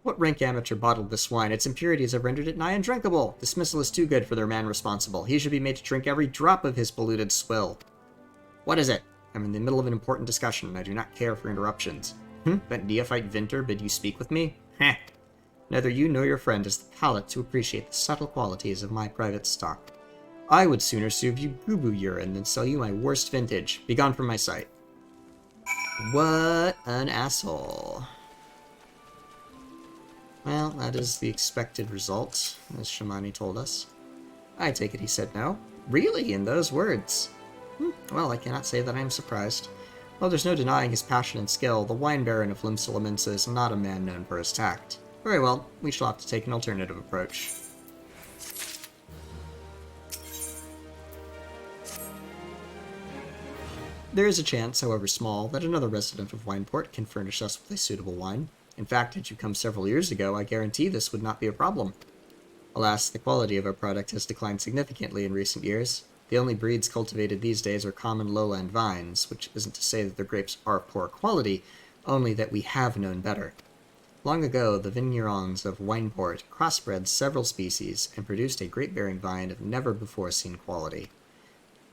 What rank amateur bottled this wine? Its impurities have rendered it nigh undrinkable. Dismissal is too good for their man responsible. He should be made to drink every drop of his polluted swill. What is it? I'm in the middle of an important discussion, and I do not care for interruptions. That neophyte Vinter bid you speak with me? Heh. Neither you nor your friend has the palate to appreciate the subtle qualities of my private stock. I would sooner serve you boo-boo urine than sell you my worst vintage. Be gone from my sight. What an asshole. Well, that is the expected result, as Shamani told us. I take it he said no. Really, in those words? Well, I cannot say that I am surprised. While there's no denying his passion and skill, the wine baron of Limsa is not a man known for his tact. Very well, we shall have to take an alternative approach. There is a chance, however small, that another resident of Wineport can furnish us with a suitable wine. In fact, had you come several years ago, I guarantee this would not be a problem. Alas, the quality of our product has declined significantly in recent years. The only breeds cultivated these days are common lowland vines, which isn't to say that their grapes are poor quality, only that we have known better. Long ago, the vignerons of Wineport crossbred several species and produced a grape-bearing vine of never-before-seen quality.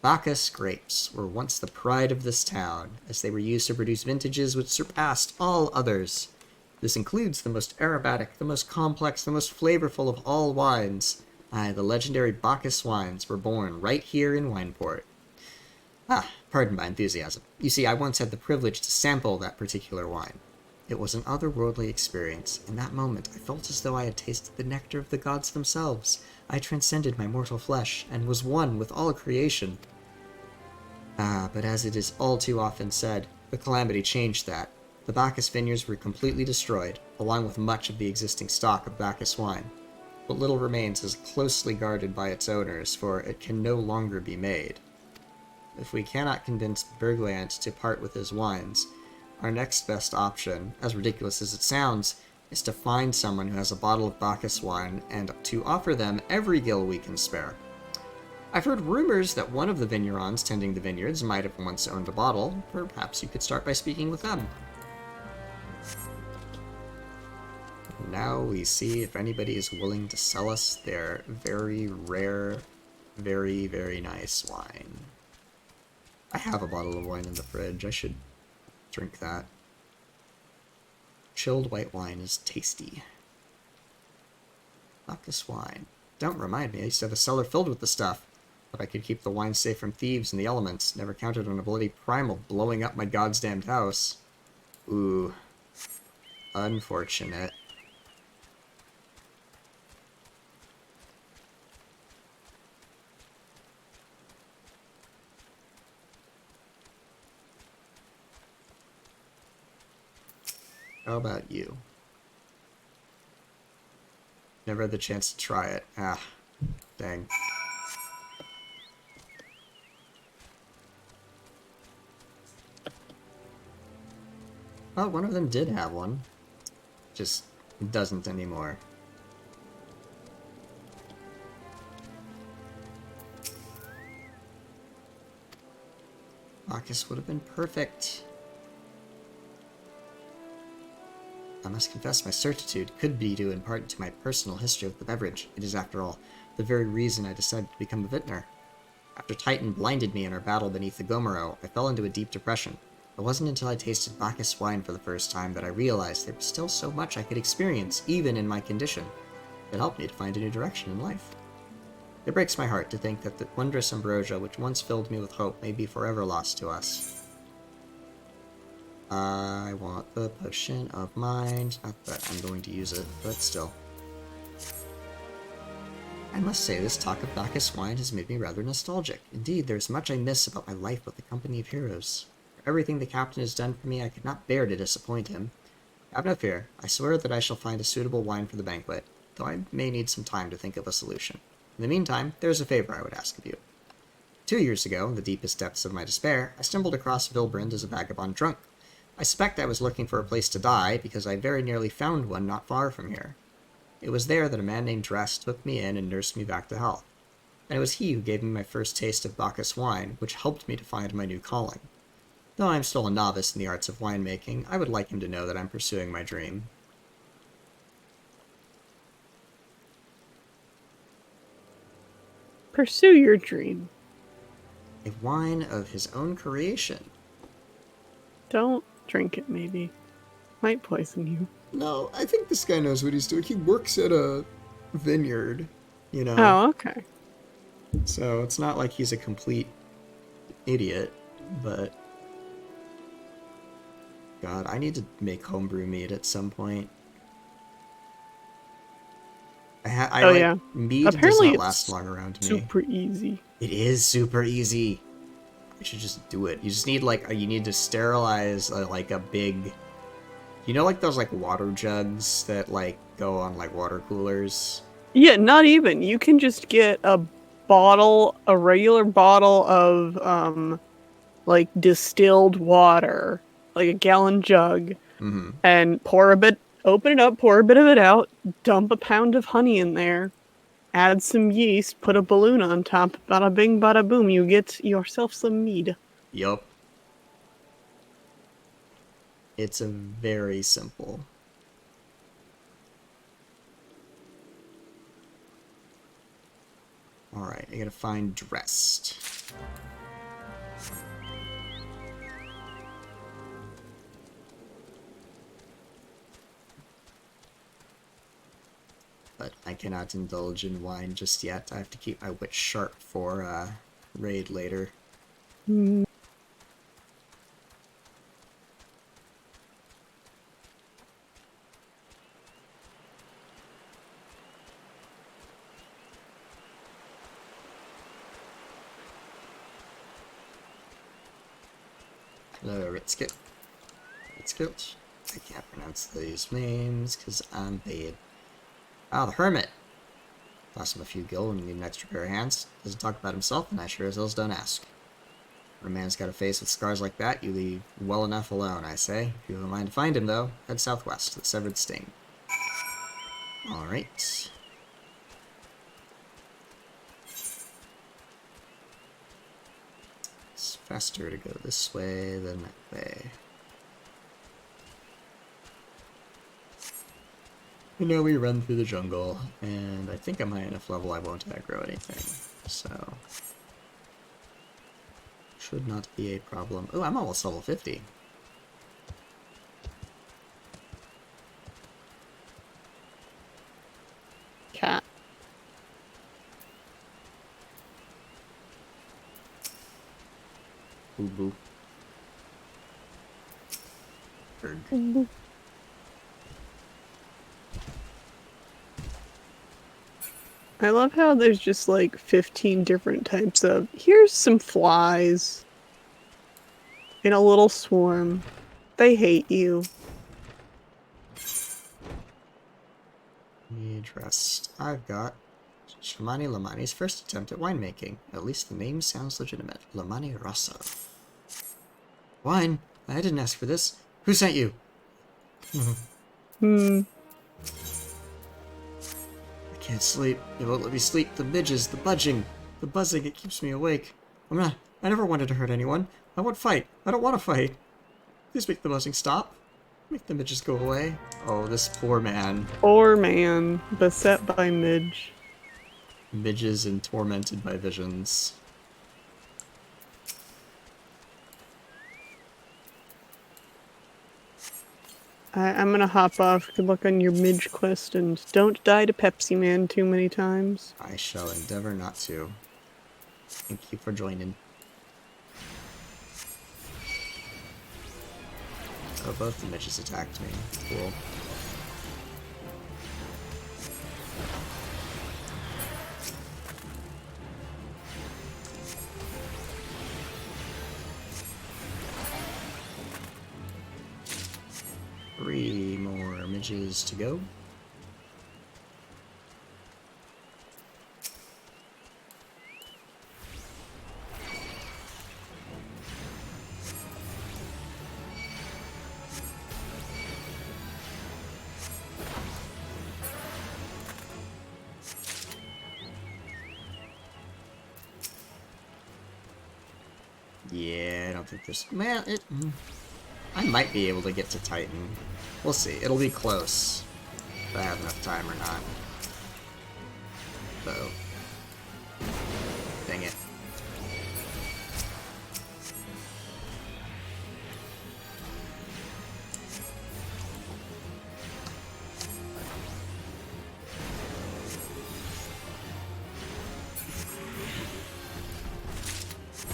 Bacchus grapes were once the pride of this town, as they were used to produce vintages which surpassed all others. This includes the most aromatic, the most complex, the most flavorful of all wines. Aye, the legendary Bacchus wines were born right here in Wineport. Ah, pardon my enthusiasm. You see, I once had the privilege to sample that particular wine. It was an otherworldly experience. In that moment, I felt as though I had tasted the nectar of the gods themselves. I transcended my mortal flesh, and was one with all creation. Ah, but as it is all too often said, the calamity changed that. The Bacchus vineyards were completely destroyed, along with much of the existing stock of Bacchus wine. What little remains is closely guarded by its owners, for it can no longer be made. If we cannot convince Berglant to part with his wines, our next best option, as ridiculous as it sounds, is to find someone who has a bottle of Bacchus wine and to offer them every gil we can spare. I've heard rumors that one of the vignerons tending the vineyards might have once owned a bottle. Perhaps you could start by speaking with them. Now we see if anybody is willing to sell us their very rare, very, very nice wine. I have a bottle of wine in the fridge. I should drink that. Chilled white wine is tasty. Bacchus wine. Don't remind me, I used to have a cellar filled with the stuff. But I could keep the wine safe from thieves and the elements. Never counted on a bloody primal blowing up my goddamned house. Ooh. Unfortunate. How about you? Never had the chance to try it. Ah, dang. Oh, one of them did have one. Just doesn't anymore. Bacchus would have been perfect. I must confess my certitude could be due in part to my personal history with the beverage. It is, after all, the very reason I decided to become a vintner. After Titan blinded me in our battle beneath the Gomero, I fell into a deep depression. It wasn't until I tasted Bacchus wine for the first time that I realized there was still so much I could experience, even in my condition. It helped me to find a new direction in life. It breaks my heart to think that the wondrous ambrosia which once filled me with hope may be forever lost to us. I want the potion of mind. Not that I'm going to use it, but still. I must say, this talk of Bacchus wine has made me rather nostalgic. Indeed, there is much I miss about my life with the company of heroes. For everything the captain has done for me, I could not bear to disappoint him. Have no fear. I swear that I shall find a suitable wine for the banquet, though I may need some time to think of a solution. In the meantime, there is a favor I would ask of you. 2 years ago, in the deepest depths of my despair, I stumbled across Vilbrand as a vagabond drunk. I suspect I was looking for a place to die, because I very nearly found one not far from here. It was there that a man named Dress took me in and nursed me back to health. And it was he who gave me my first taste of Bacchus wine, which helped me to find my new calling. Though I am still a novice in the arts of winemaking, I would like him to know that I'm pursuing my dream. Pursue your dream. A wine of his own creation. Don't drink it, maybe. Might poison you. No, I think this guy knows what he's doing. He works at a vineyard, you know. Oh, okay. So it's not like he's a complete idiot, but... God, I need to make homebrew mead at some point. Yeah. Mead Apparently does not last it's long around me. super easy. It is super easy. You should just do it. You just need you need to sterilize like a big, you know, like those like water jugs that like go on like water coolers. Yeah, not even. You can just get a regular bottle of like distilled water, like a gallon jug, and open it up, pour a bit of it out, dump a pound of honey in there, add some yeast, put a balloon on top, bada bing, bada boom, you get yourself some mead. Yup. It's a very simple. Alright, I gotta find Dressed. But I cannot indulge in wine just yet. I have to keep my wit sharp for raid later. Hello, Ritskit. Ritskit. I can't pronounce these names because I'm bad. Ah, the Hermit. Toss him a few gil when you need an extra pair of hands. Doesn't talk about himself, and I sure as hell don't ask. When a man's got a face with scars like that, you leave well enough alone, I say. If you have a mind to find him, though, head southwest to the Severed Sting. Alright. It's faster to go this way than that way. And now we run through the jungle, and I think I'm high enough level I won't aggro anything, so... Should not be a problem. Oh, I'm almost level 50. Cat. Boo boo. Bird. I love how there's just like 15 different types of, here's some flies in a little swarm. They hate you. Address. I've got Shamani Lamani's first attempt at winemaking. At least the name sounds legitimate. Lamani Rosso. Wine? I didn't ask for this. Who sent you? Hmm. I can't sleep. They won't let me sleep. The midges, the budging, the buzzing, it keeps me awake. I never wanted to hurt anyone. I won't fight. I don't want to fight. Please make the buzzing stop. Make the midges go away. Oh, this poor man. Poor man, beset by midge. Midges and tormented by visions. I'm gonna hop off. Good luck on your midge quest, and don't die to Pepsi Man too many times. I shall endeavor not to. Thank you for joining. Oh, both the midges attacked me. Cool. Three more midges to go. Yeah, I don't think there's... Man, I might be able to get to Titan. We'll see. It'll be close. If I have enough time or not. So... Dang it.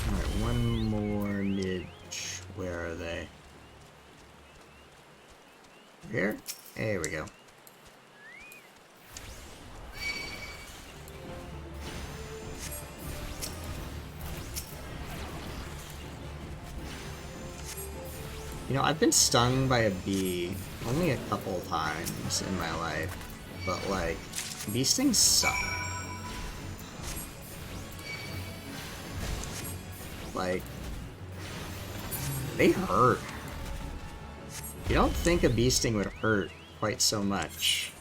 Alright, one more midge. Where are they? Here? There we go. You know, I've been stung by a bee only a couple times in my life, but like, bee stings suck. Like, they hurt. You don't think a bee sting would hurt quite so much.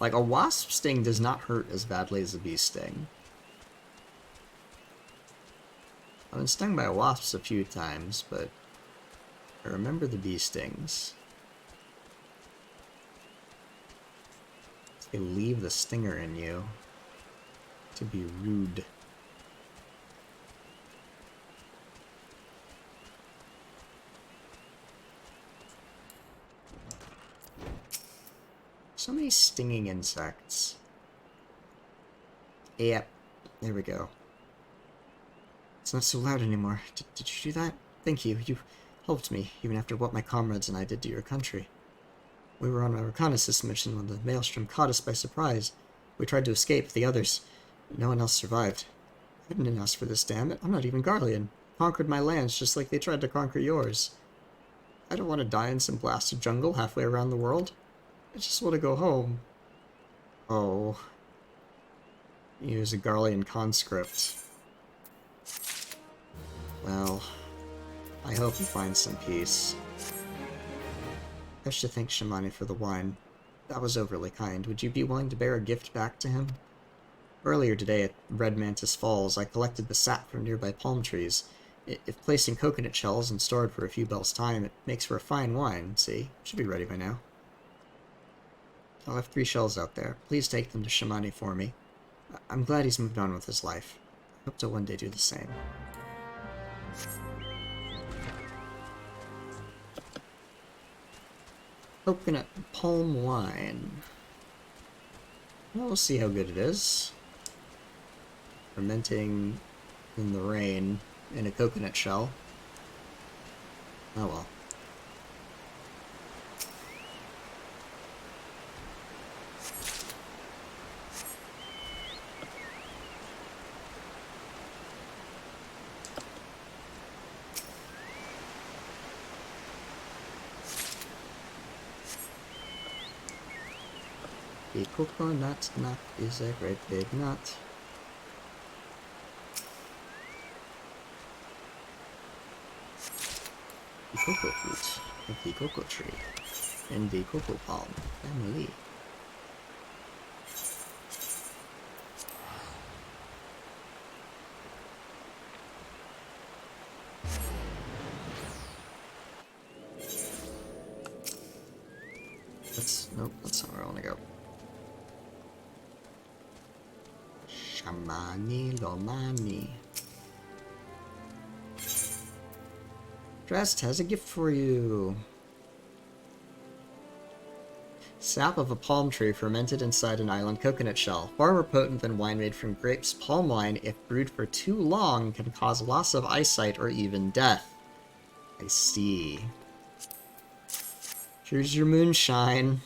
Like, a wasp sting does not hurt as badly as a bee sting. I've been stung by wasps a few times, but I remember the bee stings. They leave the stinger in you to be rude. So many stinging insects. Yep, there we go. It's not so loud anymore. Did you do that? Thank you. You helped me, even after what my comrades and I did to your country. We were on a reconnaissance mission when the maelstrom caught us by surprise. We tried to escape the others. No one else survived. I didn't ask for this, damn it. I'm not even Garlean. Conquered my lands just like they tried to conquer yours. I don't want to die in some blasted jungle halfway around the world. I just want to go home. Oh. He was a Garlean conscript. Well, I hope he finds some peace. I wish to thank Shamani for the wine. That was overly kind. Would you be willing to bear a gift back to him? Earlier today at Red Mantis Falls, I collected the sap from nearby palm trees. If placed in coconut shells and stored for a few bells' time, it makes for a fine wine, see? Should be ready by now. I'll have 3 shells out there. Please take them to Shamani for me. I'm glad he's moved on with his life. I hope to one day do the same. Coconut palm wine. Well, we'll see how good it is. Fermenting in the rain in a coconut shell. Oh well. The coconut nut is a great big nut. The cocoa fruit of the cocoa tree and the cocoa palm family. Nope, that's not where I want to go. Shamani Lomani. Drest has a gift for you. Sap of a palm tree fermented inside an island coconut shell. Far more potent than wine made from grapes, palm wine, if brewed for too long, can cause loss of eyesight or even death. I see. Here's your moonshine.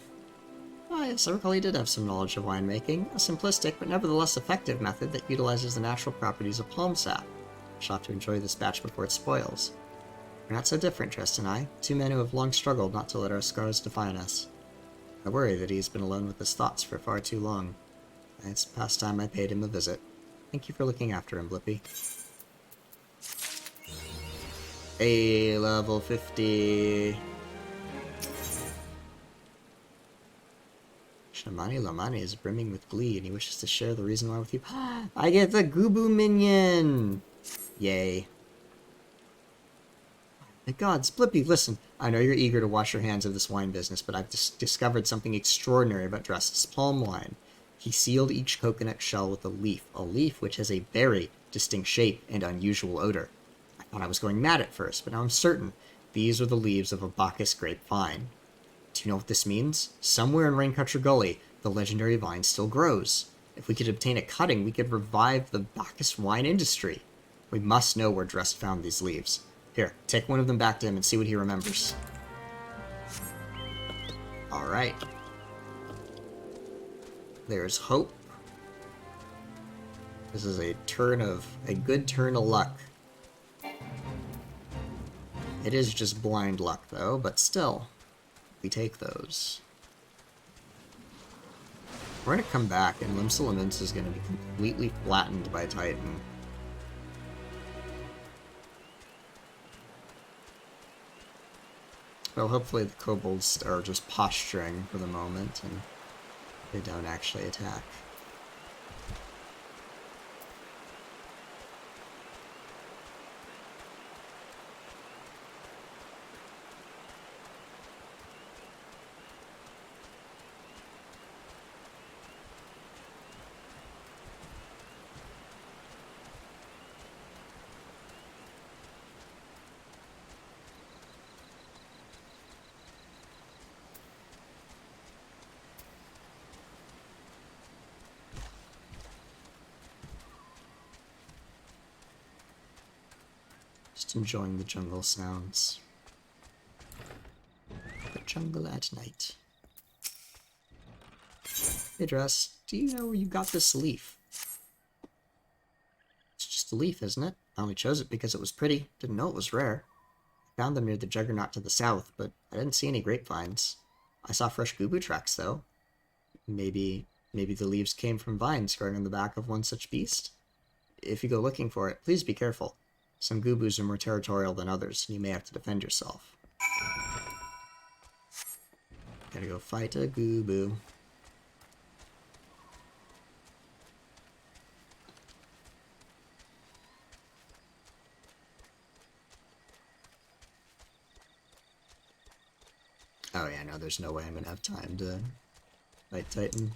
Ah, yes, I recall he did have some knowledge of winemaking. A simplistic but nevertheless effective method that utilizes the natural properties of palm sap. Shot to enjoy this batch before it spoils. We're not so different, Trist and I. Two men who have long struggled not to let our scars define us. I worry that he has been alone with his thoughts for far too long. It's past time I paid him a visit. Thank you for looking after him, Blippi. Hey, level 50. Shamani Lamani is brimming with glee, and he wishes to share the reason why with you. I get the Gubu minion! Yay. The gods, Blippi, listen. I know you're eager to wash your hands of this wine business, but I've discovered something extraordinary about Drest's palm wine. He sealed each coconut shell with a leaf which has a very distinct shape and unusual odor. I thought I was going mad at first, but now I'm certain these are the leaves of a Bacchus grape vine. Do you know what this means? Somewhere in Raincountry Gully, the legendary vine still grows. If we could obtain a cutting, we could revive the Bacchus wine industry. We must know where Drest found these leaves. Here, take one of them back to him and see what he remembers. Alright. There's hope. This is a good turn of luck. It is just blind luck, though, but still, we take those. We're gonna come back, and Limsa is gonna be completely flattened by Titan. Well, hopefully the kobolds are just posturing for the moment, and they don't actually attack. Just enjoying the jungle sounds. The jungle at night. Hey Dress, do you know where you got this leaf? It's just a leaf, isn't it? I only chose it because it was pretty. Didn't know it was rare. I found them near the Juggernaut to the south, but I didn't see any grapevines. I saw fresh gubu tracks, though. Maybe the leaves came from vines growing on the back of one such beast? If you go looking for it, please be careful. Some gubus are more territorial than others, and you may have to defend yourself. Gotta go fight a gubu. Oh yeah, no, there's no way I'm gonna have time to fight Titan.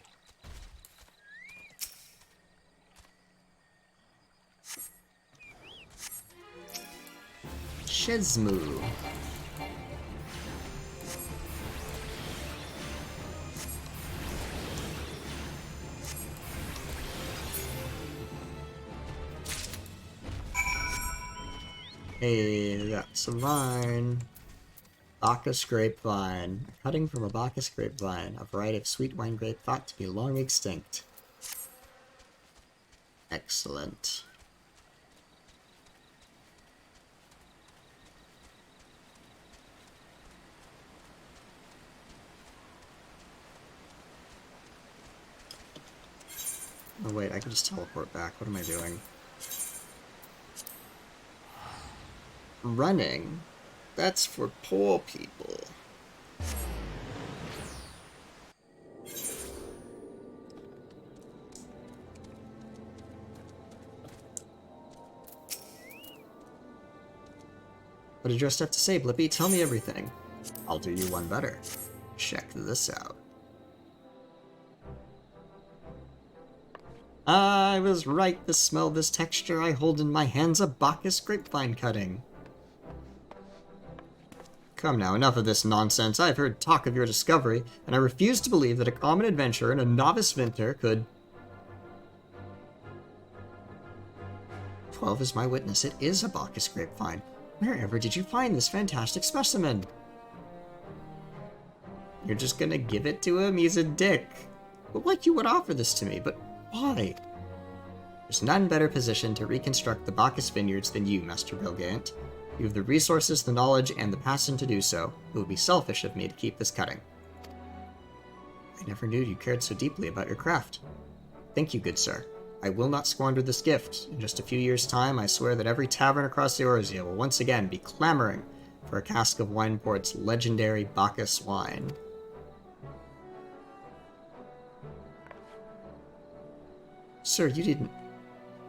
Shesmu. Hey, that's a vine. Bacchus grapevine. Cutting from a Bacchus grapevine, a variety of sweet wine grape thought to be long extinct. Excellent. Oh wait, I can just teleport back. What am I doing? Running? That's for poor people. What did your stuff to say, Blippi? Tell me everything. I'll do you one better. Check this out. I was right. The smell of this texture I hold in my hands a Bacchus grapevine cutting. Come now, enough of this nonsense. I've heard talk of your discovery, and I refuse to believe that a common adventurer and a novice vintner could... 12 is my witness. It is a Bacchus grapevine. Wherever did you find this fantastic specimen? You're just gonna give it to him? He's a dick. But like you would offer this to me, but why? There's none better positioned to reconstruct the Bacchus vineyards than you, Master Brilgant. You have the resources, the knowledge, and the passion to do so. It would be selfish of me to keep this cutting. I never knew you cared so deeply about your craft. Thank you, good sir. I will not squander this gift. In just a few years' time, I swear that every tavern across Eorzea will once again be clamoring for a cask of Wineport's legendary Bacchus wine. Sir, you didn't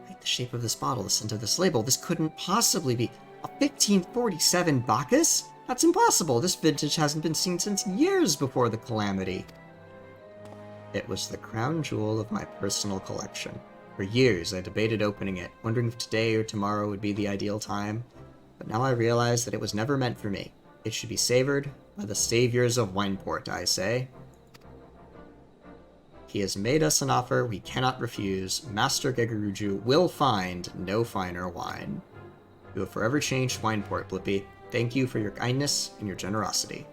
write the shape of this bottle, the scent of this label. This couldn't possibly be a 1547 Bacchus? That's impossible. This vintage hasn't been seen since years before the calamity. It was the crown jewel of my personal collection. For years, I debated opening it, wondering if today or tomorrow would be the ideal time. But now I realize that it was never meant for me. It should be savored by the saviors of Wineport, I say. He has made us an offer we cannot refuse. Master Gegaruju will find no finer wine. You have forever changed Wineport, Blippi. Thank you for your kindness and your generosity.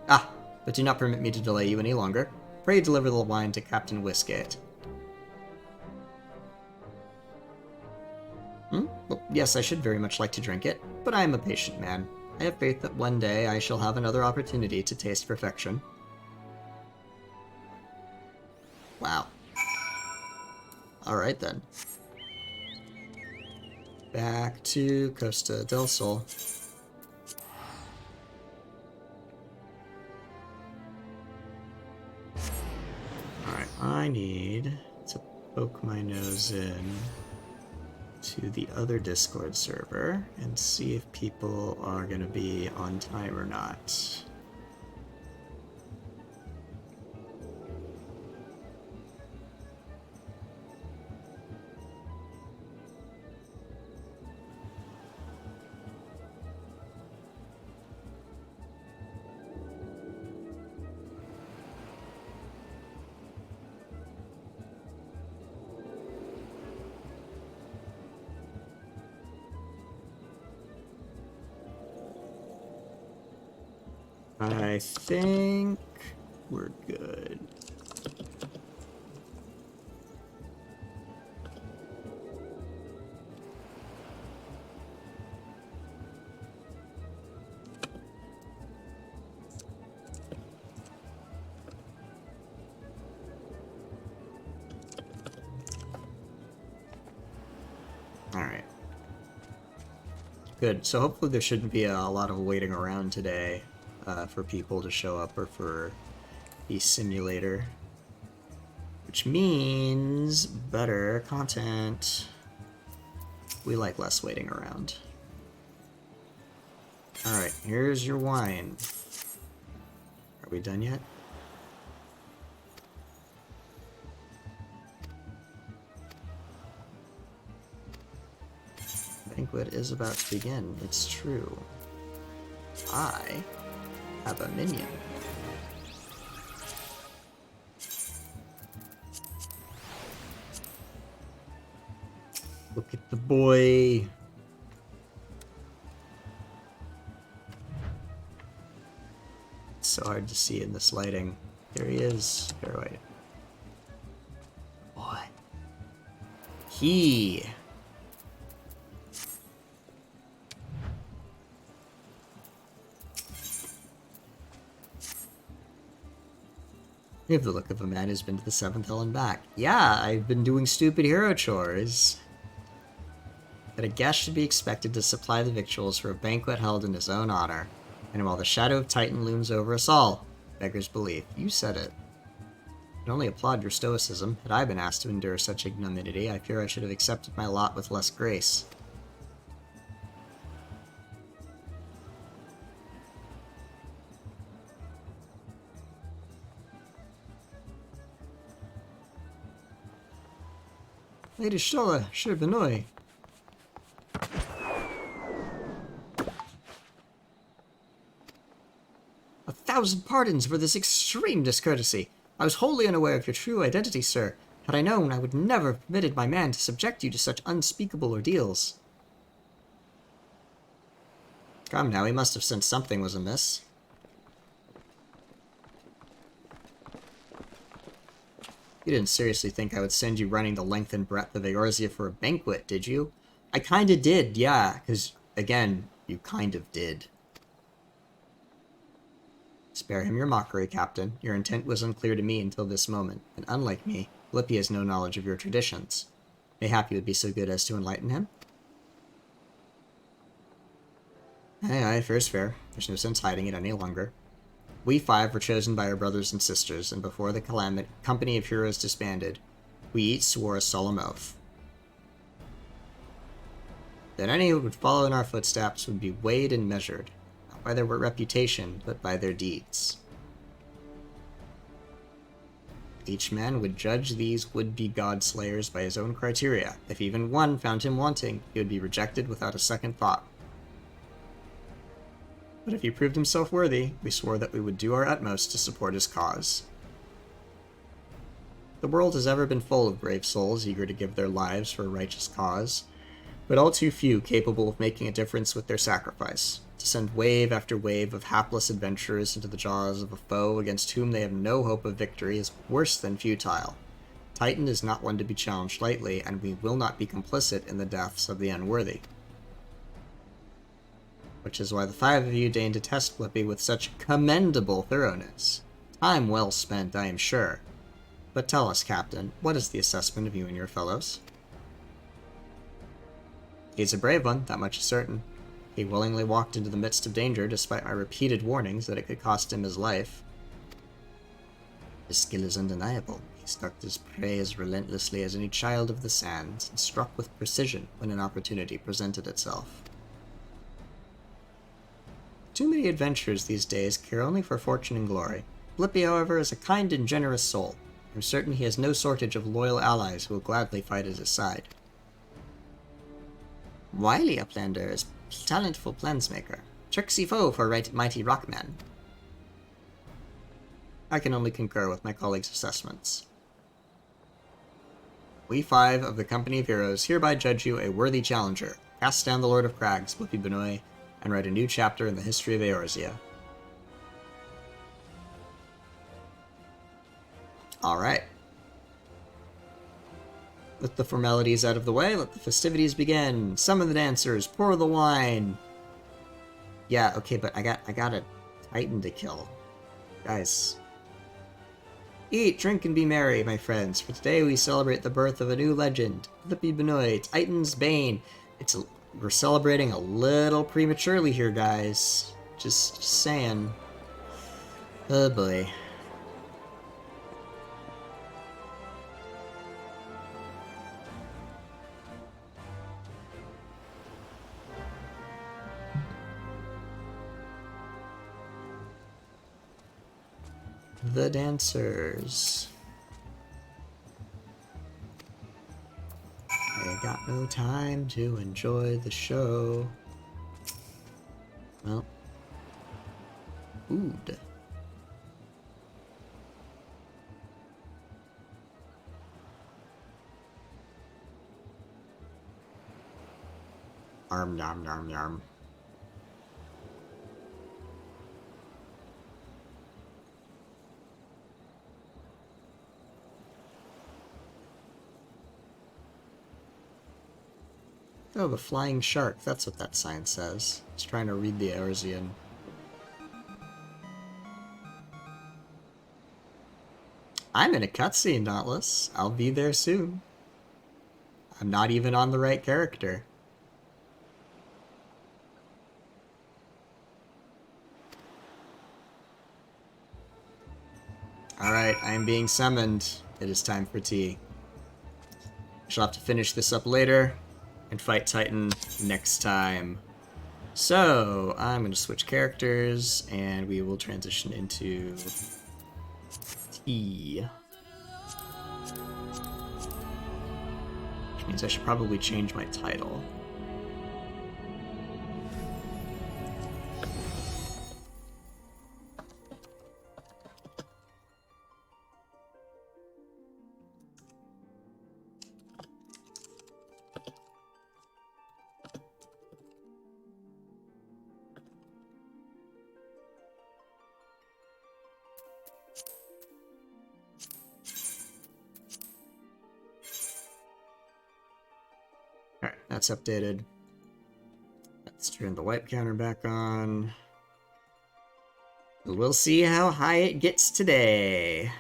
Ah, but do not permit me to delay you any longer. Pray deliver the wine to Captain Whiskate. Well, yes, I should very much like to drink it, but I am a patient man. I have faith that one day I shall have another opportunity to taste perfection. Wow. Alright then. Back to Costa del Sol. Alright, I need to poke my nose in to the other Discord server and see if people are going to be on time or not. I think we're good. All right. Good. So hopefully there shouldn't be a lot of waiting around today. For people to show up or for the simulator, which means better content. We like less waiting around. Alright, here's your wine. Are we done yet? The banquet is about to begin, it's true. I have a minion. Look at the boy. It's so hard to see in this lighting. There he is. Here, wait. Boy. He. You have the look of a man who's been to the 7th Hell and back. Yeah, I've been doing stupid hero chores. That a guest should be expected to supply the victuals for a banquet held in his own honor. And while the shadow of Titan looms over us all, beggars belief. You said it. I can only applaud your stoicism. Had I been asked to endure such ignominy, I fear I should have accepted my lot with less grace. Lady Stola, sure Benoy. A thousand pardons for this extreme discourtesy. I was wholly unaware of your true identity, sir. Had I known, I would never have permitted my man to subject you to such unspeakable ordeals. Come now, he must have sensed something was amiss. You didn't seriously think I would send you running the length and breadth of Eorzea for a banquet, did you? I kinda did, yeah, because, again, you kind of did. Spare him your mockery, Captain. Your intent was unclear to me until this moment, and unlike me, Blippi has no knowledge of your traditions. Mayhap you would be so good as to enlighten him? Aye, fair's fair. There's no sense hiding it any longer. We 5 were chosen by our brothers and sisters, and before the company of heroes disbanded, we each swore a solemn oath. That any who would follow in our footsteps would be weighed and measured, not by their reputation, but by their deeds. Each man would judge these would-be god-slayers by his own criteria. If even one found him wanting, he would be rejected without a second thought. But if he proved himself worthy, we swore that we would do our utmost to support his cause. The world has ever been full of brave souls eager to give their lives for a righteous cause, but all too few capable of making a difference with their sacrifice. To send wave after wave of hapless adventurers into the jaws of a foe against whom they have no hope of victory is worse than futile. Titan is not one to be challenged lightly, and we will not be complicit in the deaths of the unworthy. Which is why the 5 of you deigned to test Blippi with such commendable thoroughness. Time well spent, I am sure. But tell us, Captain, what is the assessment of you and your fellows? He's a brave one, that much is certain. He willingly walked into the midst of danger despite my repeated warnings that it could cost him his life. His skill is undeniable. He stalked his prey as relentlessly as any child of the sands, and struck with precision when an opportunity presented itself. Too many adventurers these days care only for fortune and glory. Blippi, however, is a kind and generous soul. I'm certain he has no shortage of loyal allies who will gladly fight at his side. Wily Uplander is talentful plansmaker. Tricksy foe for mighty rockman. I can only concur with my colleagues' assessments. We 5 of the Company of Heroes hereby judge you a worthy challenger. Cast down the Lord of Crags, Blippi Benoy, and write a new chapter in the history of Eorzea. Alright. With the formalities out of the way, let the festivities begin. Summon the dancers, pour the wine. Yeah, okay, but I got a Titan to kill. Guys. Eat, drink, and be merry, my friends, for today we celebrate the birth of a new legend, Blippi Benoy, Titan's Bane. We're celebrating a little prematurely here, guys. Just saying. Oh boy. The dancers. I got no time to enjoy the show. Well, Arm, yarm, yarm, yarm. Oh, the flying shark. That's what that sign says. It's trying to read the Eorzean. I'm in a cutscene, Dauntless. I'll be there soon. I'm not even on the right character. Alright, I am being summoned. It is time for tea. I shall have to finish this up later and fight Titan next time. So, I'm going to switch characters and we will transition into tea. Which means I should probably change my title. Alright, that's updated. Let's turn the wipe counter back on. We'll see how high it gets today.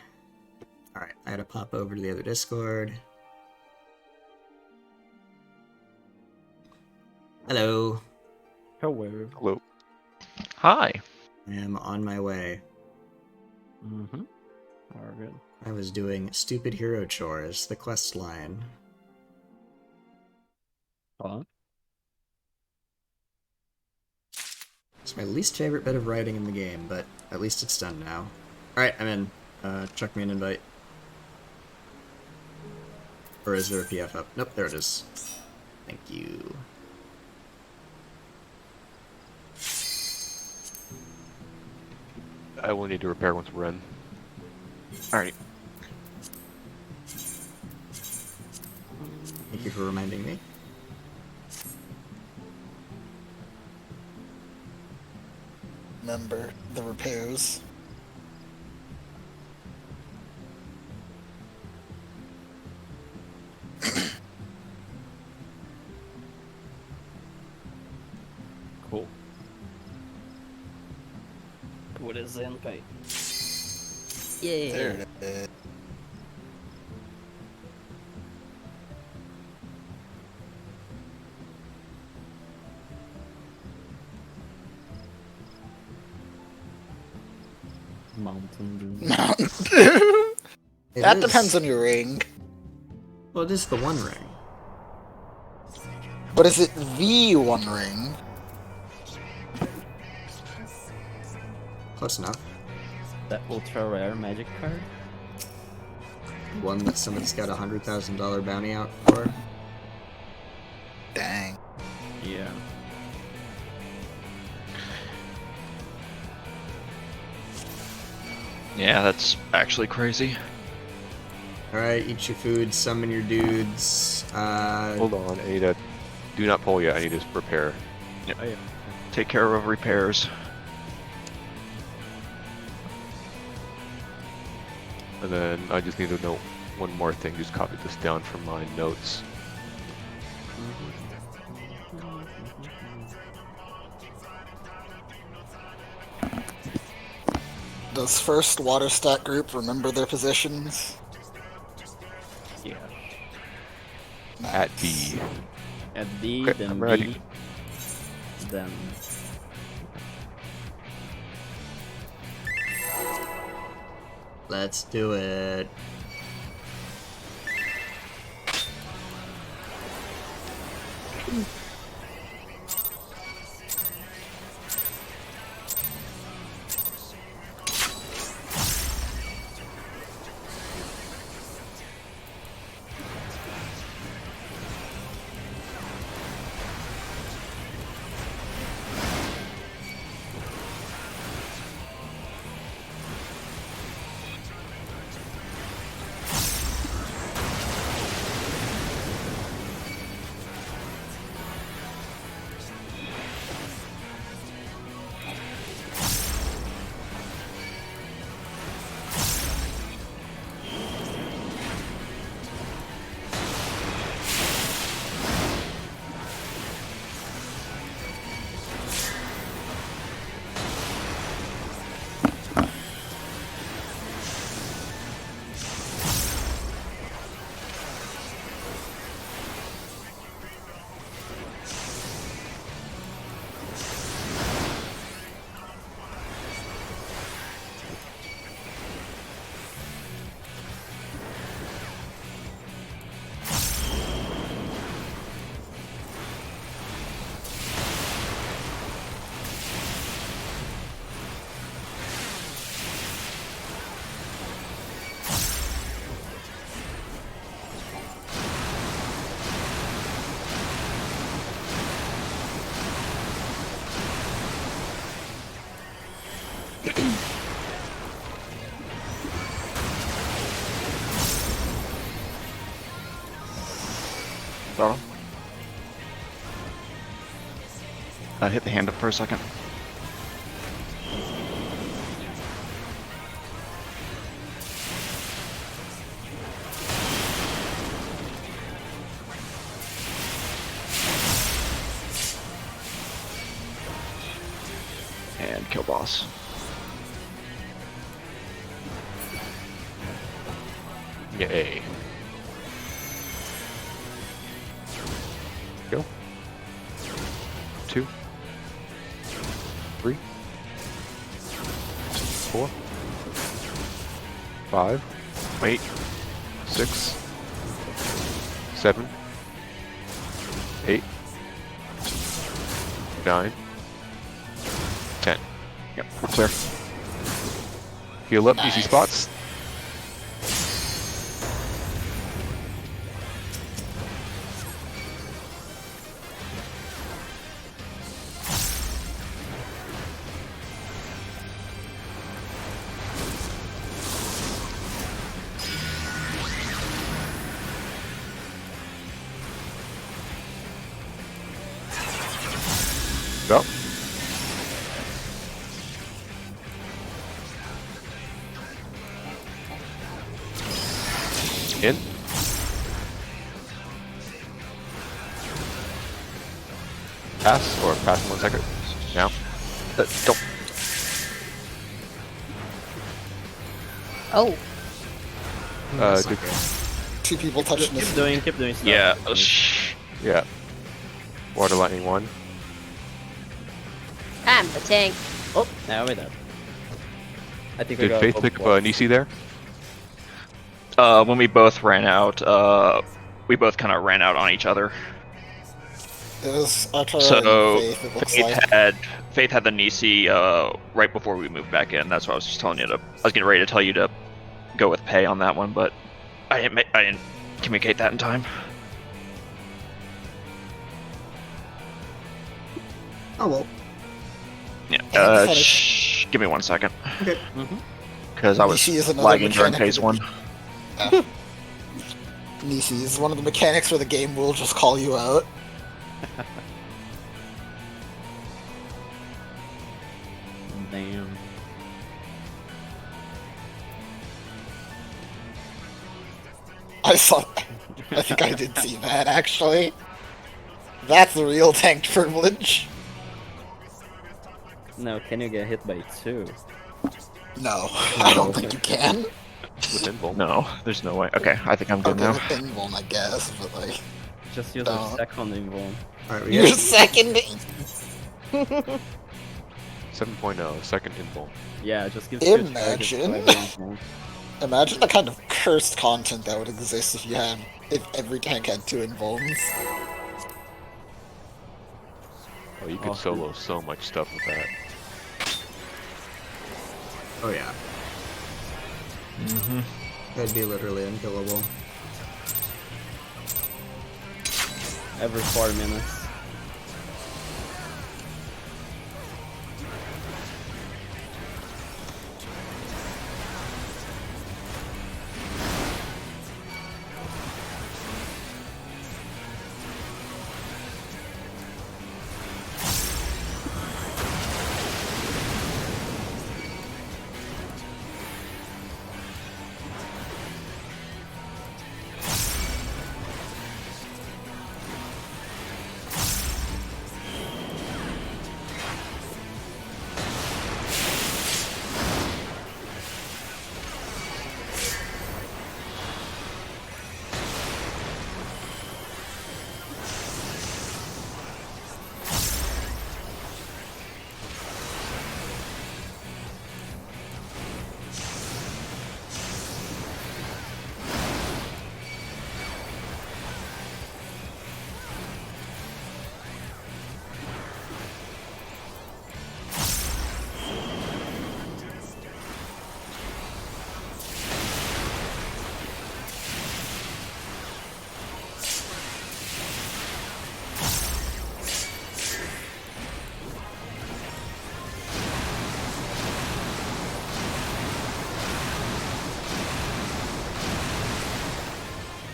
Alright, I gotta pop over to the other Discord. Hello. Hello. Hello. Hi. I am on my way. Mm-hmm. All good. I was doing Stupid Hero Chores, the quest line. Fun. It's my least favorite bit of writing in the game, but at least it's done now. Alright, I'm in. Chuck me an invite. Or is there a PF up? Nope, there it is. Thank you. I will need to repair once we're in. Alright. Thank you for reminding me. Remember the repairs. Cool. What is the invite? Yeah. There it is. Mountain Dew. Mountain Dew. It That is- depends on your ring. Well, it is the One Ring. But is it the One Ring? Close enough. That ultra rare magic card? One that somebody's got a $100,000 bounty out for. Dang. Yeah. Yeah, that's actually crazy. Alright, eat your food, summon your dudes. Hold on, I need to... Do not pull yet, I need to repair. Yep. Oh, yeah. Take care of repairs. And then I just need to note one more thing, just copy this down from my notes. Does first water stat group remember their positions? Yeah. At B. At D, Okay, then I'm ready. B, then Let's do it. Got him. Hit the hand up for a second. And kill boss. Yay. Go. 2, 3, 4, 5, 8, 6, 7, 8, 9, 10. Yep, we're clear. Heal up, Nice. easy spots. Go. In. Pass or pass in 1 second. Now. Don't. Oh, Good. Two people touching Keep this. doing stuff. Yeah. Yeah. Water lightning 1. I'm the tank. Oh, now we're dead. I think we Did got Faith both pick up blocks. Nisi there? When we both ran out, we both kind of ran out on each other. It was Arturo So and Faith, it looks like. Faith had the Nisi right before we moved back in. That's what I was just telling you to. I was getting ready to tell you to go with Pei on that one, but I didn't communicate that in time. Oh well. Yeah. Give me 1 second. Okay. Because I was Nisi is another lagging during mechanic phase of 1. the- Nisi is one of the mechanics where the game will just call you out. Damn. I saw I think I did see that, actually. That's the real tank privilege. No, can you get hit by 2? No, I don't think you can. With Invul. No, there's no way. Okay, I think I'm good Okay, now. with Invuln, I guess, but like... Just use Don't. a second invuln. Alright, we You're got second... 7.0, second Invul. Yeah, just give 2 charges Imagine. to every invuln. Imagine the kind of cursed content that would exist if every tank had 2 Invulns. Oh, you could Oh. solo so much stuff with that. Oh yeah. That'd be literally unkillable. Every 4 minutes.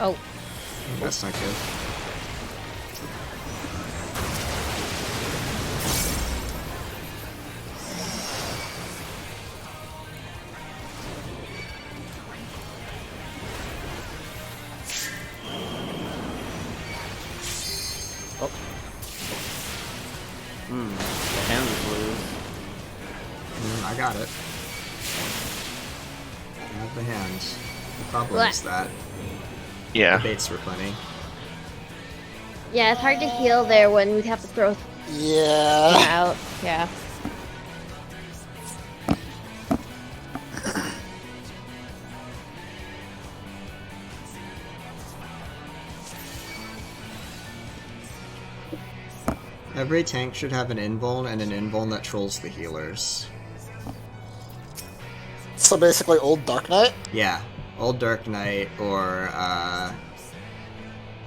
Oh, That's not good. The hand is loose. I got it. I have the hands. The problem What? is that the Yeah. baits were funny. Yeah, it's hard to heal there when we have to throw Yeah. out. Yeah. Every tank should have an invuln and an invuln that trolls the healers. So basically, old Dark Knight. Yeah, old Dark Knight or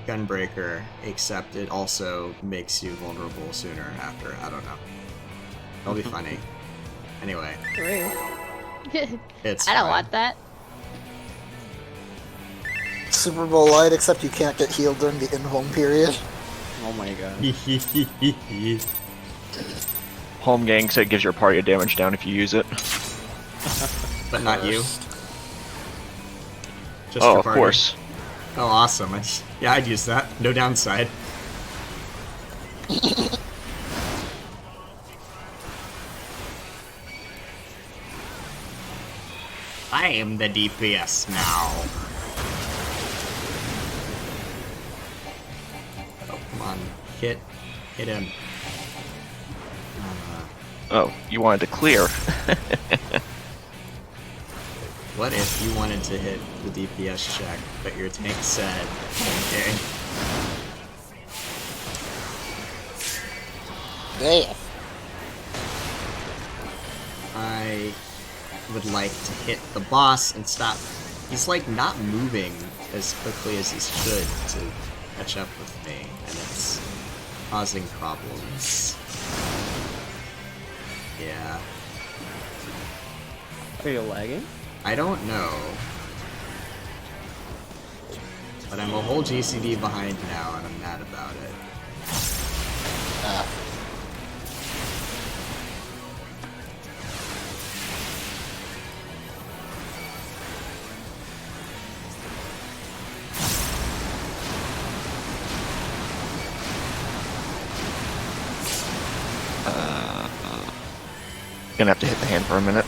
Gunbreaker, except it also makes you vulnerable sooner after. I don't know. It'll be funny. Anyway, Rude. it's I don't fine. want that. Super Bowl Light, except you can't get healed during the in-home period. Oh my god. Home gang said it gives your party a damage down if you use it. But not you. Just Oh, your of party. course. Oh, awesome. Yeah, I'd use that. No downside. I am the DPS now. Oh, come on. Hit him. Oh, you wanted to clear. What if you wanted to hit the DPS check, but your tank said, okay. Damn. I would like to hit the boss and stop. He's like not moving as quickly as he should to catch up with me, and it's causing problems. Yeah. Are you lagging? I don't know. But I'm a whole GCD behind now, and I'm mad about it. Gonna have to hit the hand for a minute.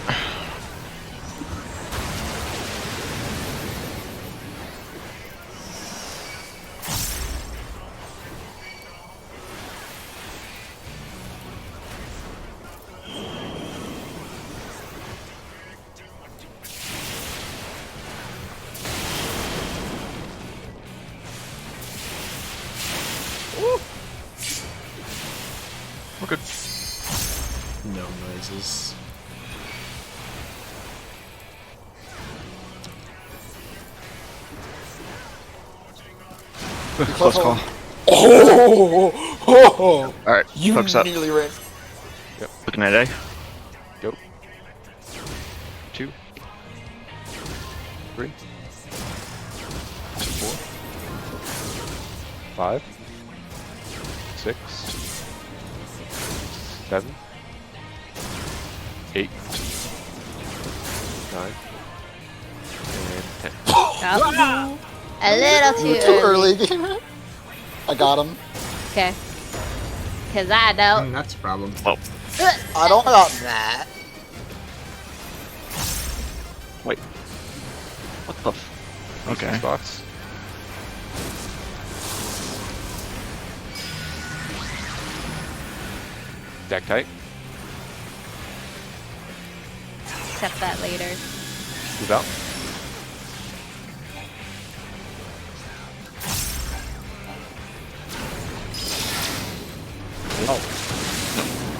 We're good. No noises. Close call. Oh! Alright, You focus up. nearly ran. Looking at A. Go. 2. 3. 4. 5. 6. 7. 8. 9. And 10. Oh. A little You too were too early. early, gamer. I got him. Okay. Cause I know. That's a problem. Well, I don't got that. wait. What the f... Okay. Spots. Deck tight. Accept that later. Move out.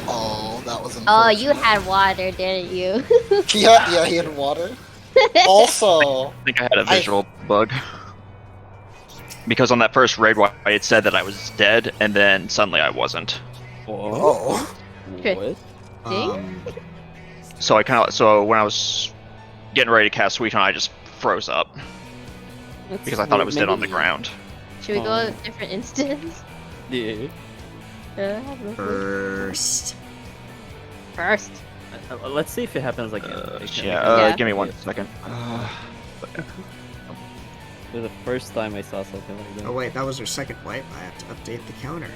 Oh, that was Oh, unfortunate. you had water, didn't you? He had water. Also, I think I had a visual bug. Because on that first raid, it said that I was dead, and then suddenly I wasn't. oh, What? So I kind of... So when I was getting ready to cast Sweet On, I just froze up. That's Because I thought I was dead on the maybe- ground. Should we go to a different instance? Yeah. First. First. Let's see if it happens again. Yeah. Give me 1 second. This is the first time I saw something like that. Oh wait, that was our second wipe. I have to update the counter.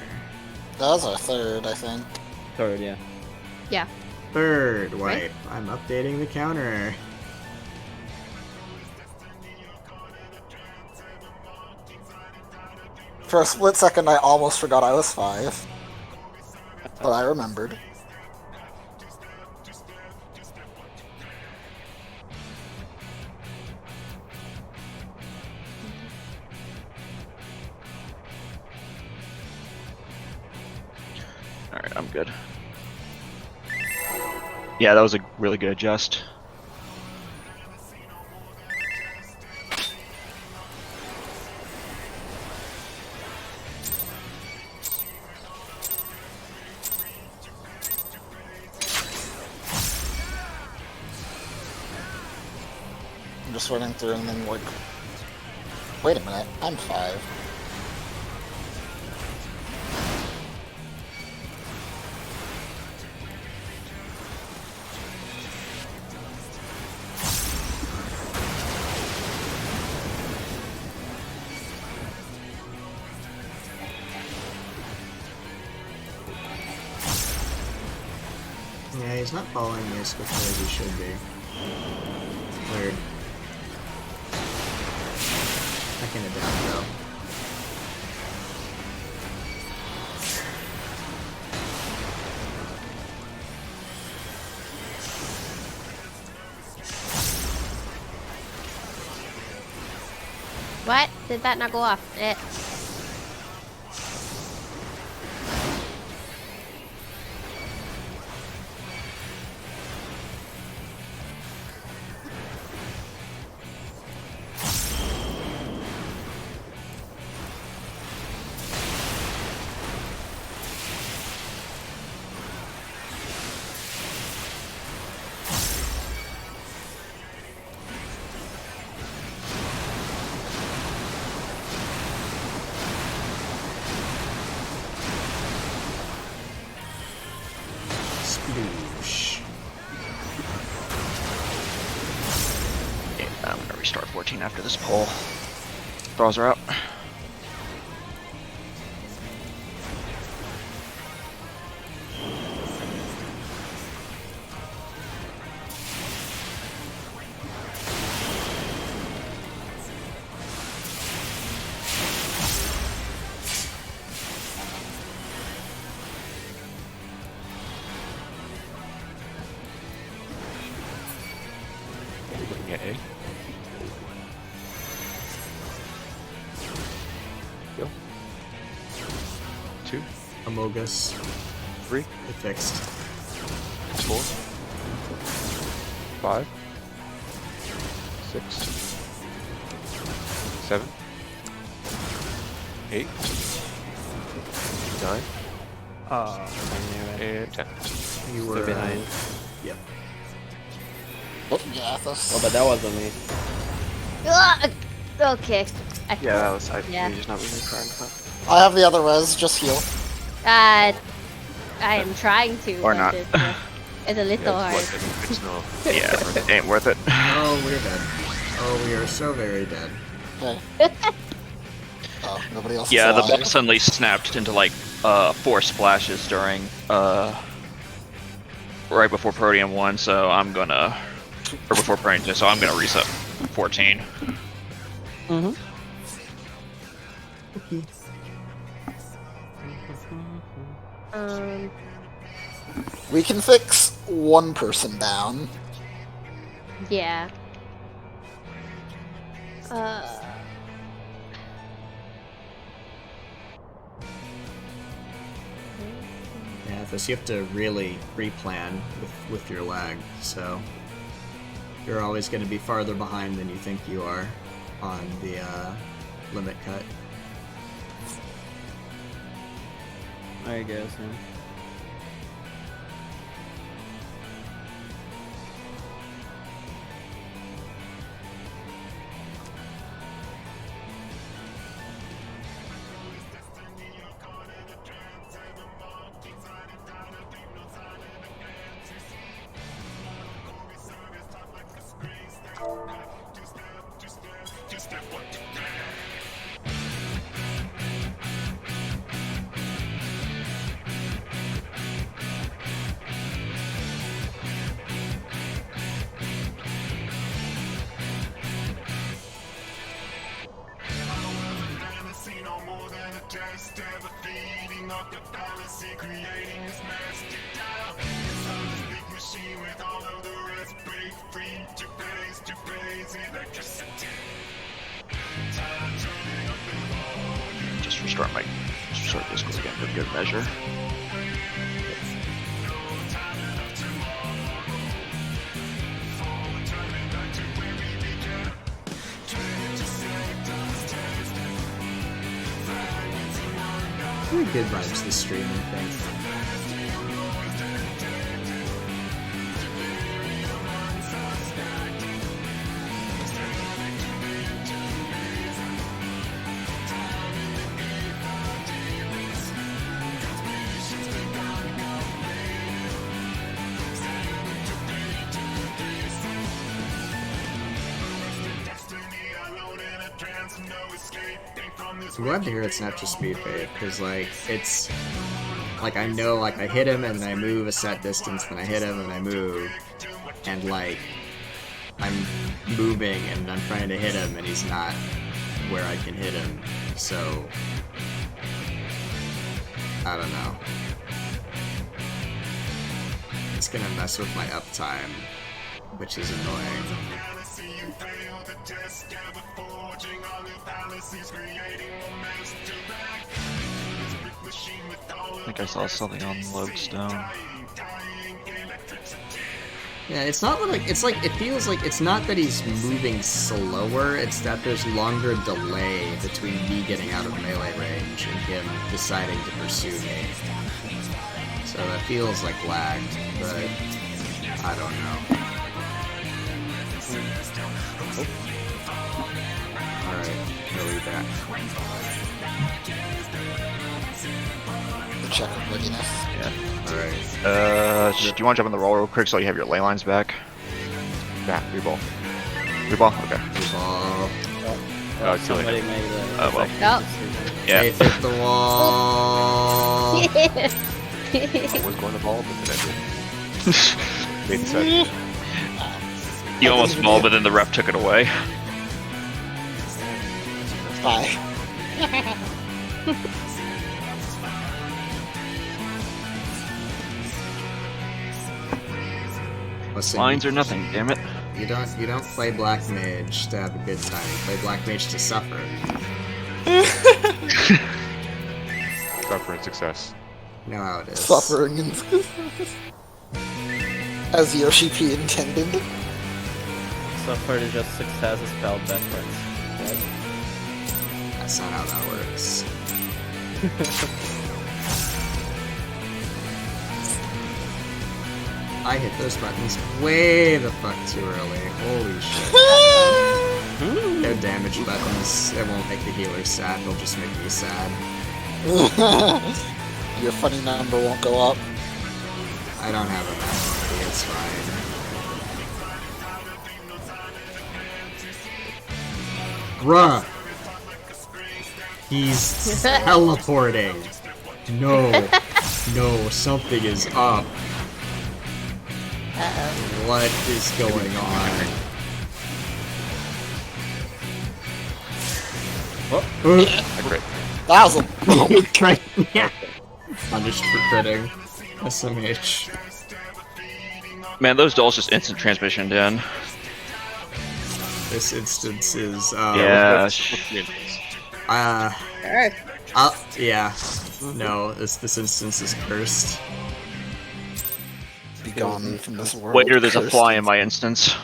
that was our third, I think. Third, yeah. Yeah. Third wipe. Right. I'm updating the counter. For a split second, I almost forgot I was 5. But I remembered. Alright, I'm good. Yeah, that was a really good adjust. I'm just running through and then like, wait a minute, I'm 5. Yeah, he's not following me as quickly as he should be. Weird. I can adapt though. What? Did that not go off? Sploosh. Yeah, I'm gonna restart 14 after this pull. Draws are out. Looking at A. Go. 2, Amogus. 3, It fixed. 4, 5, 6, 7, 8, 9, Oh, I knew it. and 10. You were Still behind. Yep. Looking at Athos. Oh, but that wasn't me. Ugh! Okay. Yeah, that was Yeah. just not moving far enough. I have the other res, just heal. I am trying to. Or but not. It's a little Yeah, hard. it's no. Yeah, it ain't worth it. Oh, we're dead. Oh, we are so very dead. Okay. Oh, nobody else Yeah, is the alive. boss suddenly snapped into like 4 splashes during right before Protean 1, so I'm gonna or before Protean 2, so I'm gonna reset 14. Mm-hmm. We can fix one person down. Yeah. Yeah, this you have to really pre-plan with your lag, so you're always going to be farther behind than you think you are on the limit cut. I guess, yeah. Just restart Discord again for good measure. Pretty good vibes this stream, I think. I'm glad to hear it's not just speed fade, because, like, it's... Like, I know, like, I hit him and then I move a set distance, then I hit him and I move, and, like, I'm moving and I'm trying to hit him and he's not where I can hit him, so... I don't know. It's gonna mess with my uptime, which is annoying. I think I saw something on Lodestone. Yeah, it's not like it feels like it's not that he's moving slower, it's that there's longer delay between me getting out of melee range and him deciding to pursue me. So that feels like lag, but I don't know. Alright, he'll be back. Check readiness. Yeah. Alright. Do you want to jump in the roll real quick so you have your ley lines back? Nah, reball. Reball? Okay. Reball. Too late. Somebody made a well. yeah. Faith hit the wall! I was going to ball, but then I did. Made the set. You almost ball, but then the ref took it away. Bye. Listen, Lines are nothing, damn it. You don't play Black Mage to have a good time. You play Black Mage to suffer. Suffer and success. You know how it is. Suffering and as Yoshi P intended. Suffer is just success is spelled backwards. Right? That's not how that works. I hit those buttons way the fuck too early. Holy shit. No damage buttons. It won't make the healer sad, they'll just make me sad. Your funny number won't go up. I don't have a maximum, it's fine. Bruh! He's teleporting! No. No, something is up. What is going on? I crit. That was a Crit. Yeah. Punished for critting. SMH. Man, those dolls just instant transmissioned in. This instance is, Yeah. yeah. No, this instance is cursed. be gone from this world. Waiter, there's a cursed. fly in my instance.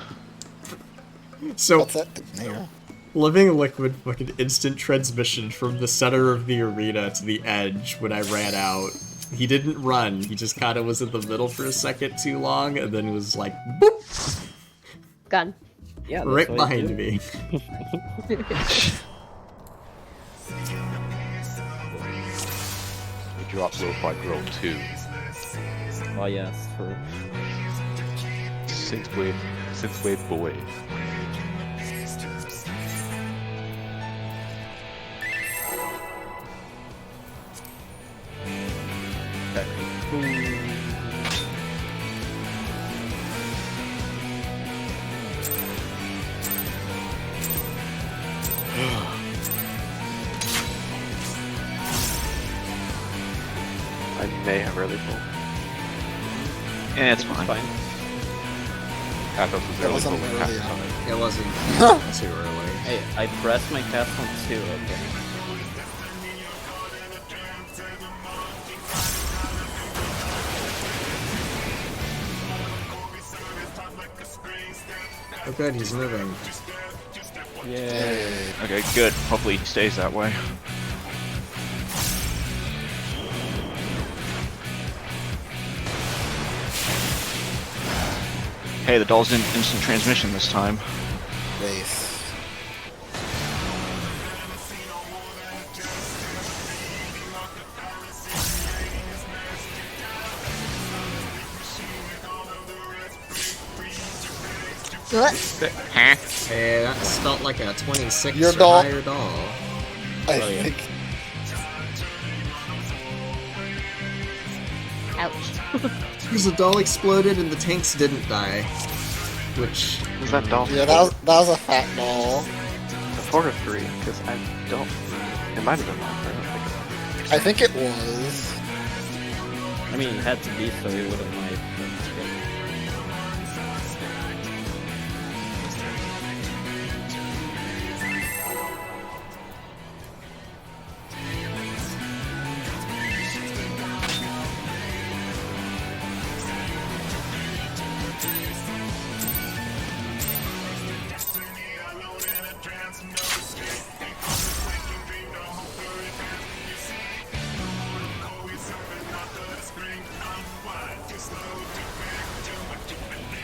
So, What's that thing there? Living Liquid fucking instant transmission from the center of the arena to the edge when I ran out. He didn't run, he just kinda was in the middle for a second too long, and then was like, boop! Gun. Yeah, that's Right what you behind me. We drop Lo-Fi Girl 2. do. Oh yes, true. Synthwave Boy. may have early pulled. Yeah, it's fine. Athos was It early wasn't pulled. early. It wasn't too early. Hey, I pressed my cast on 2, okay. Oh good, he's moving. Yay. Okay, good. Hopefully he stays that way. Hey, the doll's in instant transmission this time. Nice. What? Hey, that felt like a 26 Your or doll. higher doll. I Oh, yeah. think. Ouch. Because the doll exploded and the tanks didn't die. Which... Was that doll? Yeah, that was a fat doll. A 4 or 3? Because I don't. It might have been longer. I don't think I think it was. I mean, it had to be, so he would have might.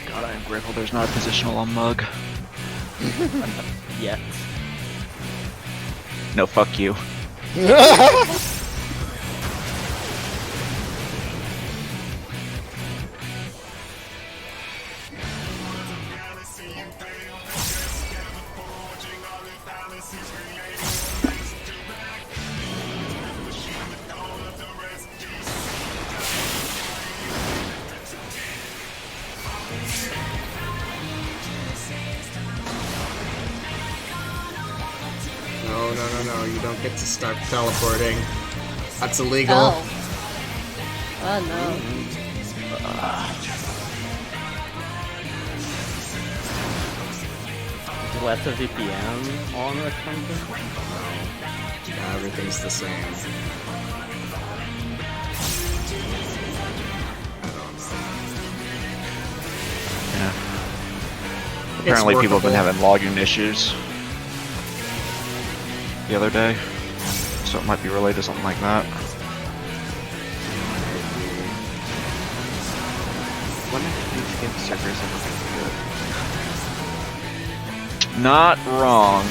God, I am grateful there's not a positional on Mug. Yet. No, fuck you. No, you don't get to start teleporting. That's illegal. Oh. Oh no. Let the VPN on or something? Yeah, everything's the same. Yeah. Apparently people have been workable. having login issues the other day, so it might be related to something like that. When did these game servers ever get Not wrong.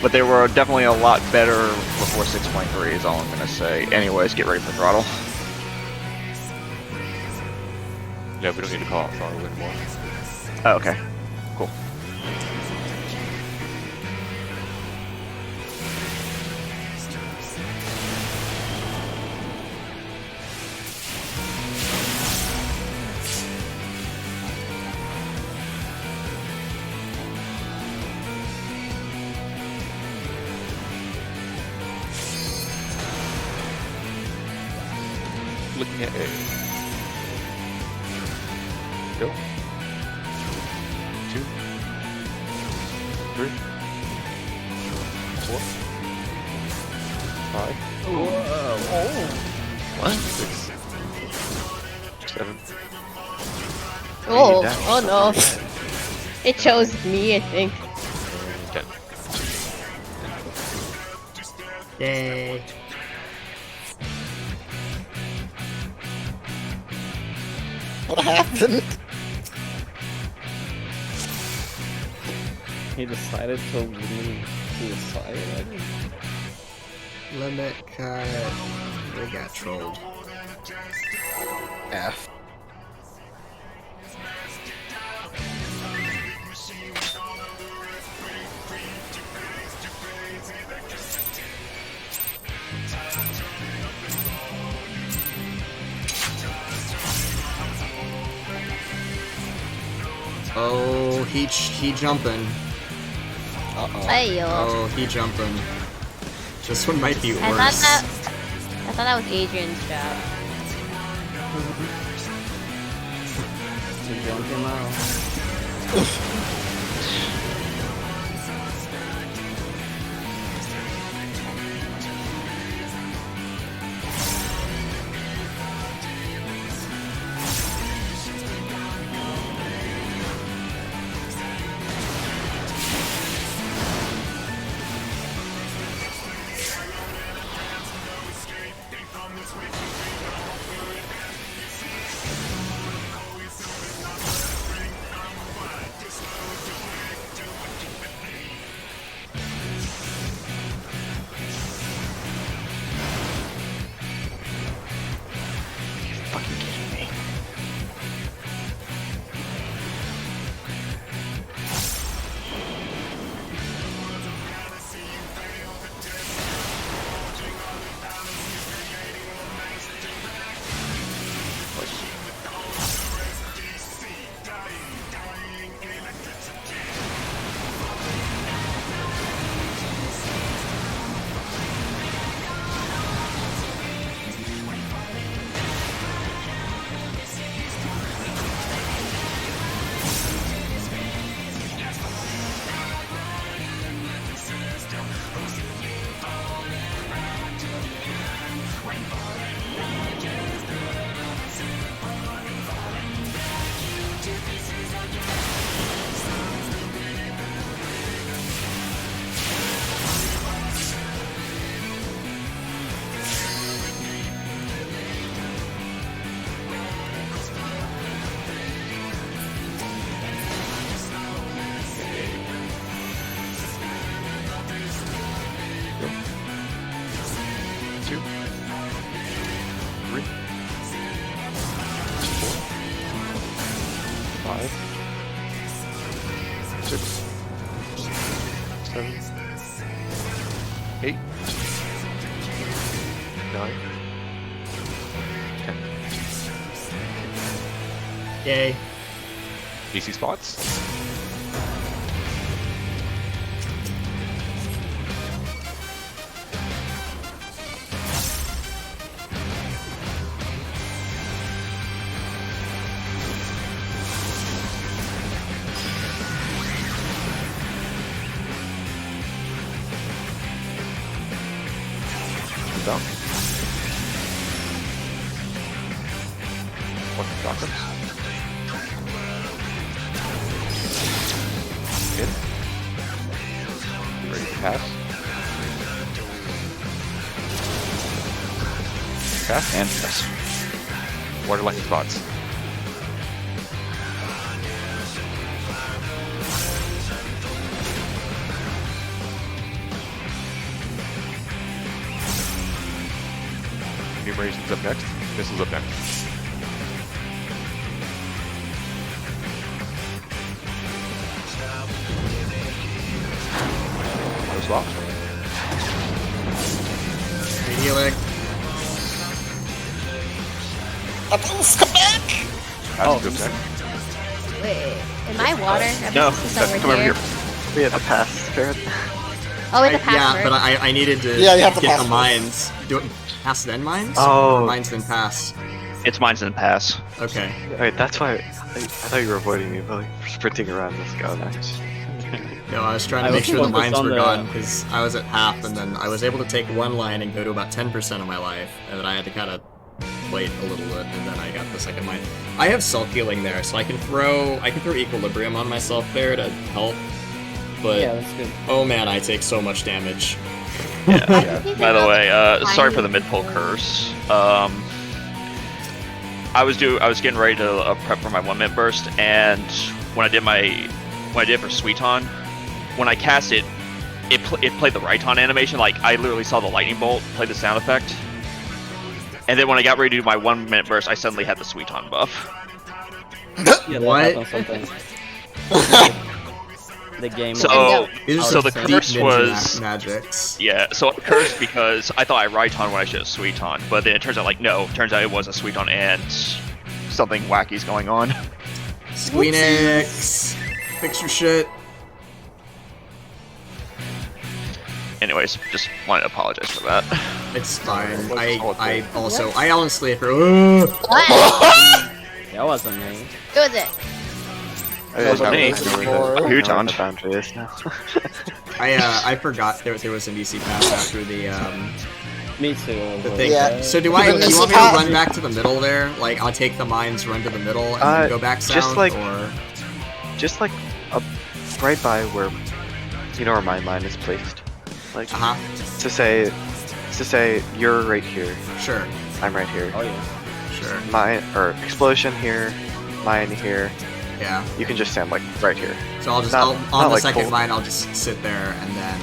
But they were definitely a lot better before 6.3 is all I'm gonna say. Anyways, get ready for throttle. Yeah, we don't need to call it throttle anymore. Oh, okay. Cool. Looking at it. Go. 2, 3, 4, 5. What? 6, 7. Oh, Down. oh no. It chose me, I think. 10. Yay. What happened? He decided to leave to the side. Limit cut. We got trolled. F. Oh, he jumping. Uh-oh. Hey yo. Oh, he jumping. This one might be I worse. thought thought that was Adrian's job. You're drunk now. Fucking kidding me. Two, three, 4, 5, 6, 7, 8, 9, 10. Yay. Easy spots. Down. One chakras. In. Ready to pass. Pass. And pass. Water lightning spots. Enumeration's up next. Missile's up next. No swap. Healing. Apples, come back! Pass goes next. Wait, am I water? No, Everything's come over here. We have to pass, Spirit. Oh, it's a password. Yeah, but I needed to Yeah, you have to get pass the mines. Do it pass then mines? Oh. Or mines then pass. It's mines and pass. Okay. Wait, that's why I thought you were avoiding me by like, sprinting around this guy next. No, I was trying to I make was sure the focused mines on were the- gone because I was at half, and then I was able to take one line and go to about 10% of my life, and then I had to kind of wait a little bit, and then I got the second mine. I have self healing there, so I can throw equilibrium on myself there to help. But Yeah, that's good. oh man, I take so much damage. Yeah. By the way, sorry for the mid-pull curse. I was getting ready to prep for my 1-minute burst, and when I did it for Sweeton, when I cast it, it played the Raiton animation. Like I literally saw the lightning bolt play the sound effect, and then when I got ready to do my 1-minute burst, I suddenly had the Sweeton buff. Yeah, What? that happens sometimes. The game. So These are so some the deep curse ninja was magics. yeah. So it cursed because I thought I Raiton when I should have Sweeton, but then it turns out like no. Turns out it was a Sweeton and something wacky's going on. Squeenix, fix your shit. Anyways, just wanted to apologize for that. It's fine. I What? honestly What? That wasn't me. Who is it? wasn't me. Who, John? The boundary is now. I forgot there was an EC pass after the Me too. the thing. Yeah. So do you want me to run back to the middle there? Like I'll take the mines, run to the middle, and then go back south, just like or right by where where my mine is placed. Like uh-huh. to say you're right here. Sure. I'm right here. Oh yeah. Sure. Mine or explosion here, mine here. Yeah. You can just stand like right here. So I'll just Not on the like second full- mine I'll just sit there and then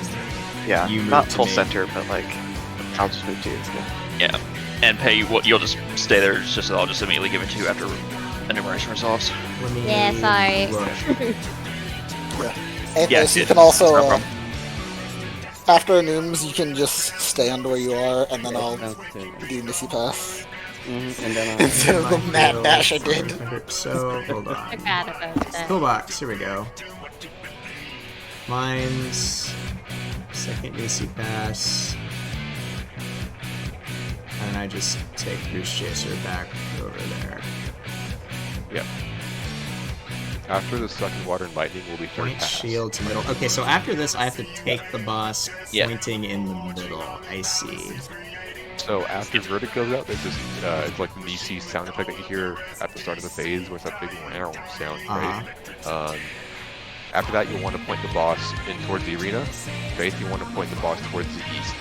Yeah, you move not to full me. center, but like I'll just move to you. Yeah. And Pei, you'll just stay there. It's just that I'll just immediately give it to you after enumeration resolves. Let me Yeah, sorry. look. And Yes, you it- can also, it's no problem. after enums, you can just stand where you are, and then I'll Sounds good. do Missy Pass. And then Instead of the mad dash I did. So hold on. Forgot about that. Toolbox, here we go. Mines, second AC pass, and I just take Goose Chaser back over there. Yeah. After the second water and lightning will be third Point pass. shield to middle. Okay, so after this, I have to take the boss Yeah. pointing in the middle. I see. So after verdict goes out, there's this it's like the DC sound effect that you hear at the start of the phase, where it's that big wow sound, right? After that, you'll want to point the boss in towards the arena. Faith, you want to point the boss towards the east,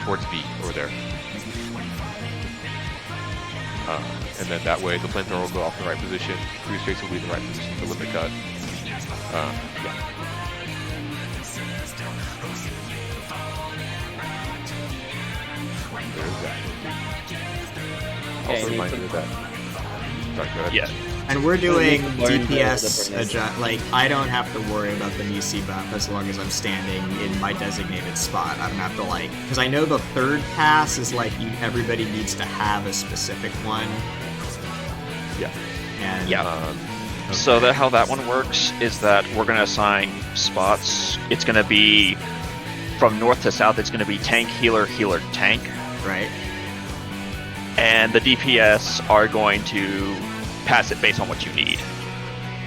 towards B over there. And then that way, the flamethrower will go off the right position. Cruise Chase will be in the right position for limit cut. Yeah. There's that. Okay, Also you remind need you to- of that. Sorry, go ahead. Yeah. And we're doing You can learn the DPS difference. like I don't have to worry about the EC buff as long as I'm standing in my designated spot. I don't have to because I know the third pass is like everybody needs to have a specific one. Yeah. And Yeah. So how that one works is that we're going to assign spots. It's going to be from north to south. It's going to be tank, healer, healer, tank. right. And the DPS are going to pass it based on what you need.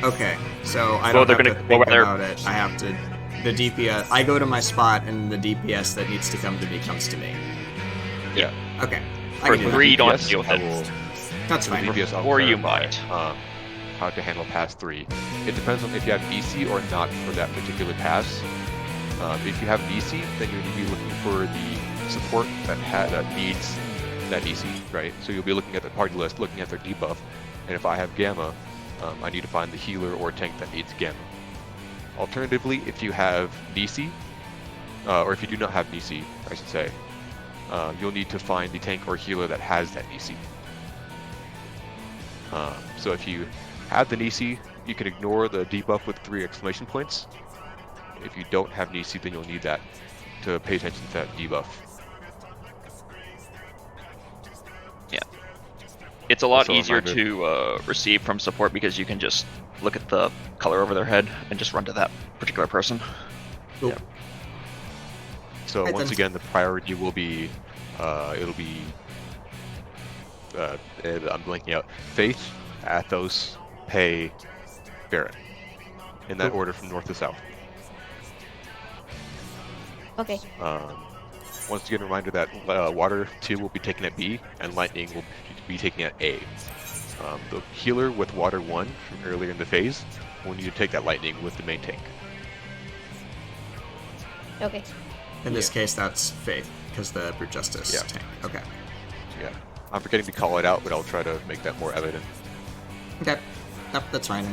Okay, so I Well, don't they're have gonna- to well, think they're- about it. I have to. The DPS. I go to my spot, and the DPS that needs to come to me comes to me. Yeah. Okay. I For can do that. 3, you don't have to DPS, deal with I it. will- That's for the fine. DPS, I'll Or you clarify, might. how to handle pass 3. It depends on if you have EC or not for that particular pass. If you have EC, then you're going to be looking for the support that needs that EC, right? So you'll be looking at the party list, looking at their debuff, and if I have Gamma, I need to find the healer or tank that needs Gamma. Alternatively, if you have DC, or if you do not have DC, I should say, you'll need to find the tank or healer that has that DC. So if you have the Nisi, you can ignore the debuff with 3 exclamation points. If you don't have Nisi, then you'll need that to pay attention to that debuff. Yeah. It's a lot Also a easier reminder- to receive from support because you can just look at the color over their head and just run to that particular person. Cool. Yeah. So Alright, once then. again, the priority will be, it'll be, I'm blanking out, Faith, Athos, Pei, Barret. In that order from north to south. Okay. Once again, a reminder that Water 2 will be taken at B, and Lightning will be taken at A. The healer with Water 1 from earlier in the phase will need to take that Lightning with the main tank. Okay. In this case, that's Faith, because the Brute Justice Yeah. tank. Okay. Yeah. I'm forgetting to call it out, but I'll try to make that more evident. Okay. Nope, that's fine.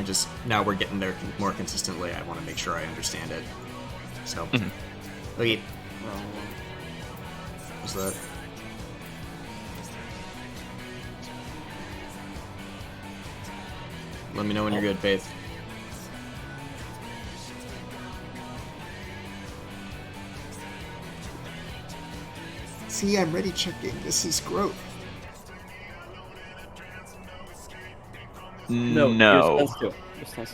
Now we're getting there more consistently. I want to make sure I understand it. So. Okay. What's that? Let me know when you're good, Faith. See, I'm ready checking. This is growth. No. No. You're supposed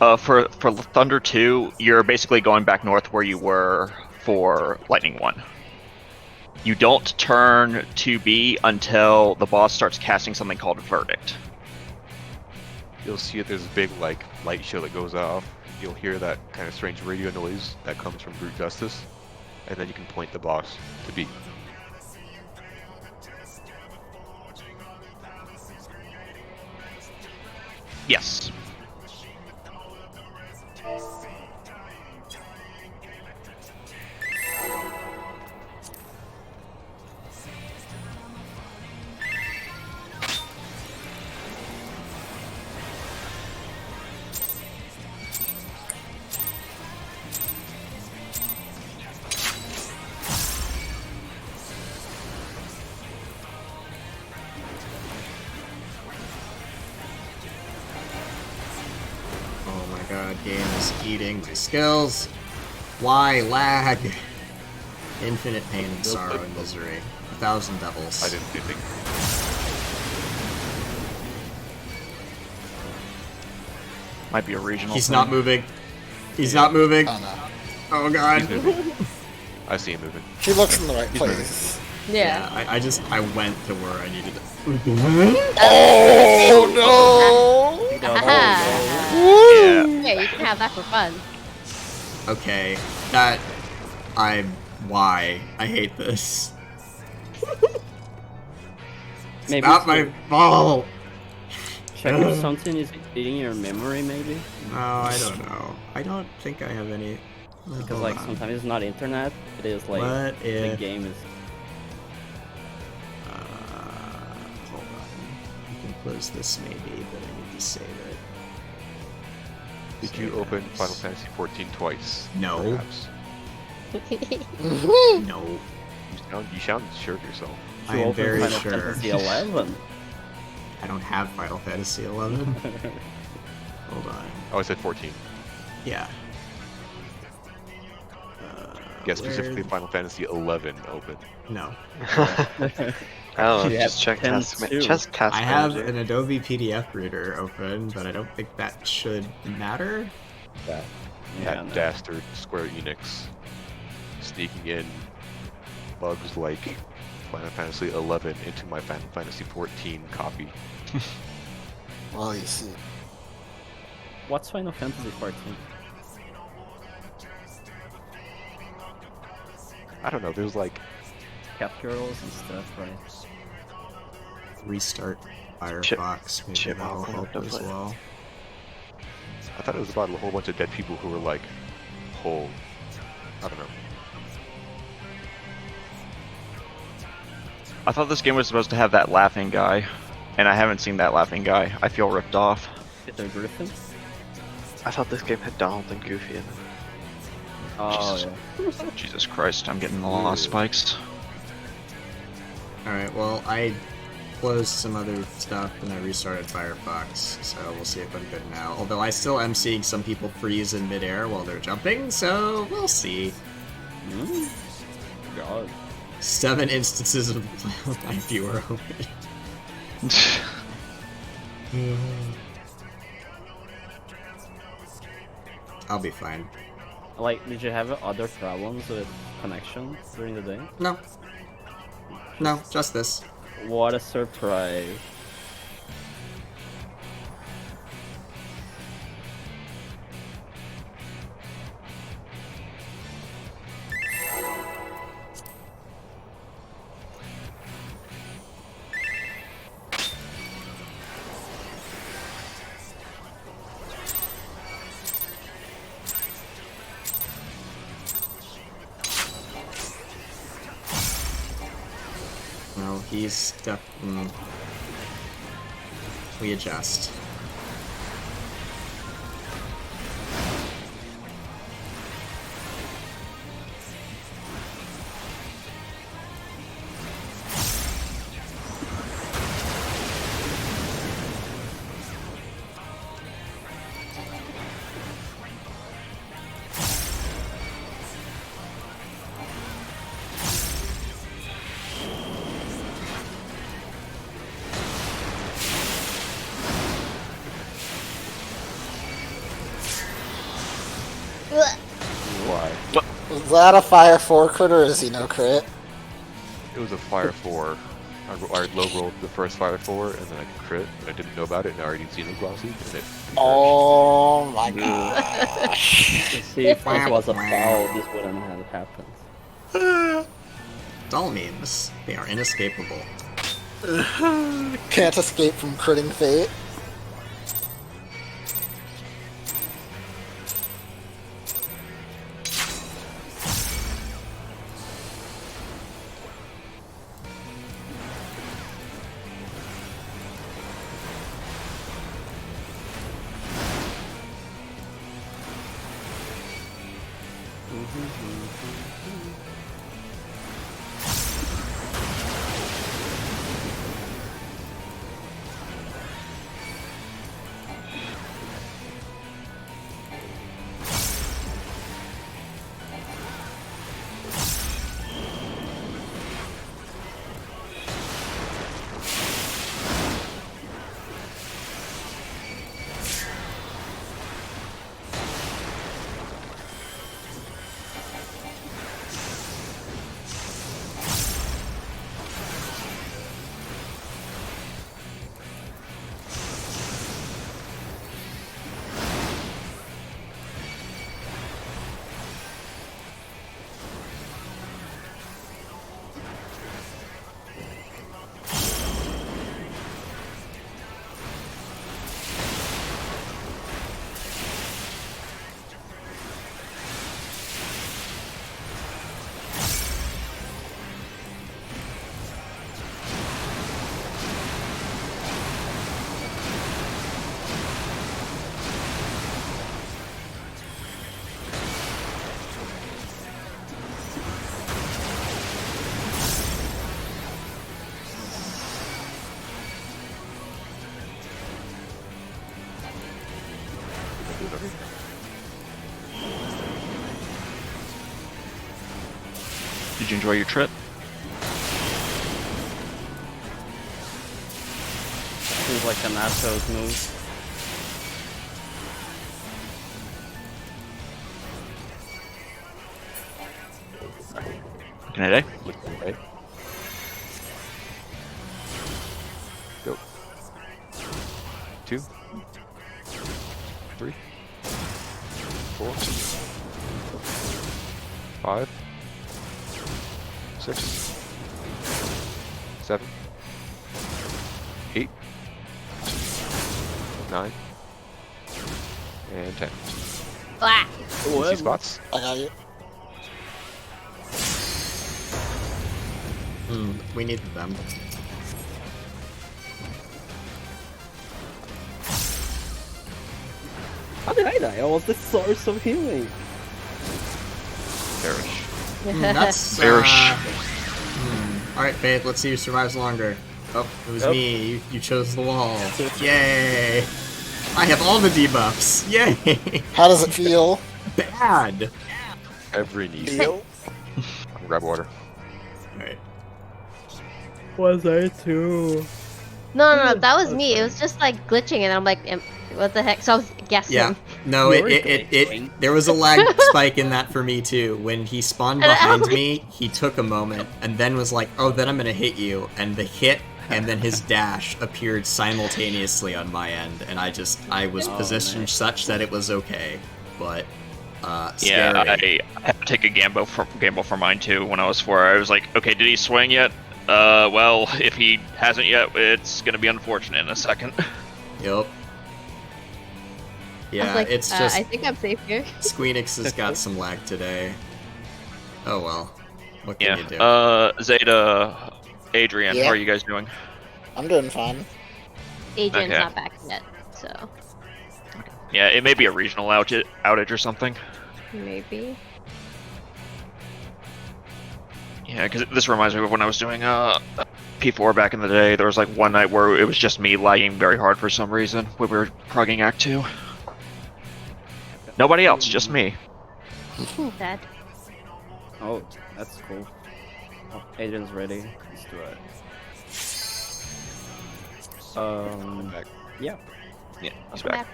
to. For Thunder 2, you're basically going back north where you were for Lightning 1. You don't turn 2B until the boss starts casting something called Verdict. You'll see there's a big like light show that goes off. You'll hear that kind of strange radio noise that comes from Brute Justice, and then you can point the boss to B. Yes. Oh my god, game is eating my skills. Why lag? Infinite pain and sorrow and misery. 1,000 devils. I didn't think. Might be a regional. He's thing. not moving. He's not moving. Oh no. Oh god. He's moving. I see him moving. He looks in the right place. Yeah, I went to where I needed to. Oh no! Yeah. Yeah, you can have that for fun. Okay, why? I hate this. Maybe Not it's my fault. check if something is eating your memory, maybe. No, I don't know. I don't think I have any. Because Hold like on. sometimes it's not internet, it is like What the if- game is. Hold on. I can close this maybe, but I need to save it. Did you open Final Fantasy XIV twice? No. Perhaps? No. You sound sure of yourself. I You am open very Final sure. Fantasy 11. I don't have Final Fantasy 11. Hold on. Oh, I said 14. Yeah. Yeah, specifically Final Fantasy 11 open. No. Oh, You just have check 10 task. too. Just task I have manager. an Adobe PDF reader open, but I don't think that should matter. Yeah, That no. dastard Square Enix sneaking in bugs like Final Fantasy 11 into my Final Fantasy 14 copy. Well, you see. What's Final Fantasy 14? I don't know, there's like Cat girls and stuff, right? Restart Firefox. Maybe Chip that'll open help the as play. well. I thought it was about a whole bunch of dead people who were like whole. I don't know. I thought this game was supposed to have that laughing guy, and I haven't seen that laughing guy. I feel ripped off. Peter Griffin? I thought this game had Donald and Goofy in it. Oh, Jesus. yeah. Jesus Christ, I'm getting the lost spikes. Alright, well, I closed some other stuff and I restarted Firefox, so we'll see if I'm good now. Although I still am seeing some people freeze in midair while they're jumping, so we'll see. God. 7 instances of the Cloud9 viewer open. I'll be fine. Like, did you have other problems with connection during the day? No. No, just this. What a surprise. No, he's we adjust. Is that a Fire 4 crit or is he no crit? It was a Fire 4. I low rolled the first Fire 4 and then I crit and I didn't know about it and I already Xenoglossy and it. Oh my gosh. See, if this was a foul, this wouldn't have happened. Doll memes. They are inescapable. Can't escape from critting fate. Did you enjoy your trip? Seems like an Astros move. Can I day? Right. Go. 2, 3, 4, 5, 6, 7, 8, 9, and 10. Blah. Easy spots. I got you. We need them. How did I die? I was the source of healing. Perish. That's Bearish. Alright, Faith, let's see who survives longer. Oh, it was me. You chose the wall. Yay! I have all the debuffs. Yay! How does it feel? Bad! Every knee. Feel? Grab water. Alright. Was I too? No, that was me. It was just like glitching, and I'm like, what the heck? So I was guessing. Yeah. No, there was a lag spike in that for me too. When he spawned behind me, he took a moment and then was like, oh, then I'm gonna hit you. And the hit and then his dash appeared simultaneously on my end. And I was positioned such that it was okay. But, Yeah, scary. I had to take a gamble for mine too when I was 4. I was like, okay, did he swing yet? Well, if he hasn't yet, it's gonna be unfortunate in a second. Yup. I Yeah, was like, it's just I think I'm safe here. Squeenix has got some lag today. Oh well. What can you do? Zeta, Adrian, Yeah. how are you guys doing? I'm doing fine. Adrian's Okay. not back yet, so Yeah, it may be a regional outage or something. maybe. Yeah, because this reminds me of when I was doing P4 back in the day. There was like one night where it was just me lagging very hard for some reason when we were progging Act 2. Nobody else, just me. Sad. Oh, that's cool. Oh, Adrian's ready. Let's do it. Back. Yeah. Yeah, he's Welcome back.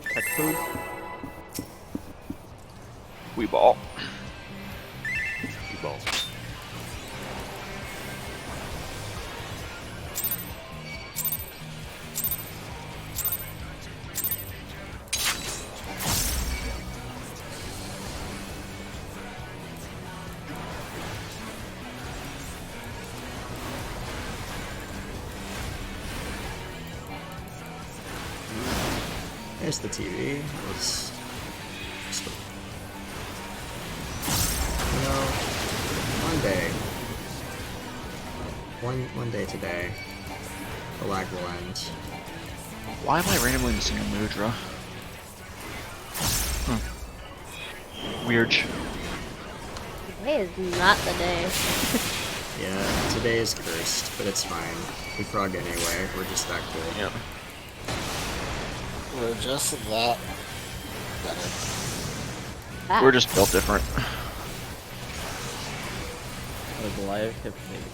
Tech food. We ball. You ball. There's the TV. One day. One day today. The lag will end. Why am I randomly missing a Mudra? Weird. Today is not the day. Yeah, today is cursed, but it's fine. We frog anyway. We're just that cool. Yep. We're just that better. We're just built different. The Goliath hip fake.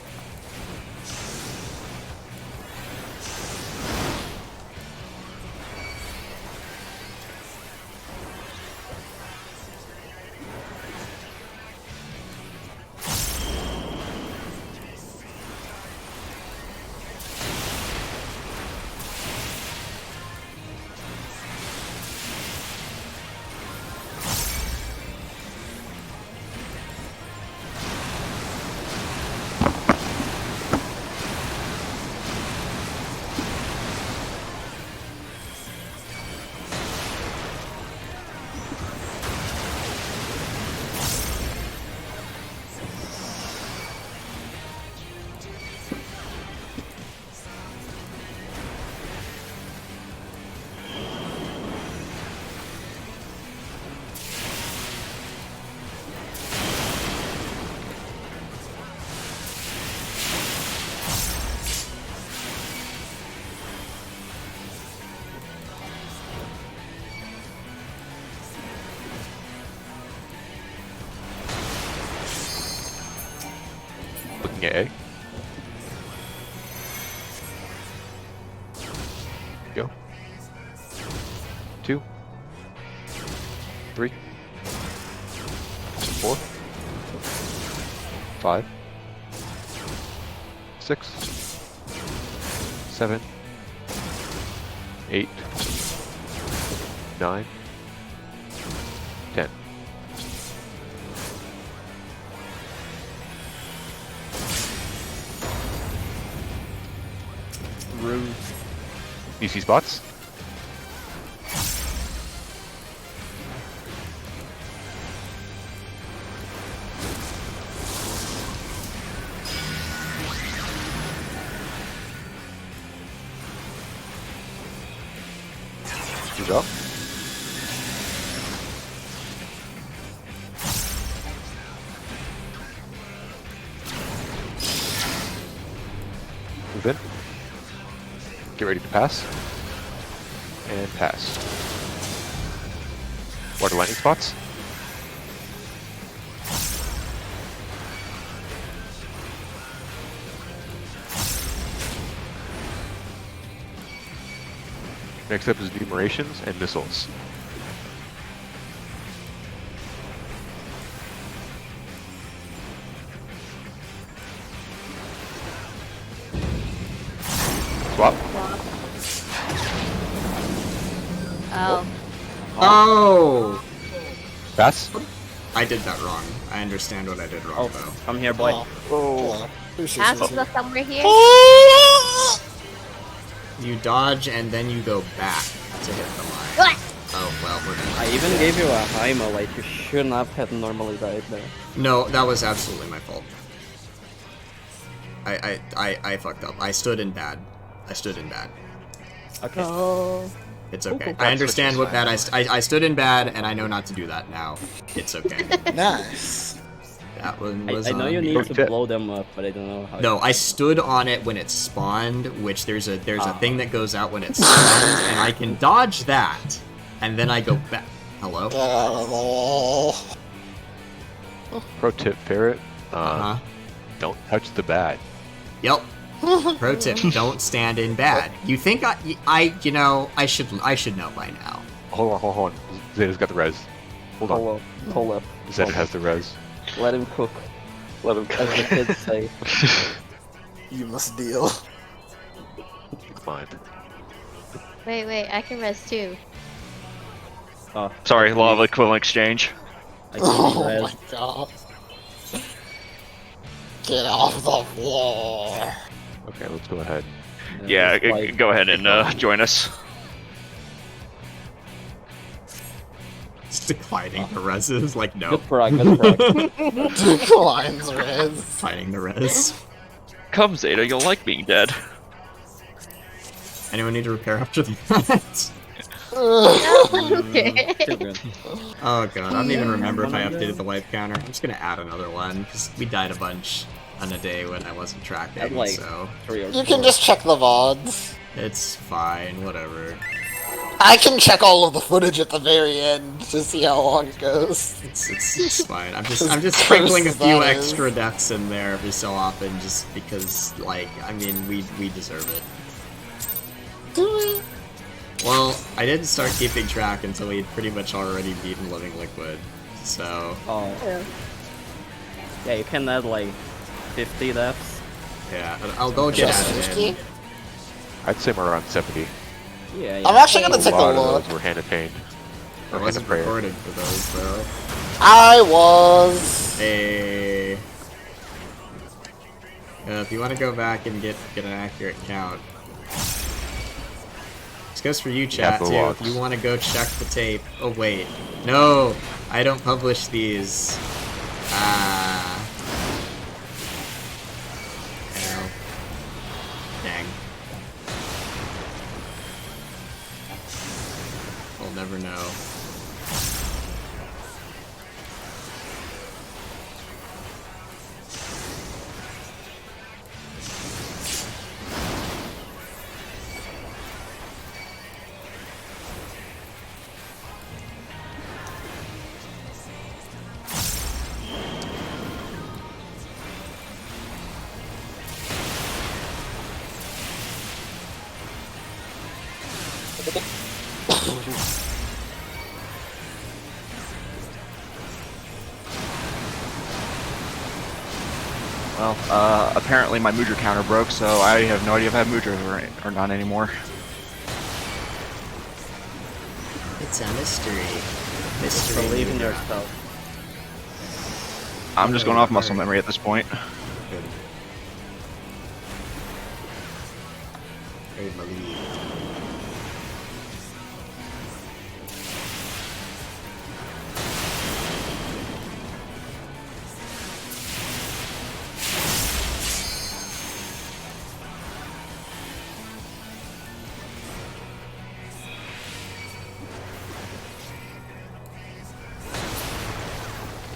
Looking at A. Go. 2. 3. 4. 5. 6. 7. 8. 9. 10. Rude. DC spots. Good job. Move in. Get ready to pass. And pass. Water lightning spots. Next up is enumerations and missiles. Swap. Oh. Oh! Pass. I did that wrong. I understand what I did wrong, though. Oh, come here, boy. Oh. Has to go somewhere here. You dodge and then you go back to hit the line. What? Oh, well, we're done. I even gave you a Haima, like you should not have normally died there. No, that was absolutely my fault. I fucked up. I stood in bad. Okay. Oh. It's okay. Cool. I understand what bad I stood in bad, and I know not to do that now. It's okay. Nice. That one was I know on you me. need to blow them up, but I don't know how. No, I stood on it when it spawned, which there's a thing that goes out when it spawns, and I can dodge that, and then I go back. Hello? Pro tip, Ferret. Don't touch the bad. Yep. Pro tip: don't stand in bad. You think I should know by now. Hold on. Zeta's got the res. Hold on. Hold up. Zed has the res. Let him cook, Let him as the kids say. You must deal. Fine. Wait, I can res too. Oh, Sorry, law of equivalent exchange. I can Oh res. my god. Get off the floor. Okay, let's go ahead. Yeah, it's like- go ahead and join us. It's declining the reses. Like, no. Good frog, good frog. Declines res. Fighting the res. Come, Zeta, you'll like being dead. Anyone need to repair after that? Okay. Too good. Oh god, I don't even remember if I updated the life counter. I'm just gonna add another one, because we died a bunch on a day when I wasn't tracking, I'd like so 3 or You 4. can just check the VODs. it's fine, whatever. I can check all of the footage at the very end to see how long it goes. It's fine. I'm just As sprinkling a cursed few that extra is. deaths in there every so often, just because, like, I mean, we deserve it. Do we? Well, I didn't start keeping track until we'd pretty much already beaten Living Liquid, so Oh. Yeah, you can add like 50 deaths. yeah, they'll get Just added 50? in. I'd say we're around 70. Yeah, I'm yeah. actually gonna A take a lot of look. those were hand of pain. I Or hand wasn't of prayer. recorded for those, though. I was. Hey. If you want to go back and get an accurate count. This goes for you, chat, the too. logs. If you want to go check the tape. Oh, wait. No! I don't publish these. Ah. Well. Dang. We'll never know. Well, apparently my Moodra counter broke, so I have no idea if I have Moodra or not anymore. It's a mystery. Mystery. Believe in Moodra. yourself. I'm just going off muscle memory at this point. Good. I believe.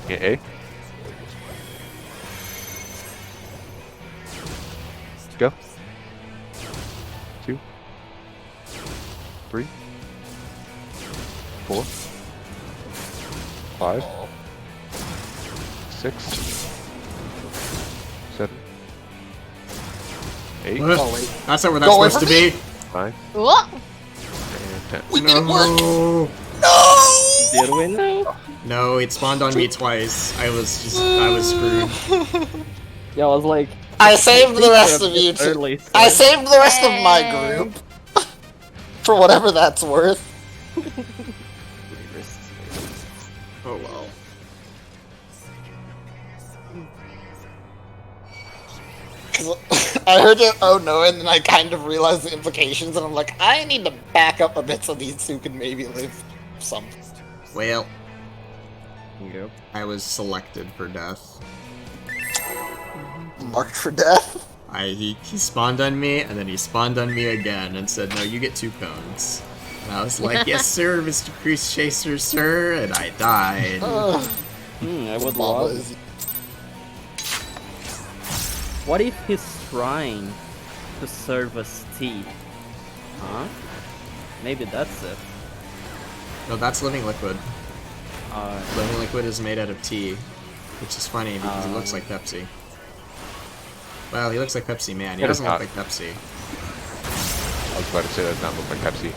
Yeah, A. Go. 2. 3. 4. 5. 6. 7. 8. What? Oh, wait. That's not where Go that's away supposed to from me. be. 9. What? And 10. We didn't work. No. No! Did we know? No, it spawned on me twice. I was screwed. Yeah, I was like. I saved the think rest we're a of you bit too. early, so- I saved the rest of my group. For whatever that's worth. Oh well. I heard it, oh no, and then I kind of realized the implications, and I'm like, I need to back up a bit so these two can maybe live some. Well, Yep. I was selected for death. Marked for death. He spawned on me, and then he spawned on me again, and said, "No, you get 2 cones." And I was like, "Yes, sir, Mr. Priest Chaser, sir," and I died. I would Baba love. is What if he's trying to serve us tea? Huh? Maybe that's it. No, that's Living Liquid. Uh, Living Liquid is made out of tea, which is funny because he looks like Pepsi. Well, he looks like Pepsi Man. He It is doesn't look not. like Pepsi. I was about to say that does not look like Pepsi.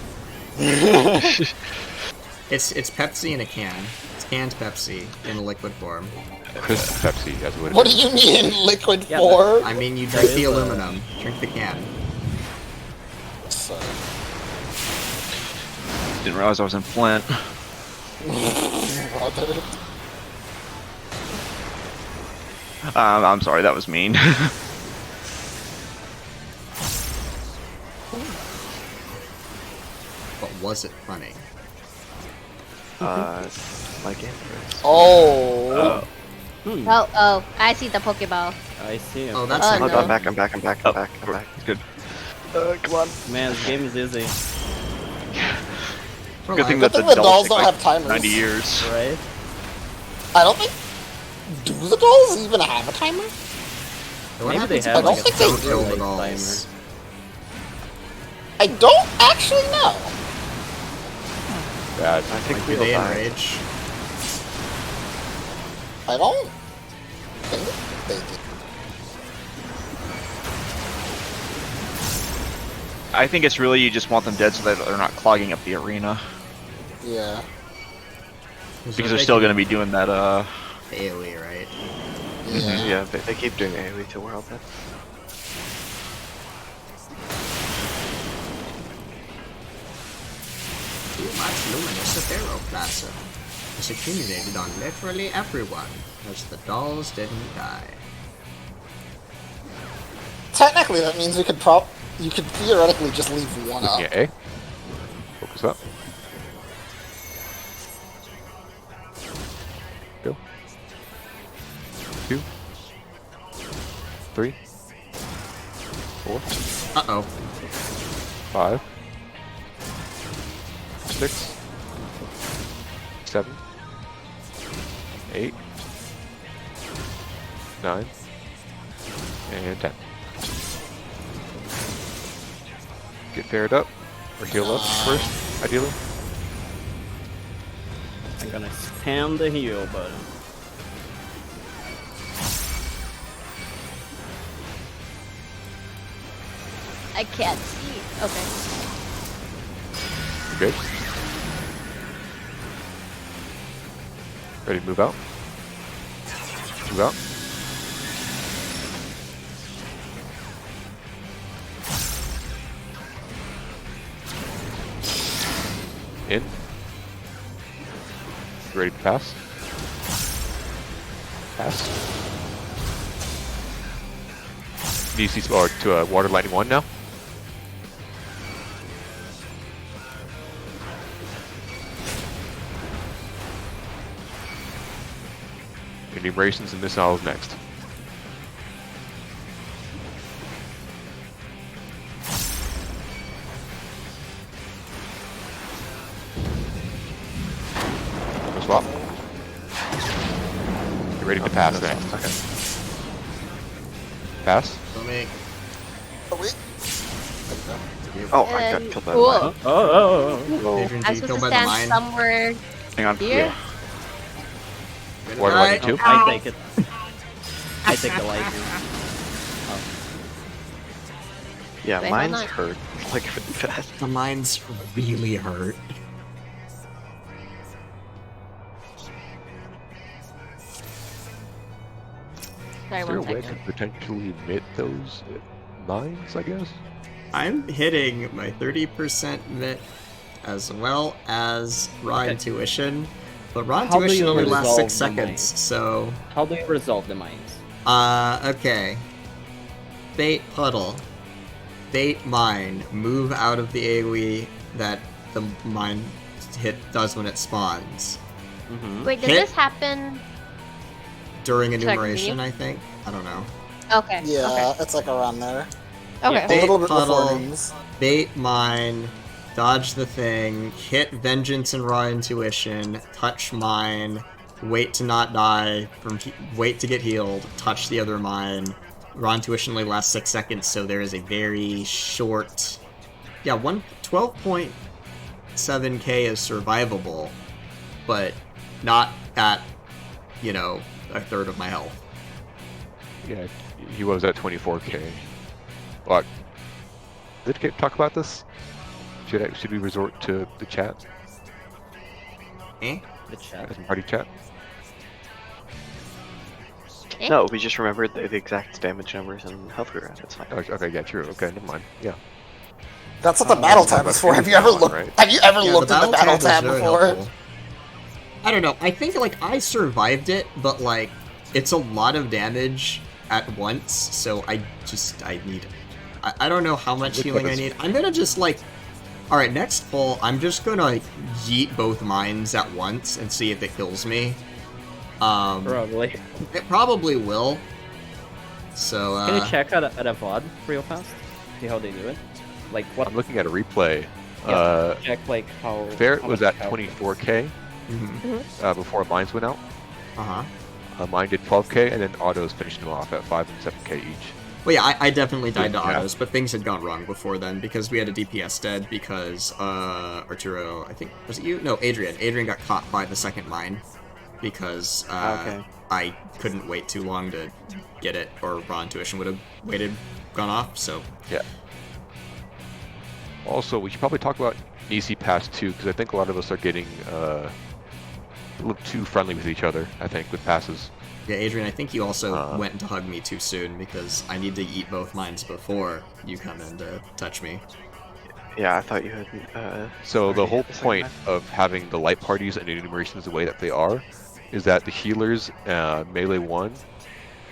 It's Pepsi in a can. It's canned Pepsi in a liquid form. Crisp Pepsi, that's what it What is. do you mean liquid Yeah, form? I mean, you There drink the is a- aluminum. Drink the can. Sorry. Didn't realize I was in Flint. Brother. I'm sorry, that was mean. But was it funny? My game first. Oh. Oh, I see the Pokeball. I see him. Oh, that's Oh, not Oh, no. I'm back, I'm back, I'm back, I'm back, I'm back. Good. Come on. Man, this game is easy, Good thing Good that the thing the dolls dolls take don't like have timers. 90 years. right? I don't think. Do the dolls even have a timer? What Maybe they happens have if like you a don't super kill the late dolls? I don't actually know. Bad. I think Do we'll they die. enrage? I don't think they do. I think it's really you just want them dead so that they're not clogging up the arena. Yeah. Because they're still going to be doing that, AoE, right? Yeah. Yeah, they keep doing AoE to world then. Too much luminous plasm is accumulated on literally everyone, as the dolls didn't die. Technically, that means you could theoretically just leave one up. Yeah, A. Focus up. Go. 2. 3. 4. Uh-oh. 5. 6. 7. 8. 9. And 10. Get paired up, or heal up first, ideally. I'm gonna spam the heal button. I can't see. Okay. You good? Ready to move out? Move out. In. Ready to pass? Pass. DC or to water lightning 1 now. Enumerations and missiles next. Go swap. Get ready to pass next. Okay. Pass. Let me... Oh, wait. Oh, I got And- killed by cool. a mine. Oh. Adrian, I'm did you kill supposed by to the stand mine? somewhere hang on. here. Good Water night. lightning 2. I take it. I take the lightning. Yeah, Wait, mine's hold on. hurt. Like, really bad. The mines really hurt. Sorry, Is there a one way to second. potentially emit those mines, I guess? I'm hitting my 30% MIT as well as raw Okay. intuition, but raw How do intuition you only lasts 6 resolve the seconds, mine? so... How do you resolve the mines? Okay. Bait puddle. Bait mine. Move out of the AoE that the mine hit does when it spawns. Mm-hmm. Wait, does Hit. this happen? During Should I enumeration, continue? I think. I don't know. Okay. Yeah, it's like around there. Okay. A Bait little bit before puddle, names. bait mine, dodge the thing, hit vengeance and raw intuition, touch mine, wait to not die, wait to get healed, touch the other mine. Raw intuition only lasts 6 seconds, so there is a very short... Yeah, 12.7k is survivable, but not at, you know, a third of my health. Yeah, he was at 24k. What? Did Kip talk about this? Should we resort to the chat? Eh? The chat. As in party chat. Eh? No, we just remembered the exact damage numbers and health we were at. It's fine. Oh, okay, yeah, true. Okay, never mind. Yeah. That's what the battle tab is for. Have you ever looked? Right. Have you ever Yeah, looked at the battle is tab very before? helpful. I don't know. I think like I survived it, but like it's a lot of damage at once, so I need. I don't know how much healing I need. I'm gonna just like. All right, next pull. I'm just gonna yeet both mines at once and see if it kills me. Probably. It probably will. So. Can you check at a VOD real fast? See how they do it? Like what? I'm looking at a replay. Check like how. Ferret how was much at health- 24k before mines went out. Mine did 12k, and then autos finished them off at 5 and 7k each. Well, yeah, I definitely died to Yeah. autos, but things had gone wrong before then because we had a DPS dead because Arturo, I think, was it you? No, Adrian. Adrian got caught by the second mine because Okay. I couldn't wait too long to get it, or raw intuition would have gone off. So Yeah. Also, we should probably talk about EC Pass 2, because I think a lot of us are getting a little too friendly with each other, I think, with passes. yeah, Adrian, I think you also went to hug me too soon because I need to eat both mines before you come in to touch me. Yeah, I thought you had. So the already whole hit the second point knife. of having the light parties and enumerations the way that they are is that the healers, Melee 1,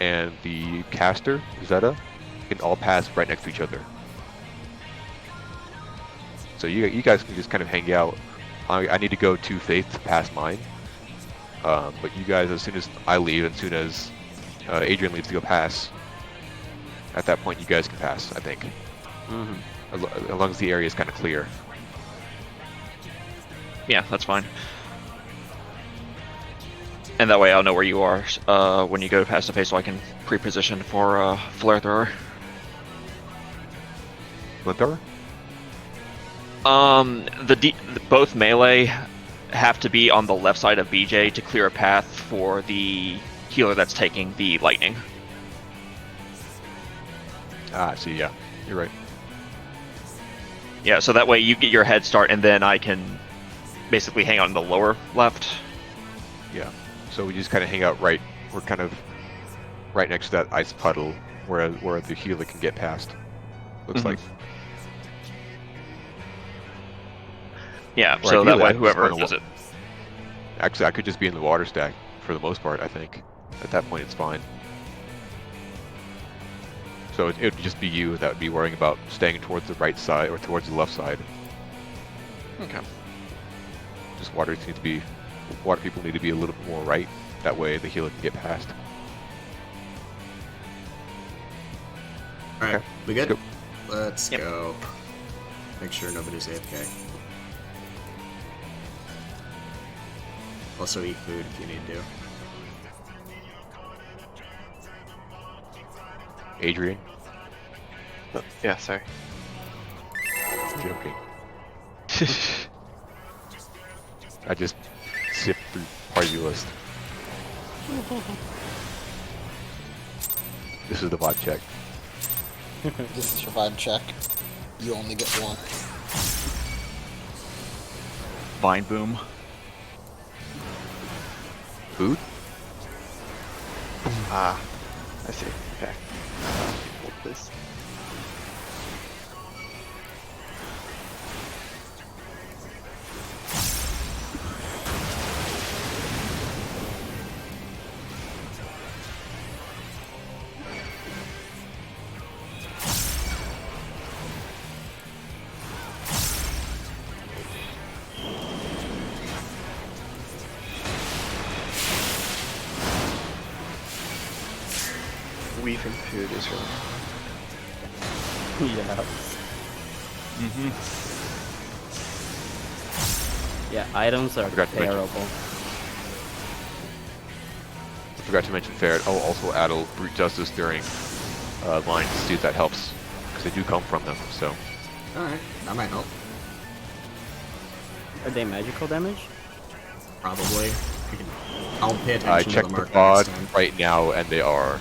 and the caster, Zeta, can all pass right next to each other. So you guys can just kind of hang out. I need to go to Faith to pass mine. But you guys, as soon as I leave, as soon as Adrian leaves to go pass, at that point you guys can pass, I think. As long as the area is kind of clear. Yeah, that's fine. And that way I'll know where you are when you go past the face, so I can pre-position for flare thrower. Flamethrower? Both melee have to be on the left side of BJ to clear a path for the healer that's taking the lightning. Ah, I see, yeah. You're right. Yeah, so that way you get your head start, and then I can basically hang out in the lower left. Yeah. So we just kind of hang out right. We're kind of right next to that ice puddle where the healer can get past. Looks like. Yeah, Or so that ideally, I way could whoever just does it. Actually, I could just be in the water stack for the most part, I think. At that point, it's fine. So it would just be you that would be worrying about staying towards the right side or towards the left side. Okay. Just water people need to be a little bit more right. That way the healer can get past. All right, Okay, we good? go. Let's Yep. go. Make sure nobody's AFK. Also eat food if you need to. Adrian? Oh, yeah, sorry. Joking. I just sift through party list. This is the VOD check. This is your vibe check. You only get one. Vine boom. Food? Ah, I see. Okay. Hold this. Weaving food is really. Yeah. Yeah, items are Forgot to mention. terrible. I forgot to mention Ferret. I'll also add a Brute Justice during lines to see if that helps. Because they do come from them, so. Alright, that might help. Are they magical damage? Probably. I'll pay attention I to checked the the mark next VOD time. right now, and they are.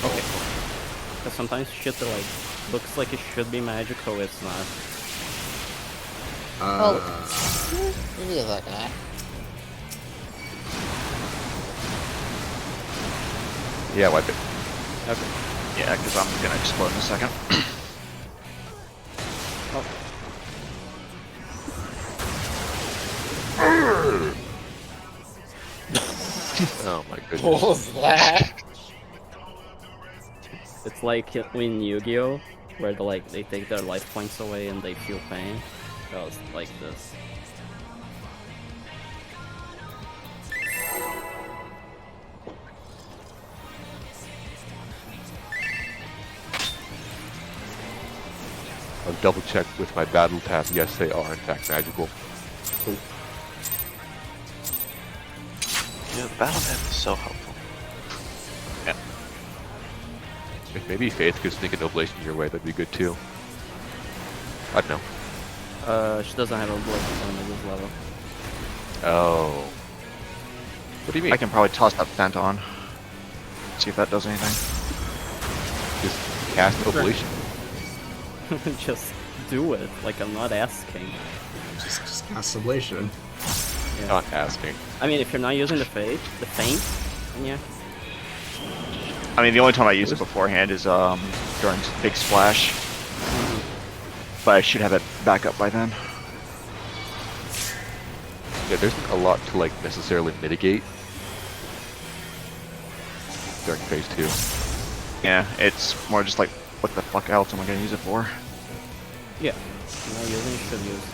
Okay. Because sometimes shit that like looks like it should be magical, it's not. Maybe that guy. Yeah, wipe it. Okay. Yeah, because I'm gonna explode in a second. Oh my What goodness. was that? It's like in Yu-Gi-Oh, where they take their life points away and they feel pain. That was like this. I'll double check with my battle tab. Yes, they are in fact magical. Yeah, the battle tab is so helpful. If maybe Faith could sneak an oblation your way, that'd be good too. I don't know. She doesn't have a blood on this level. Oh. What do you mean? I can probably toss that Fent on. See if that does anything. Just cast oblation. Just do it. Like, I'm not asking. Just cast Ablation. Yeah. Not asking. I mean, if you're not using the feint, then yeah. I mean, the only time I use it beforehand is during Big Splash. But I should have it back up by then. Yeah, there isn't a lot to like necessarily mitigate during phase 2. Yeah, it's more just like, what the fuck else am I gonna use it for? Yeah. If you're not using it, you should use.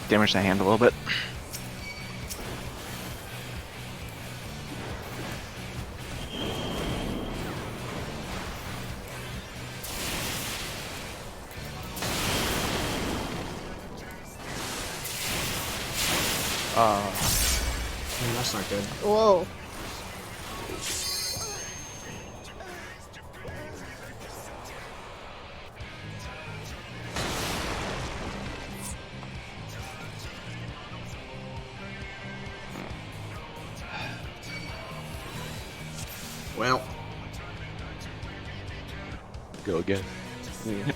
Damage the hand a little bit. That's not good. Whoa. Well, Go again. Yeah.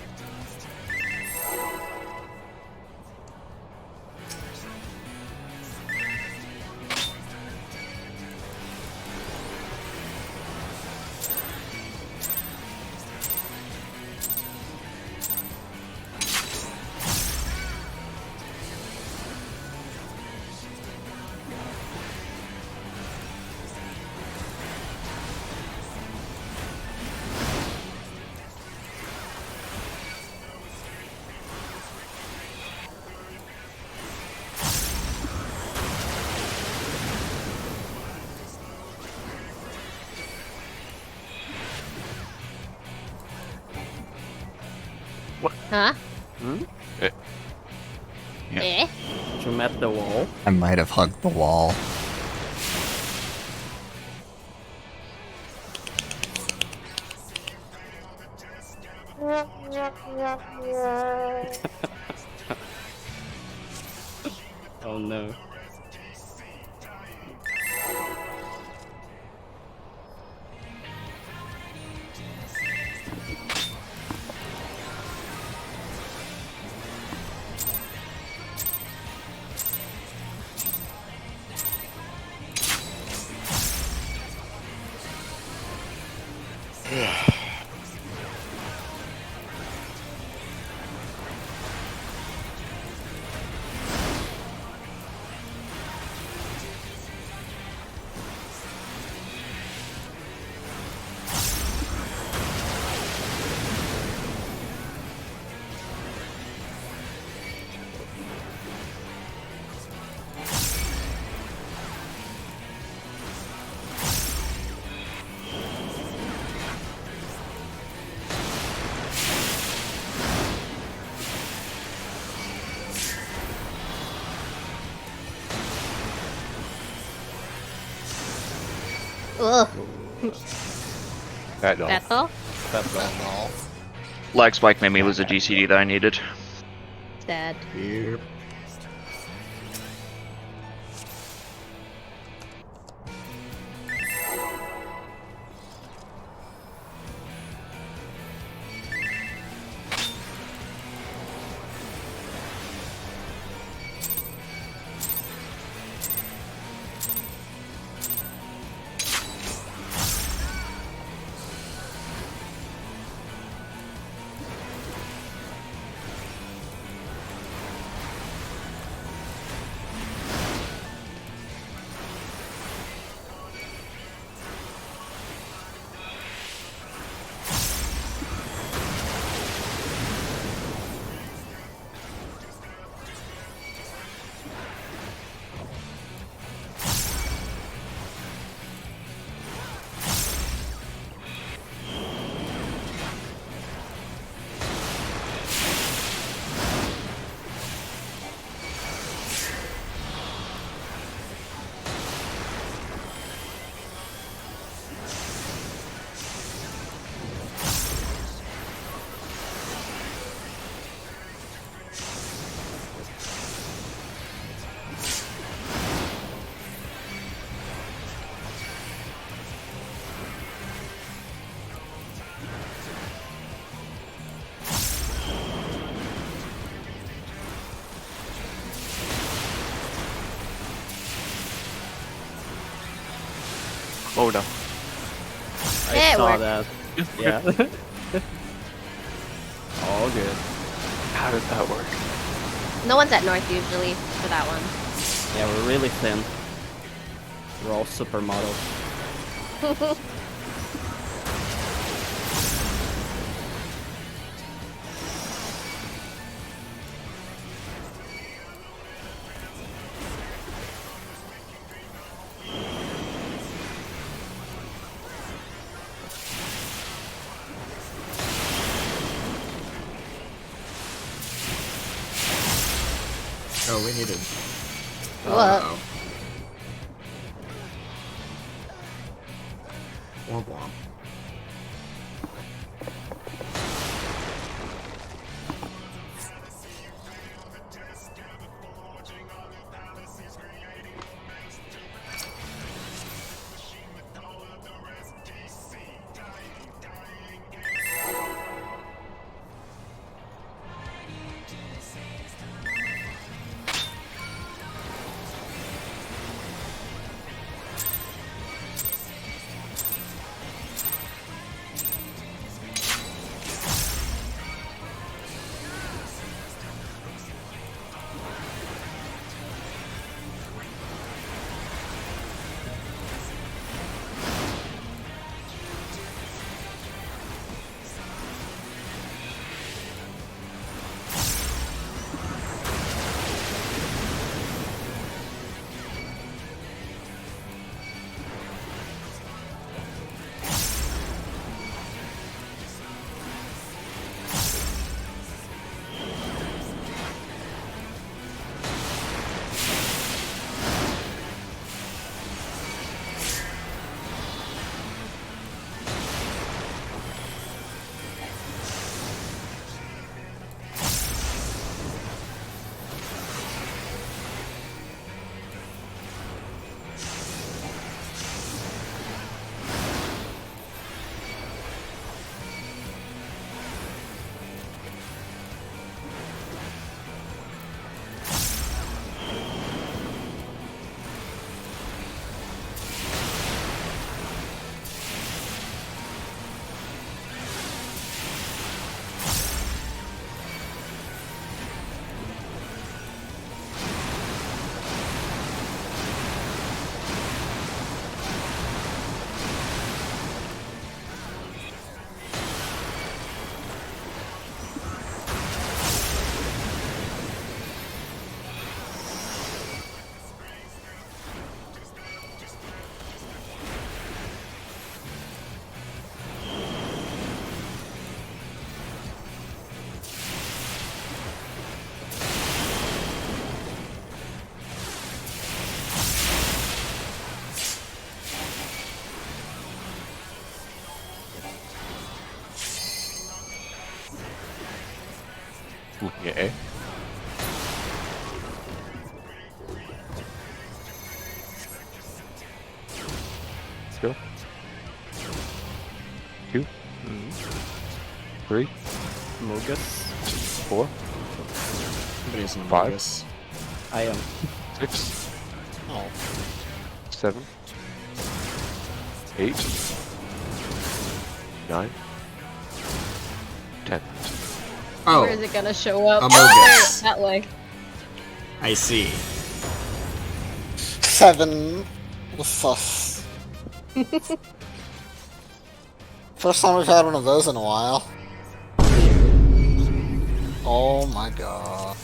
Huh? Hmm? Eh. Yeah. Eh? You met the wall. I might have hugged the wall. Oh no. Ugh. That no. That's all? That's all. No. Lag spike made me lose a GCD that I needed. Sad. Yep. Oh no. I It saw worked. that. Yeah. All good. How did that work? No one's at north usually for that one. Yeah, we're really thin. We're all supermodels. Oh, we needed. What? Uh-oh. Womp womp. Go. 2, 3, Mogus. 4, Somebody's in 5. Vegas. I am. 6, Oh. 7, 8, 9, 10. Oh, Where is it gonna show up? Amogus. That way. I see. 7 was sus. First time we've had one of those in a while. Oh my god.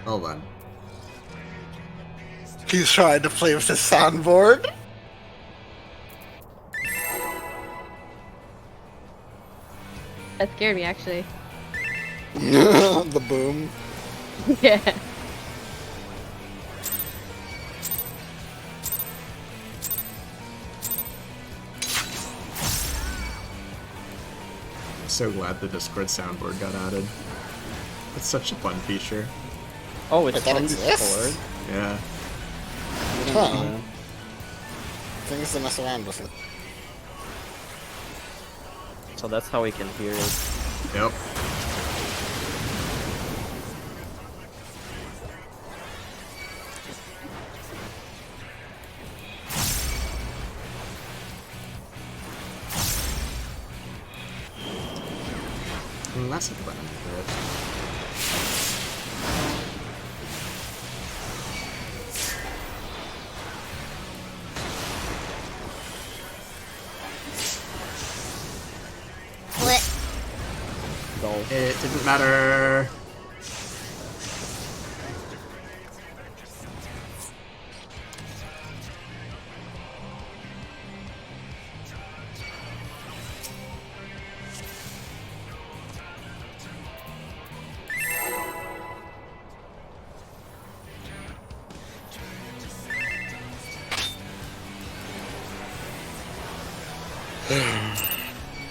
Hold on. He's trying to play with the soundboard. That scared me, actually. The boom. Yeah. So glad the Discord soundboard got added. It's such a fun feature. Oh, it's Wait, that from exists? Discord. Yeah. Huh. Things to mess around with it. So that's how we can hear it. Yep. That's the button for it. What? Go. It didn't matter.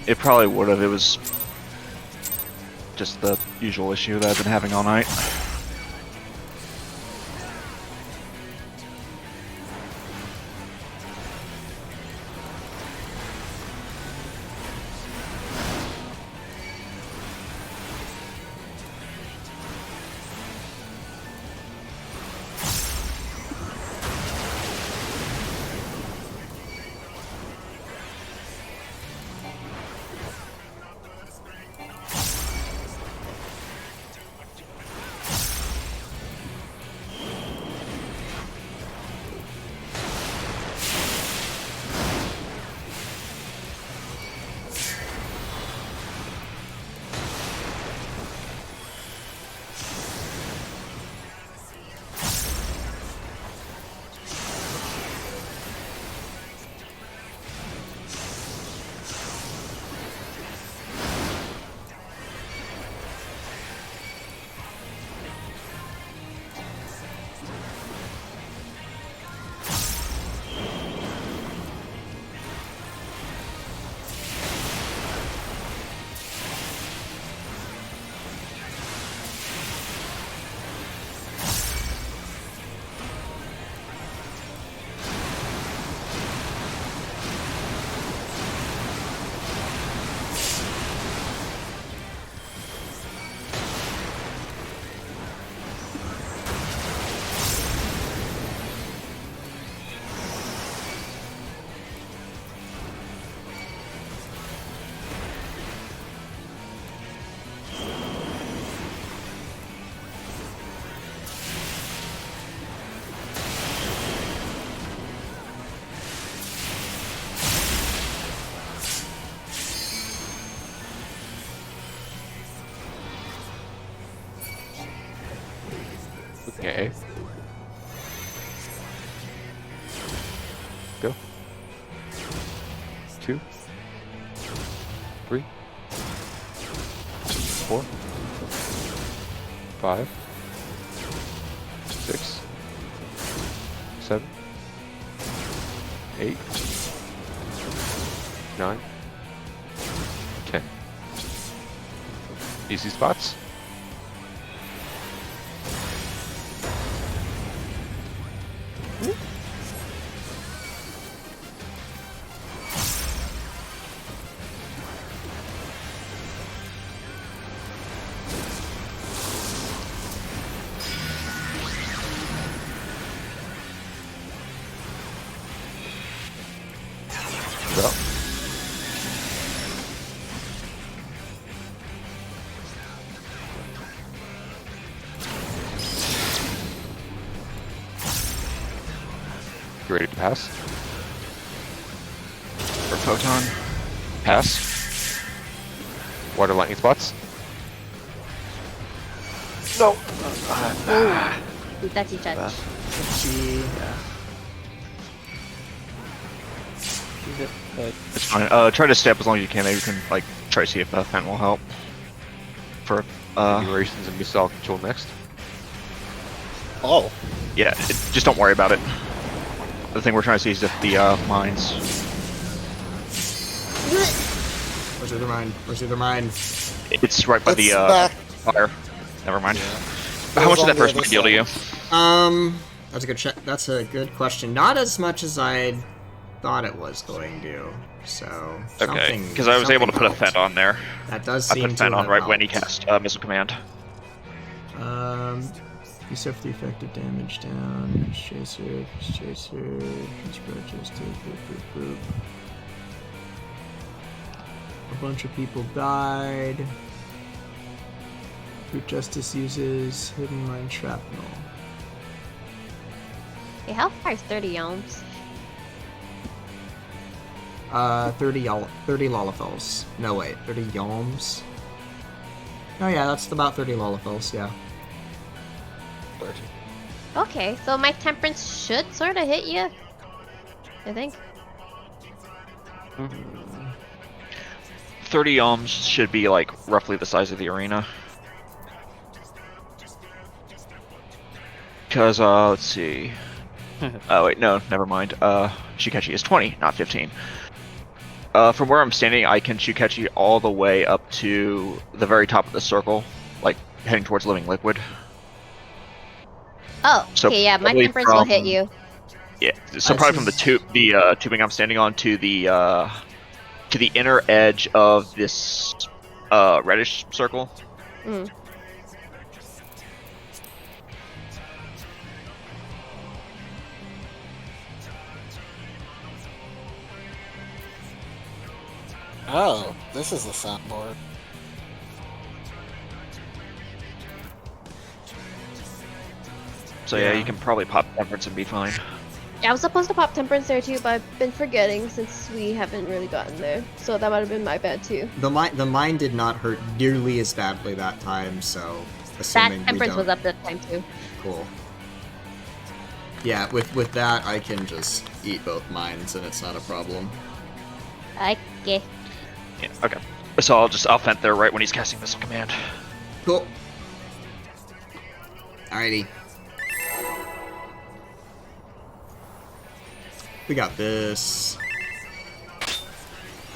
It probably would have. It was just the usual issue that I've been having all night. Okay. Go. 2, 3, 4, 5, 6, 7, 8, 9, 10. Easy spots. You ready to pass? For Photon. Pass. Water lightning spots. No. Itachi touch. Gee. It's fine. Try to stay up as long as you can. Maybe you can like try to see if Fent will help. For Enumerations and missile control next. Oh. yeah, just don't worry about it. The thing we're trying to see is if the mines. Where's the other mine? Where's the other mine? It's right by It's the back. fire. Never mind. It How was much did on that the first other mine deal to side. you? That's a good check. That's a good question. Not as much as I thought it was going to. So Okay, something- because I was able to something put a helped. Fent on there. That does I seem put to Fent on have right when he helped. cast Missile Command. You suffer the effective damage down. Chaser, boop. A bunch of people died. Brute Justice uses Hidden Mine Shrapnel. Hey, how far is 30 ohms? 30 Lollifels. No, wait, 30 Yalms? Oh yeah, that's about 30 Lollifels, yeah. 30. Okay, so my temperance should sort of hit you. I think. 30 ohms should be like roughly the size of the arena. Because, let's see. Oh, wait, no, never mind. Shukechi is 20, not 15. From where I'm standing, I can Shukechi all the way up to the very top of the circle, like heading towards Living Liquid. Oh, So okay, yeah, my probably temperance will hit from- you. Yeah, so probably from the tubing I'm standing on to the inner edge of this reddish circle. Mm. Oh, this is the soundboard. So yeah, Yeah. you can probably pop temperance and be fine. Yeah, I was supposed to pop temperance there too, but I've been forgetting since we haven't really gotten there. So that might have been my bad too. The mine did not hurt nearly as badly that time, so That assuming we temperance don't... was up that time too. Cool. Yeah, with that, I can just eat both mines and it's not a problem. Okay. Yeah, okay. So I'll Fent there right when he's casting Missile Command. Cool. Alrighty. We got this.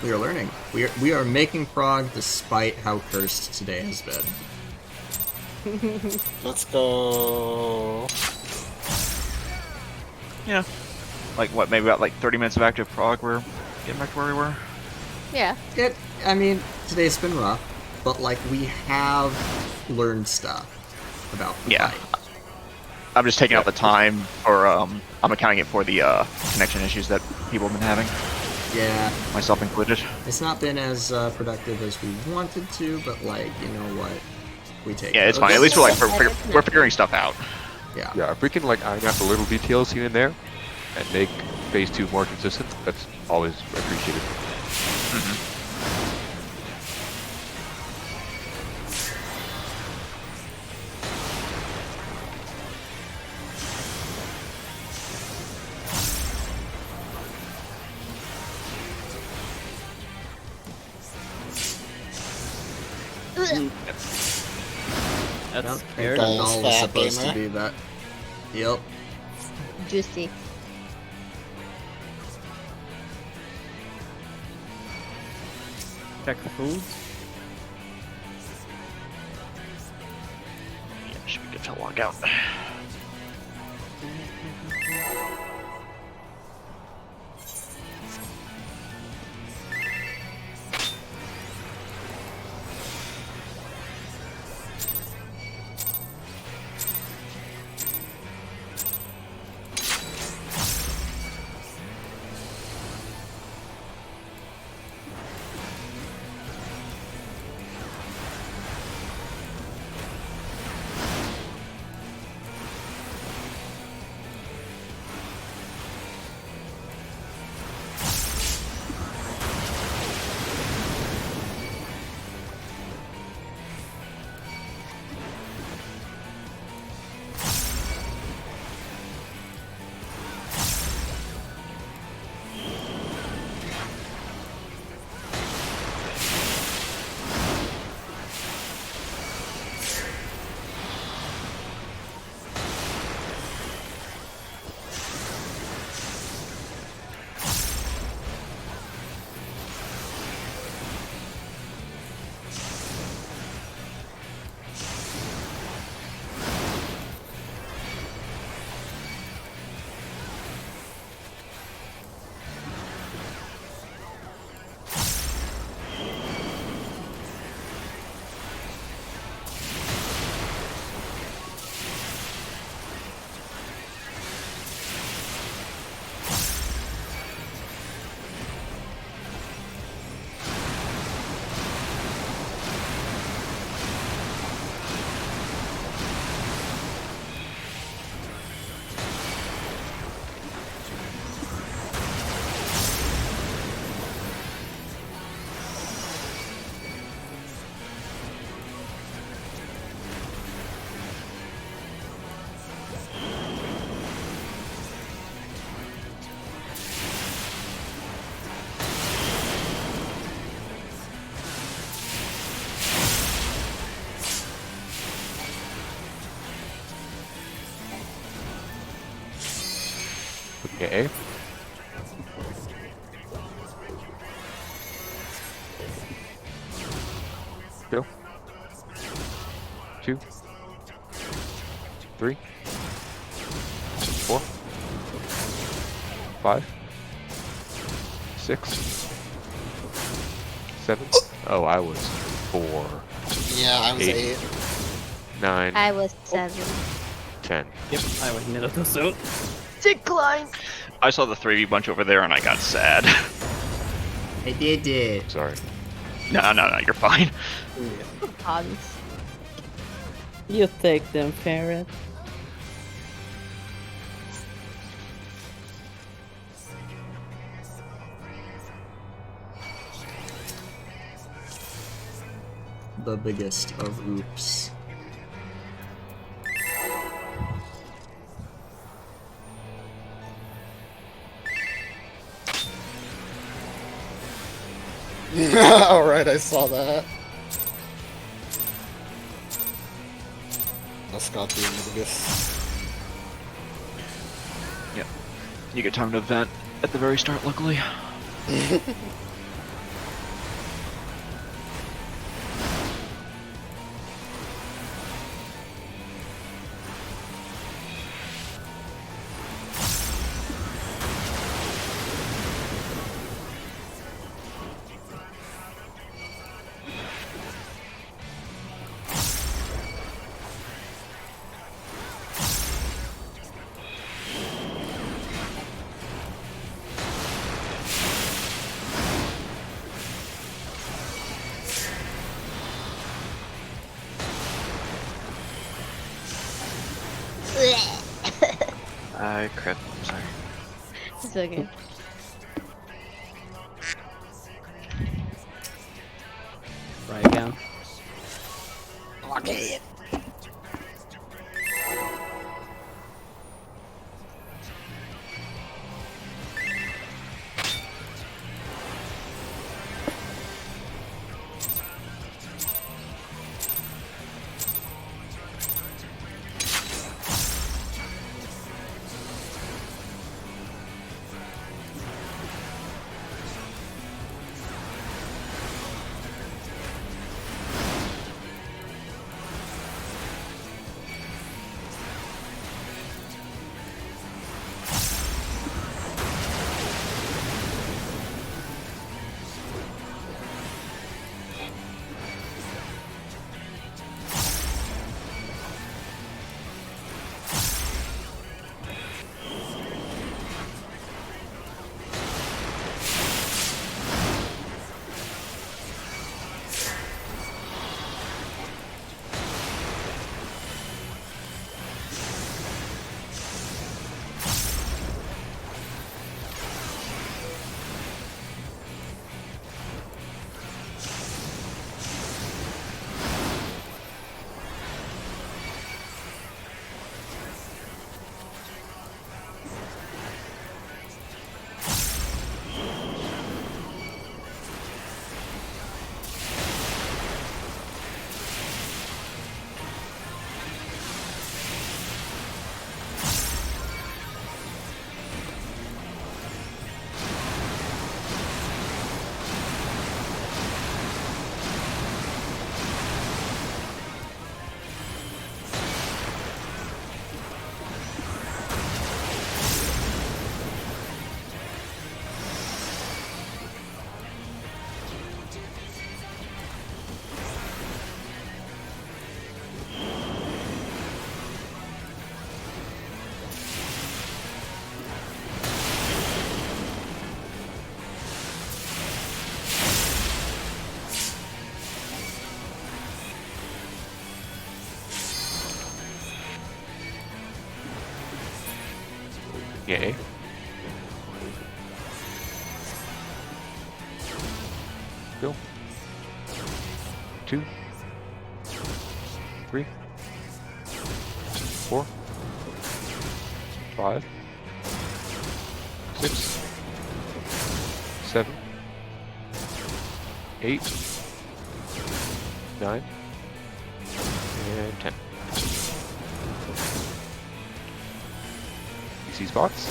We are learning. We are making prog despite how cursed today has been. Let's go. Yeah. Like what? Maybe about like 30 minutes of active prog. We're getting back to where we were. Yeah. I mean, today's been rough, but like we have learned stuff about the Yeah. fight. I'm just taking out the time for I'm accounting it for the connection issues that people have been having, Yeah, myself included. it's not been as productive as we wanted to, but like, you know what? We take Yeah, it's those. fine. At least we're figuring stuff out. Yeah. Yeah, if we can like iron out the little details here and there, and make phase 2 more consistent, that's always appreciated. That's Yep, scary. Okay. Null was Fat supposed to gamer. be that. Yep. Juicy. Check the foods. Yeah, should be good to log out. Get A. Go. 2, 3, 4, 5, 6, 7. Oh, I was 4. Yeah, I was 8. 9. I was 7. 10. Yep, I was near too soon. Decline. I saw the 3v bunch over there and I got sad. I did it. Sorry. No, you're fine. Hans. You take them, Ferret. The biggest of oops. Alright, I saw that. That's got the end of the gift. Yep. You get time to vent at the very start, luckily. I crit. Sorry. It's okay. Try again. Okay. Yay. Go. 2, 3, 4, 5, 6, 7, 8, 9, and 10. PC spots.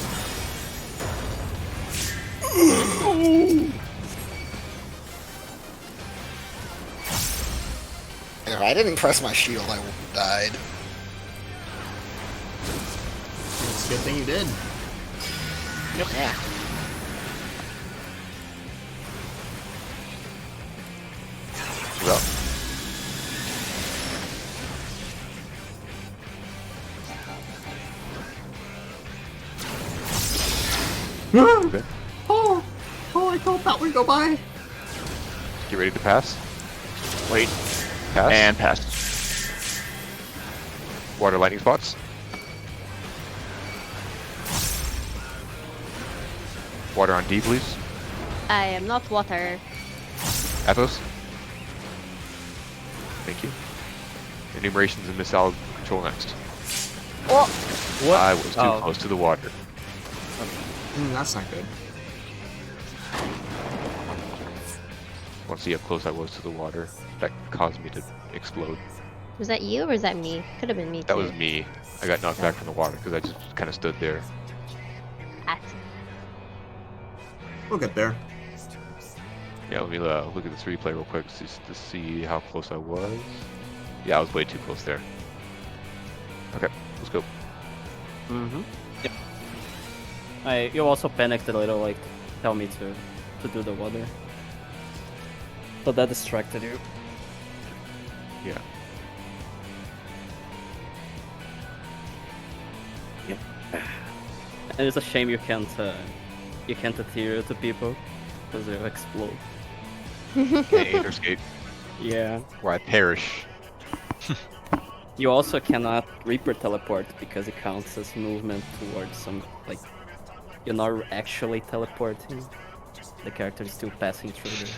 If I didn't press my shield, I would have died. It's a good thing you did. Yeah. Well, okay. Oh, I thought that would go by. Get ready to pass. Wait. Pass. And pass. Water lightning spots. Water on D, please. I am not water. Athos. Thank you. Enumerations and missile control next. Oh, What? I was too Oh. close to the water. That's not good. Want to see how close I was to the water? That caused me to explode. was that you or was that me? Could have been me too. That was me. I got knocked back from the water because I just kind of stood there. We'll get there. Yeah, let me look at this replay real quick just to see how close I was. Yeah, I was way too close there. Okay, let's go. Mm-hmm. Yep. You also panicked a little, like, tell me to do the water. So that distracted you. Yeah. Yep. And it's a shame you can't adhere to people because they'll explode. Can't escape. Yeah. Or I perish. You also cannot Reaper teleport because it counts as movement towards some, like, you're not actually teleporting. The character is still passing through the...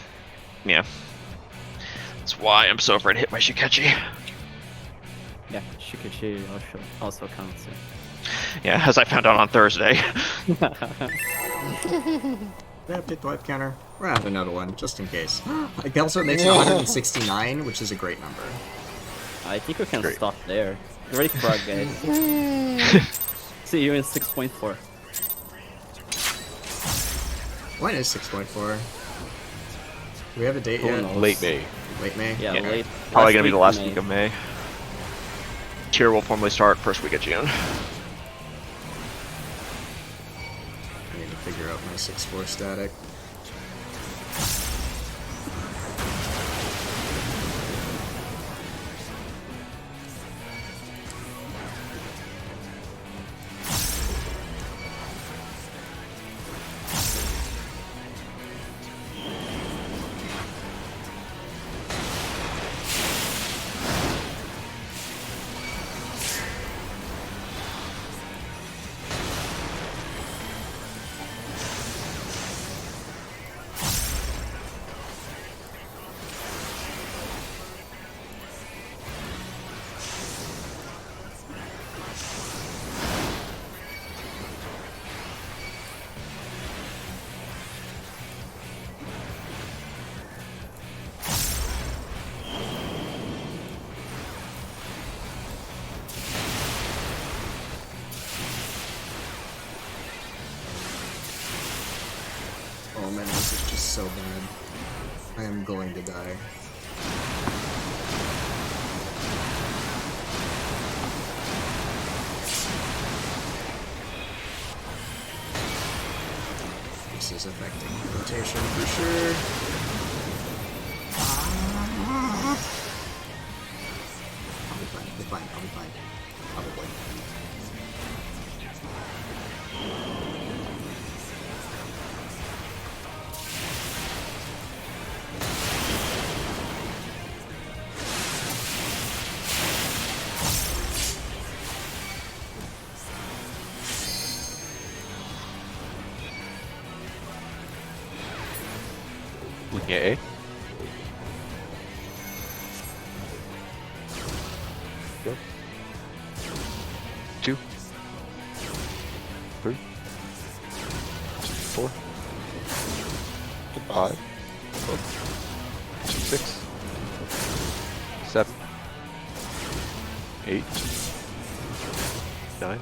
Yeah. That's why I'm so afraid to hit my Shikachi. Yeah, Shikachi also counts. Yeah, as I found out on Thursday. Yeah, pick the wipe counter. We're gonna have another one, just in case. It also makes it 169, which is a great number. I think we can stop there. Ready frog, guys. See you in 6.4. When is 6.4? Do we have a date Who yet? knows? Late May. Late May? Yeah, Okay. late. Probably gonna be the last May. week of May. Tier will formally start first week of June. I need to figure out my 6.4 static. Oh man, this is just so bad. I am going to die. This is affecting rotation for sure. I'll be fine, I'll be fine, I'll be fine. Probably. Looking at A. Go. 2. 3. 4. 5. 6. 7. 8. 9.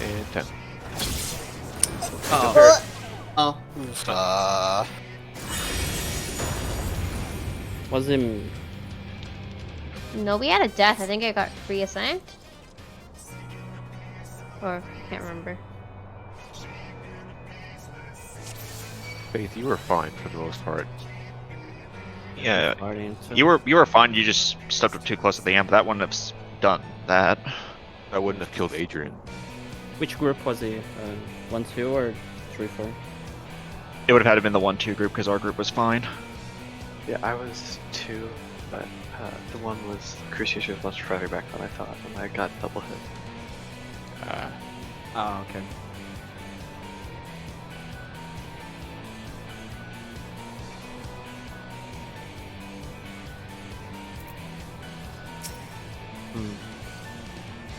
And 10. Oh. Oh. Was him... No, we had a death. I think I got reassigned. Or, can't remember. Faith, you were fine for the most part. Yeah, Guardian, so- you were fine. You just stepped up too close at the end, but that wouldn't have done that. I wouldn't have killed Adrian. Which group was he? 1-2 or 3-4? It would have had to been the 1-2 group because our group was fine. Yeah, I was 2, but the one was Crucius was much further back than I thought, and I got double hit. Oh, okay.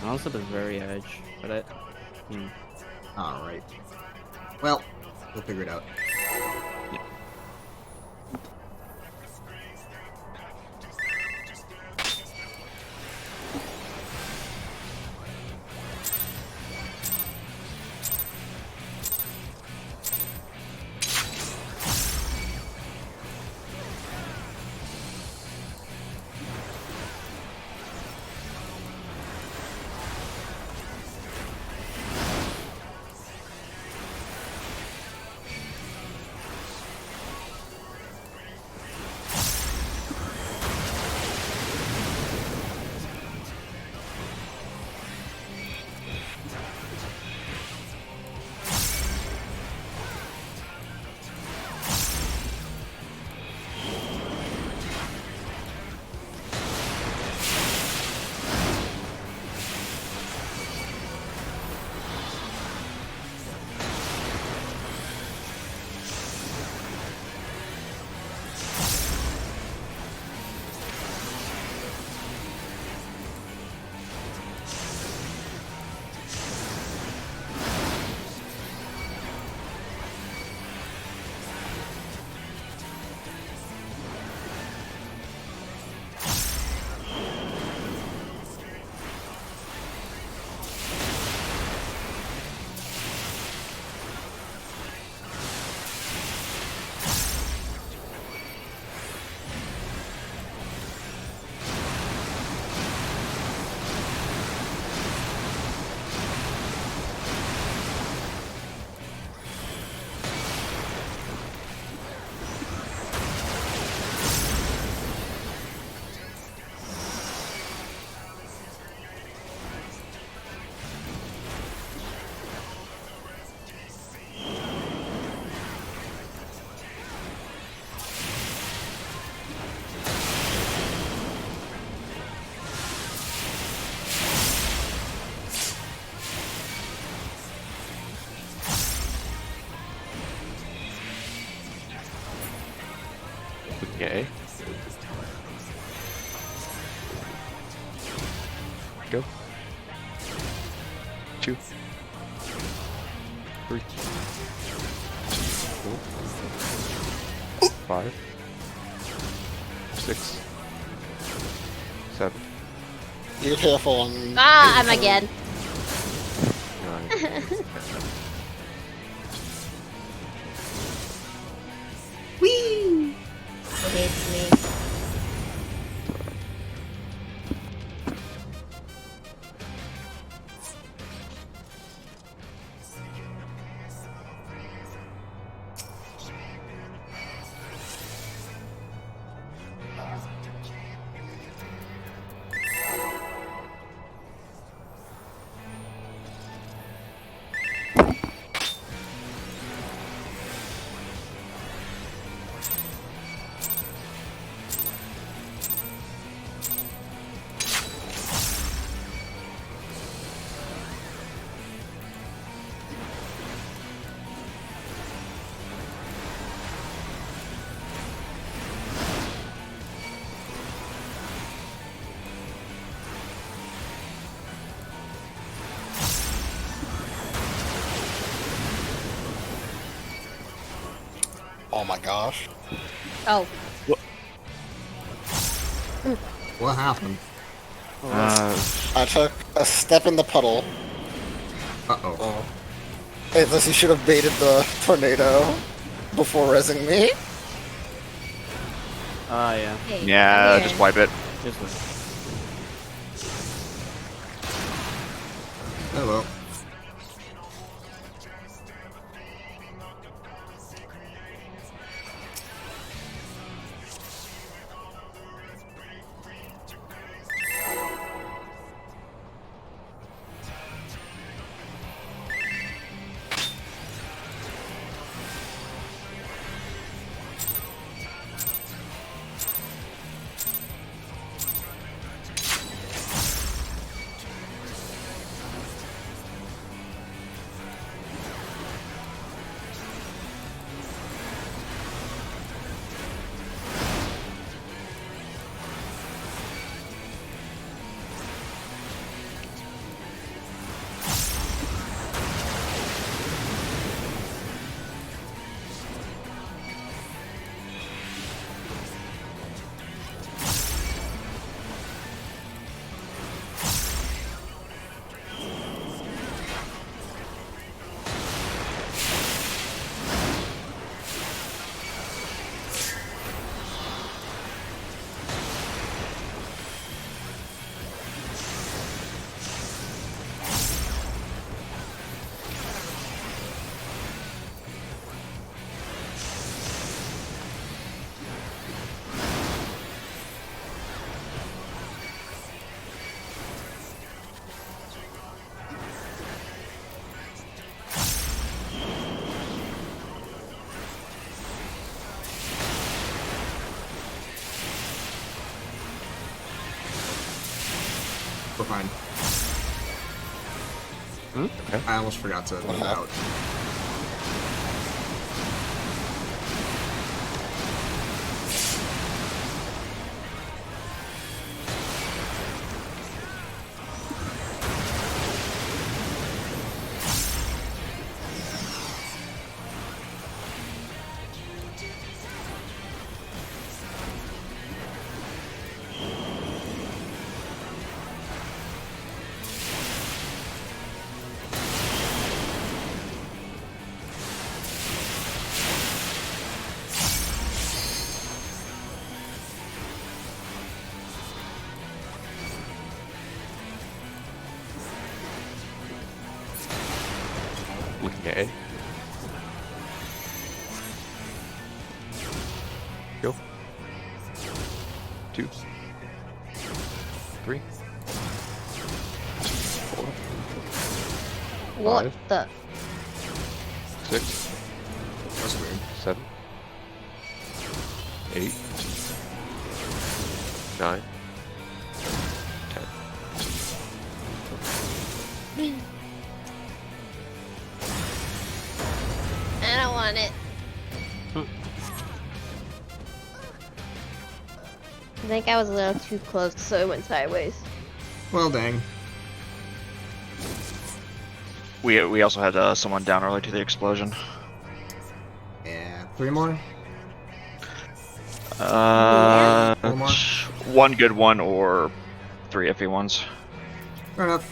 I was at the very edge, but I... Alright. Well, we'll figure it out. Okay. Go. 2. 3. 4. 5. 6. 7. Be careful on. Ah, I'm again. 9. Whee! Hates me. Oh my gosh. Oh. What happened? I took a step in the puddle. Uh-oh. Oh. Unless you should have baited the tornado before rezzing me. Ah, yeah. Hey, Yeah, come just here. wipe it. Just wait. Oh well. We're fine. Okay. I almost forgot to move out. Looking at A. Go. 2. 3. 4. What 5. the? 6. That's weird. 7. 8. 9. 10. I don't want it. I think I was a little too close, so it went sideways. Well, dang. We also had someone down early to the explosion. Yeah, 3 more? Uh, more? one good one or 3 iffy ones. Fair enough.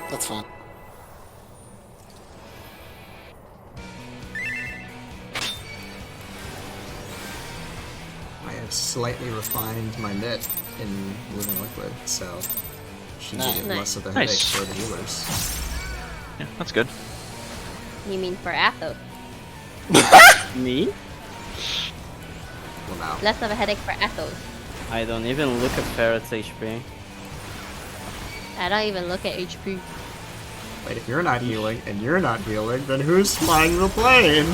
That's fine. I have slightly refined my mitt in Living Liquid, so should be Nice. less of a headache Nice. for the healers. Yeah, that's good. You mean for Athos? Me? Well, now. Less of a headache for Athos. I don't even look at Ferret's HP. I don't even look at HP. Wait, if you're not healing and you're not healing, then who's flying the plane?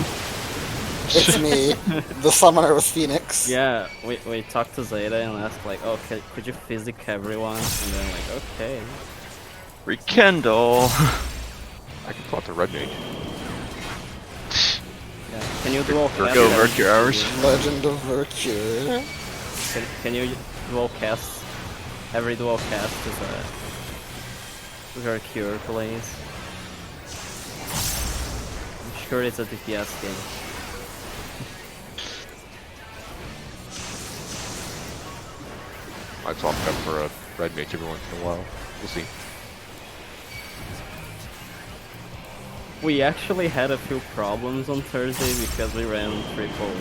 It's me, the summoner with Phoenix. Yeah, we talked to Zeta and asked like, oh, could you physic everyone? And then like, okay. Rekindle. I can pull out the red mage. Yeah. Can you dual cast? Go virtue hours. Legend of Virtue. Can you dual cast? Every dual cast is a very cure, please. I'm sure it's a DPS game. I swap up for a red mage every once in a while. We'll see. We actually had a few problems on Thursday because we ran triple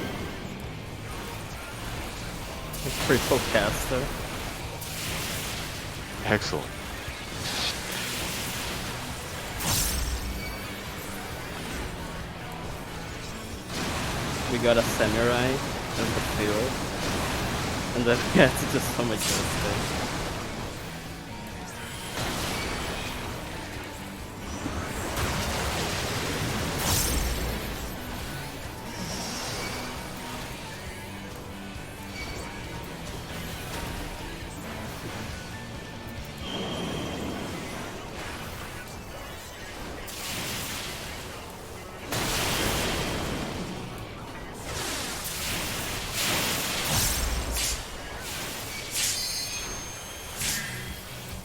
caster. Excellent. We got a samurai in the field, and then we had to just so much yesterday.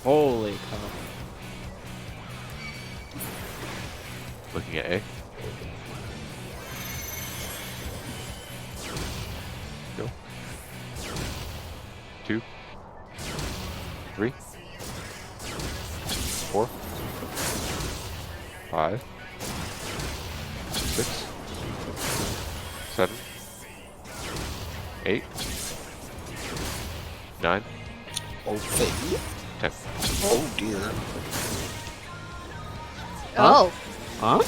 Holy cow. Looking at A. Go. 2. 3. 4. 5. 6. 7. 8. 9. Oh, fate. 10. Oh dear. Oh. Huh?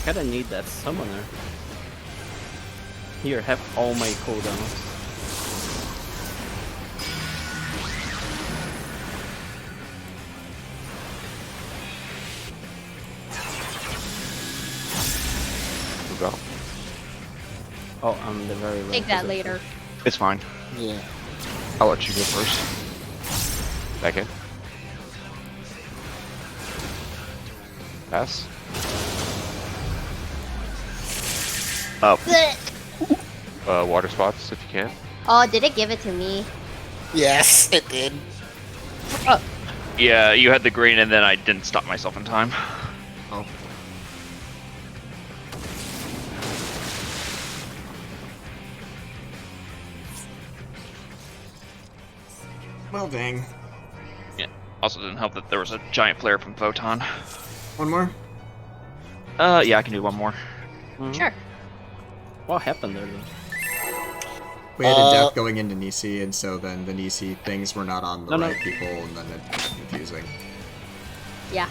Kinda need that summoner. Here, have all my cooldowns. Move out. Oh, I'm the very Take that later. It's fine. Yeah. I'll let you go first. Back in. Pass. Up. Water spots if you can. Oh, did it give it to me? Yes, it did. Yeah, you had the green, and then I didn't stop myself in time. Oh. Well, dang. Yeah. Also didn't help that there was a giant flare from Photon. One more? Yeah, I can do one more. Sure. What happened there then? We had a death going into Nisi, and so then the Nisi things were not on the No. right people, and then it's confusing. Yeah.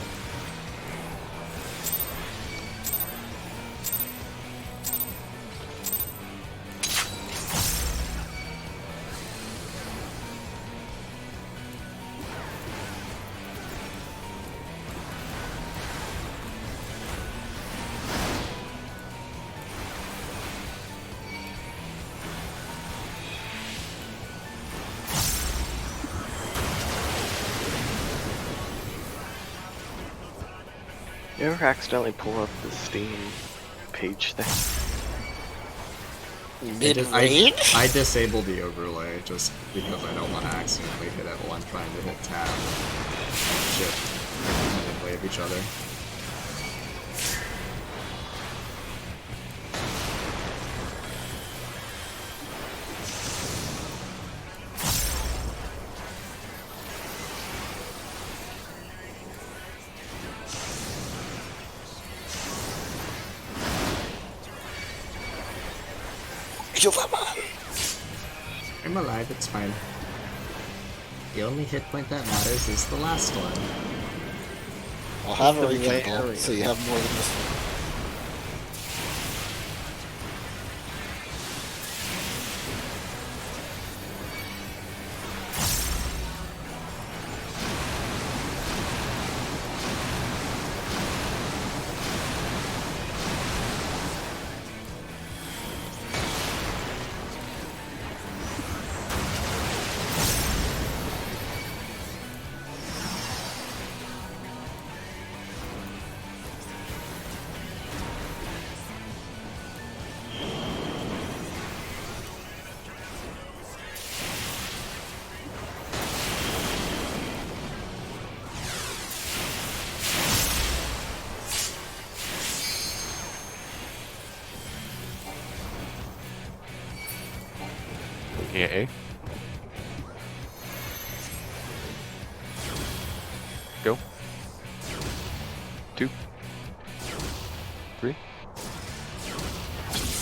You ever accidentally pull up the Steam page thing? Mid-raid? I disabled the overlay just because I don't want to accidentally hit it while I'm trying to hit tab and shift independently of each other. I'm alive, it's fine. The only hit point that matters is the last one. I'll have a The rekindle, way- so you have more than this one. Looking at A.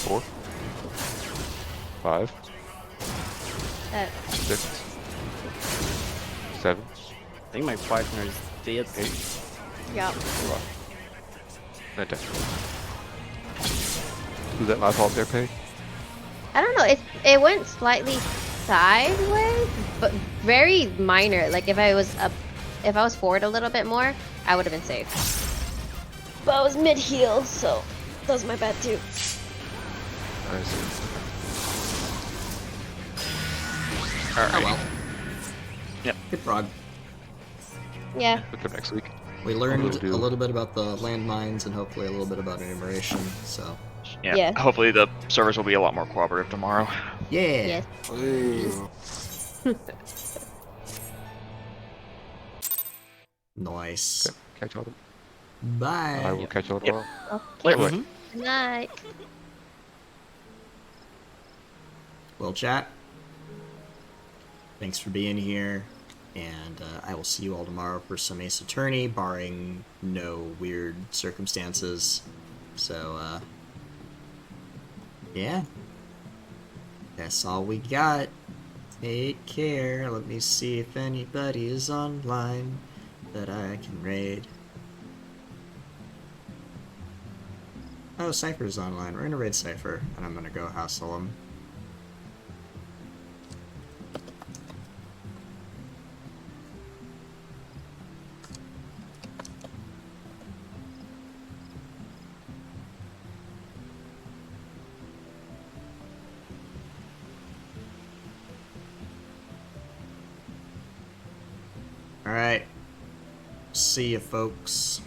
4, 5, Uh, 6, 7, I think my partner is dead. 8, yeah. 9, 10. Was that my fault there, Pay? I don't know. It went slightly sideways, but very minor. Like if I was forward a little bit more, I would have been safe. But I was mid heel, so that was my bad too. I see. Oh well. Yep. Good prog. Yeah. Look up next week. We learned We'll do- a little bit about the landmines and hopefully a little bit about enumeration, so. Yeah. Yeah. Hopefully the servers will be a lot more cooperative tomorrow. Yeah! Yes. Ooh. Nice. Okay, catch y'all. Bye! I will catch y'all tomorrow. Okay. Bye-bye. Good night. Well, chat, thanks for being here, and I will see you all tomorrow for some Ace Attorney, barring no weird circumstances. So, yeah. That's all we got. Take care. Let me see if anybody is online that I can raid. Oh, Cypher's online. We're gonna raid Cypher, and I'm gonna go hassle him. Alright. See ya, folks.